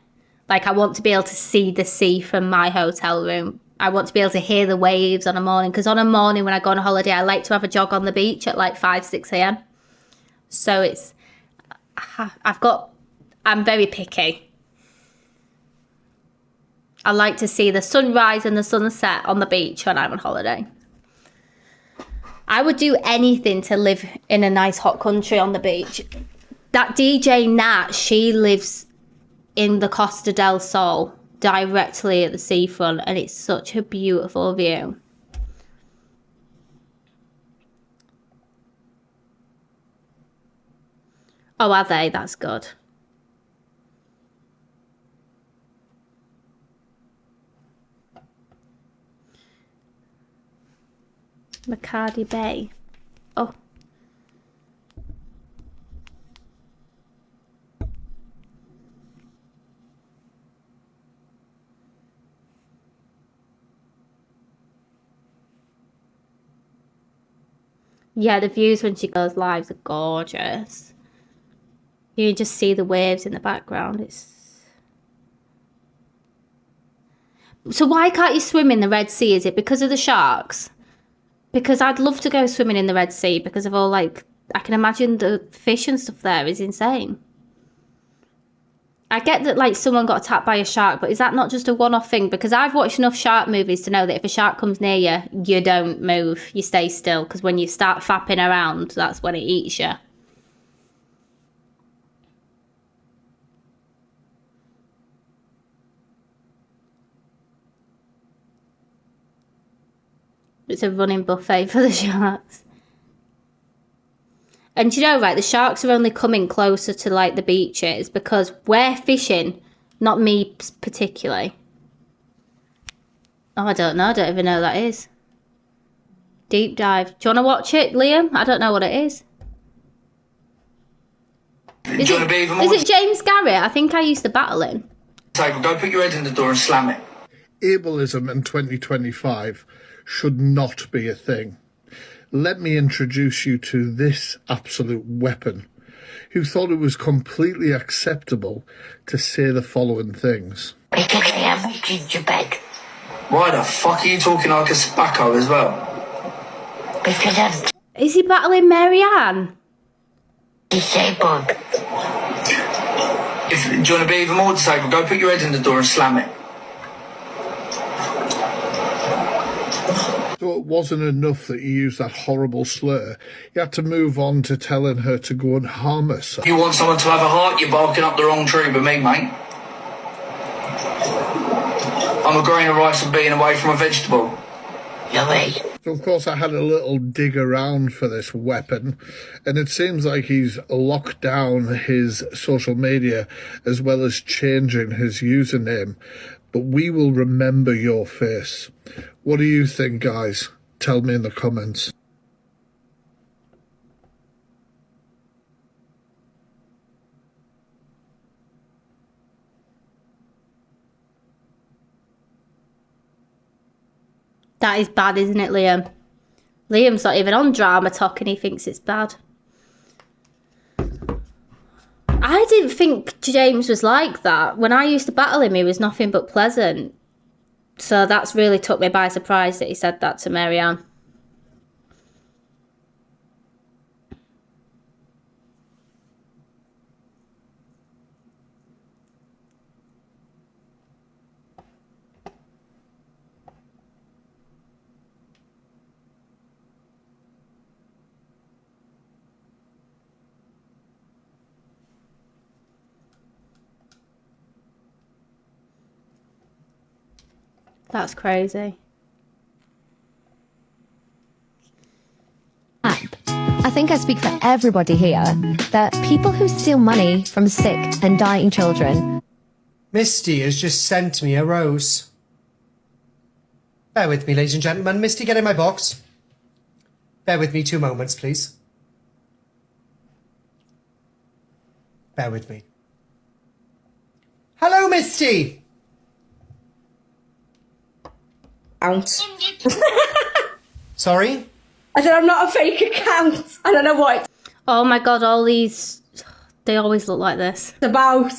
Like, I want to be able to see the sea from my hotel room. I want to be able to hear the waves on a morning, because on a morning when I go on a holiday, I like to have a jog on the beach at like 5, 6 a.m. So it's, I'm very picky. I like to see the sunrise and the sunset on the beach when I'm on holiday. I would do anything to live in a nice hot country on the beach. That DJ Nat, she lives in the Costa del Sol, directly at the seafront, and it's such a beautiful view. Oh, are they? That's good. Macadi Bay. Oh. Yeah, the views when she goes live are gorgeous. You can just see the waves in the background. So why can't you swim in the Red Sea? Is it because of the sharks? Because I'd love to go swimming in the Red Sea because of all, like, I can imagine the fish and stuff there is insane. I get that, like, someone got attacked by a shark, but is that not just a one-off thing? Because I've watched enough shark movies to know that if a shark comes near you, you don't move, you stay still, because when you start fapping around, that's when it eats you. It's a running buffet for the sharks. And you know, right, the sharks are only coming closer to, like, the beaches because we're fishing, not me particularly. Oh, I don't know. I don't even know what that is. Deep dive. Do you want to watch it, Liam? I don't know what it is. Is it James Garrett? I think I used to battle him. Go put your head in the door and slam it. Ableism in 2025 should not be a thing. Let me introduce you to this absolute weapon, who thought it was completely acceptable to say the following things. Because I am a gingerbread. Why the fuck are you talking like a spacko as well? Because I'm Is he battling Marianne? disabled. Do you want to be even more disabled? Go put your head in the door and slam it. So it wasn't enough that you used that horrible slur. You had to move on to telling her to go and harm herself. You want someone to have a heart, you're barking up the wrong tree with me, mate. I'm a grain of rice and being away from a vegetable. No way. So of course I had a little dig around for this weapon, and it seems like he's locked down his social media as well as changing his username. But we will remember your face. What do you think, guys? Tell me in the comments. That is bad, isn't it, Liam? Liam's not even on Drama Talk and he thinks it's bad. I didn't think James was like that. When I used to battle him, he was nothing but pleasant. So that's really took me by surprise that he said that to Marianne. That's crazy. I think I speak for everybody here that people who steal money from sick and dying children. Misty has just sent me a rose. Bear with me, ladies and gentlemen. Misty, get in my box. Bear with me 2 moments, please. Bear with me. Hello, Misty! Ounce. Sorry? I said I'm not a fake account. I don't know what Oh my god, all these... They always look like this. it's about.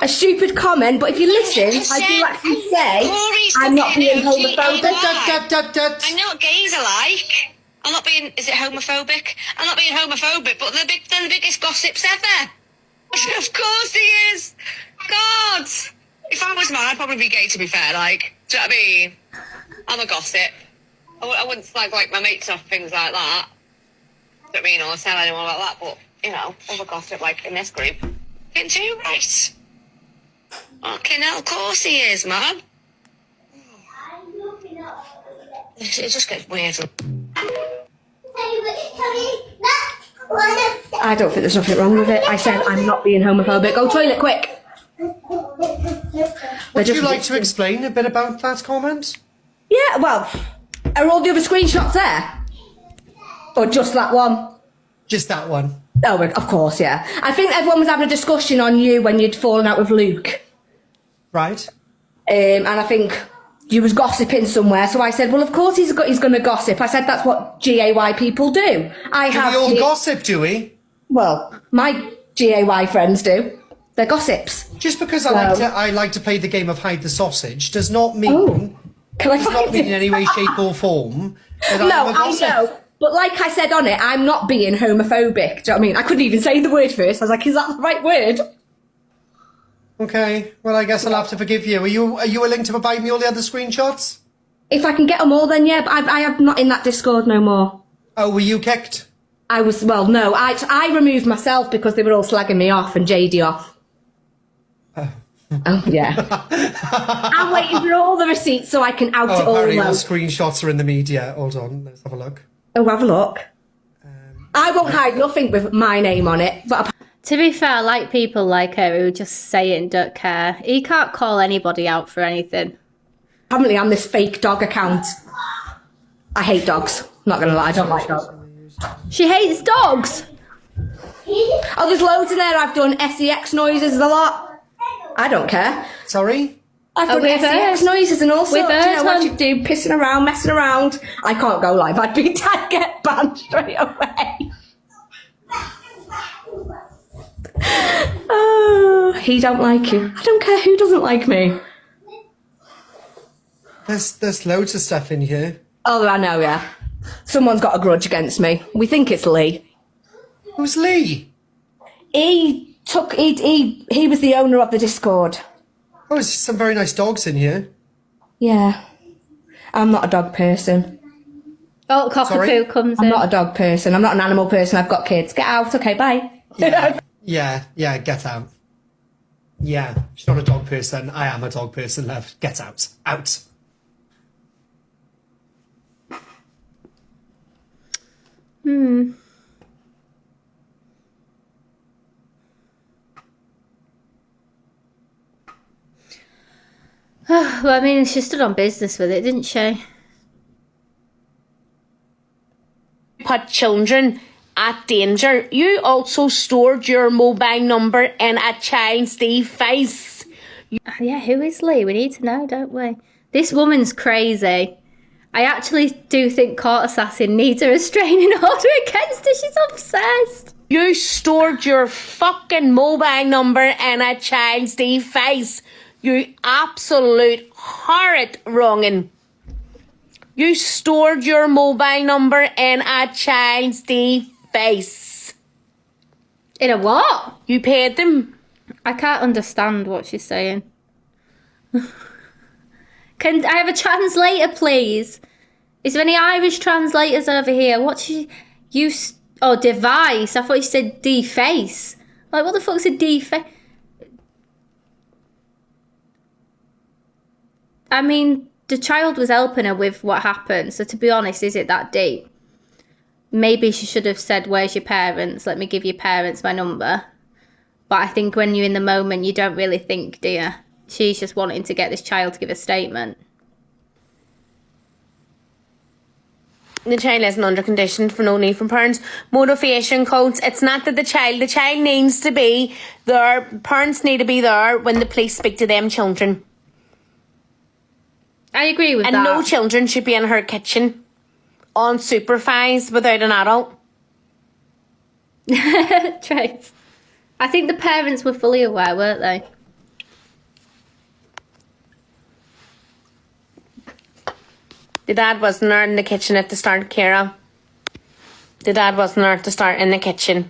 A stupid comment, but if you listen, I do actually say I'm not being homophobic. I know what gays are like. I'm not being... Is it homophobic? I'm not being homophobic, but they're the biggest gossips ever. Of course he is. God. If I was man, I'd probably be gay, to be fair. Like, do you know what I mean? I'm a gossip. I wouldn't slag like my mates off, things like that. Don't mean or tell anyone about that, but, you know, I'm a gossip, like, in this group. Getting too right. Fucking hell, of course he is, man. It just gets weird. I don't think there's nothing wrong with it. I said I'm not being homophobic. Go toilet quick. Would you like to explain a bit about that comment? Yeah, well, are all the other screenshots there? Or just that one? Just that one. Oh, of course, yeah. I think everyone was having a discussion on you when you'd fallen out with Luke. Right. And I think you was gossiping somewhere, so I said, well, of course he's going to gossip. I said that's what GAY people do. We all gossip, do we? Well, my GAY friends do. They're gossips. Just because I like to play the game of hide the sausage does not mean... does not mean in any way, shape or form that I'm a gossip. I know. But like I said on it, I'm not being homophobic. Do you know what I mean? I couldn't even say the word first. I was like, is that the right word? Okay, well, I guess I'll have to forgive you. Are you willing to provide me all the other screenshots? If I can get them all, then yeah, but I am not in that Discord no more. Oh, were you kicked? I was, well, no. I removed myself because they were all slagging me off and JD off. Oh, yeah. I'm waiting for all the receipts so I can out it all. Apparently all screenshots are in the media. Hold on, let's have a look. Oh, have a look. I won't hide nothing with my name on it, but... To be fair, I like people like her who just say it and don't care. He can't call anybody out for anything. Apparently I'm this fake dog account. I hate dogs. Not gonna lie, I don't like dogs. She hates dogs? Oh, there's loads in there. I've done sex noises a lot. I don't care. Sorry? I've done sex noises and all sorts. You know what you do, pissing around, messing around. I can't go live. I'd get banned straight away. Oh, he don't like you. I don't care who doesn't like me. There's loads of stuff in here. Oh, I know, yeah. Someone's got a grudge against me. We think it's Lee. Who's Lee? He was the owner of the Discord. Oh, there's some very nice dogs in here. Yeah. I'm not a dog person. Oh, cockapoo comes in. I'm not a dog person. I'm not an animal person. I've got kids. Get out. Okay, bye. Yeah, get out. Yeah, she's not a dog person. I am a dog person, love. Get out. Out. Well, I mean, she stood on business with it, didn't she? Put children at danger. You also stored your mobile number in a child's device. Yeah, who is Lee? We need to know, don't we? This woman's crazy. I actually do think Court Assassin needs a restraining order against her. She's obsessed. You stored your fucking mobile number in a child's device. You absolute horrid wrongin'. You stored your mobile number in a child's device. In a what? You paid them. I can't understand what she's saying. Can I have a translator, please? Is there any Irish translators over here? What she use? Oh, device. I thought you said deface. Like, what the fuck's a deface? I mean, the child was helping her with what happened. So to be honest, is it that deep? maybe she should have said, where's your parents? Let me give your parents my number. But I think when you're in the moment, you don't really think, do you? She's just wanting to get this child to give a statement. The child isn't under condition for no need from parents. Motivation codes. It's not that the child needs to be there. Parents need to be there when the police speak to them children. I agree with that. And no children should be in her kitchen unsupervised without an adult. Trace. I think the parents were fully aware, weren't they? The dad wasn't there in the kitchen at the start, Kira. The dad wasn't there at the start in the kitchen.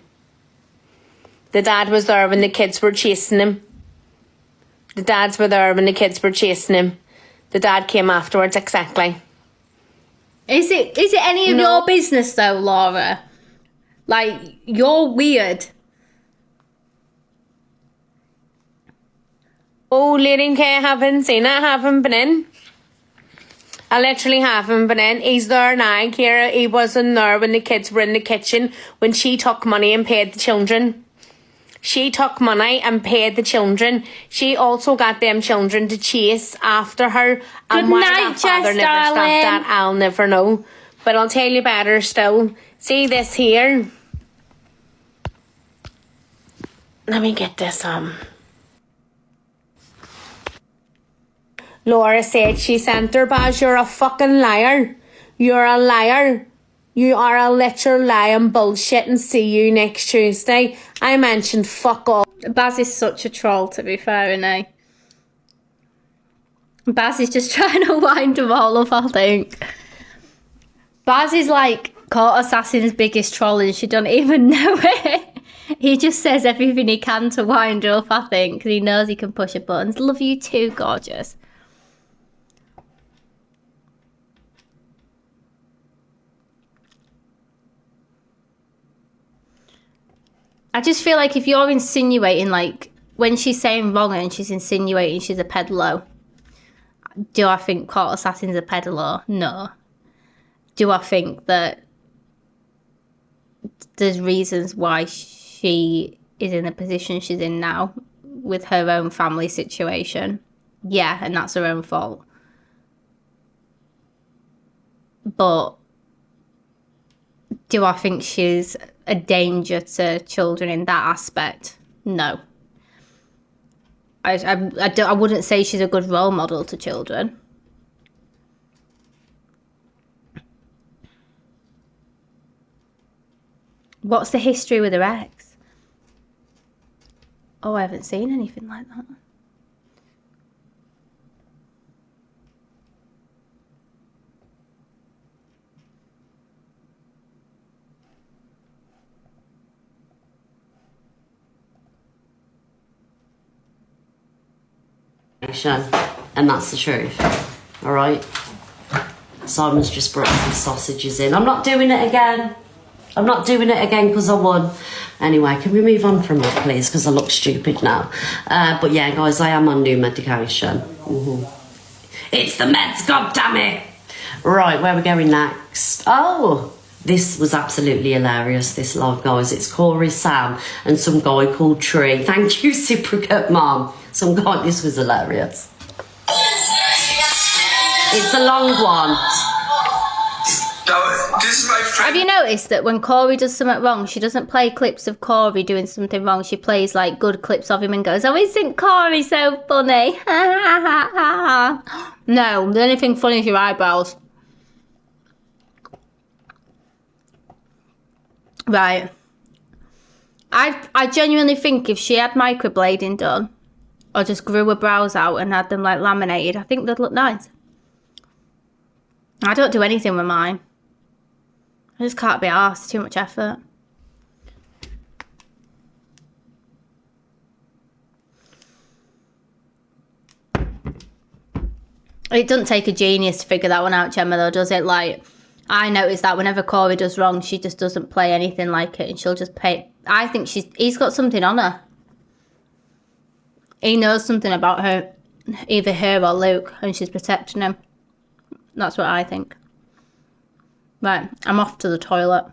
The dad was there when the kids were chasing him. The dads were there when the kids were chasing him. The dad came afterwards, exactly. Is it any of your business though, Laura? Like, you're weird. Oh, Lady K, I haven't seen it, I haven't been in. I literally haven't been in. He's there now, Kira. He wasn't there when the kids were in the kitchen when she took money and paid the children. She took money and paid the children. She also got them children to chase after her. And why that father never stopped that, I'll never know. But I'll tell you better still. See this here? Let me get this Laura said she sent her, Baz, you're a fucking liar. You're a liar. You are a literal lying bullshit, and see you next Tuesday. I mentioned fuck all. Baz is such a troll, to be fair, isn't he? Baz is just trying to wind them all up, I think. Baz is like Court Assassin's biggest troll and she don't even know it. He just says everything he can to wind her up, I think, because he knows he can push her buttons. Love you too, gorgeous. I just feel like if you're insinuating, like, when she's saying wrong and she's insinuating she's a peddler, do I think Court Assassin's a peddler? No. Do I think that there's reasons why she is in the position she's in now with her own family situation? Yeah, and that's her own fault. But do I think she's a danger to children in that aspect? No. I wouldn't say she's a good role model to children. What's the history with her ex? Oh, I haven't seen anything like that. And that's the truth. Alright? Simon's just brought some sausages in. I'm not doing it again. I'm not doing it again because I won. Anyway, can we move on from it, please? Because I look stupid now. But yeah, guys, I am on new medication. It's the meds, goddammit! Right, where are we going next? Oh, this was absolutely hilarious, this live, guys. It's Corey, Sam, and some guy called Tree. Thank you, Cypriot Mom. Some guy, this was hilarious. It's a long one. Now, this is my friend. Have you noticed that when Corey does something wrong, she doesn't play clips of Corey doing something wrong? She plays like good clips of him and goes, "Oh, isn't Corey so funny?" No, the only thing funny is your eyebrows. Right. I genuinely think if she had microblading done, or just grew her brows out and had them like laminated, I think they'd look nice. I don't do anything with mine. I just can't be arsed, too much effort. It doesn't take a genius to figure that one out, Gemma, though, does it? Like, I notice that whenever Corey does wrong, she just doesn't play anything like it, and she'll just pay. I think he's got something on her. He knows something about her, either her or Luke, and she's protecting him. That's what I think. Right, I'm off to the toilet.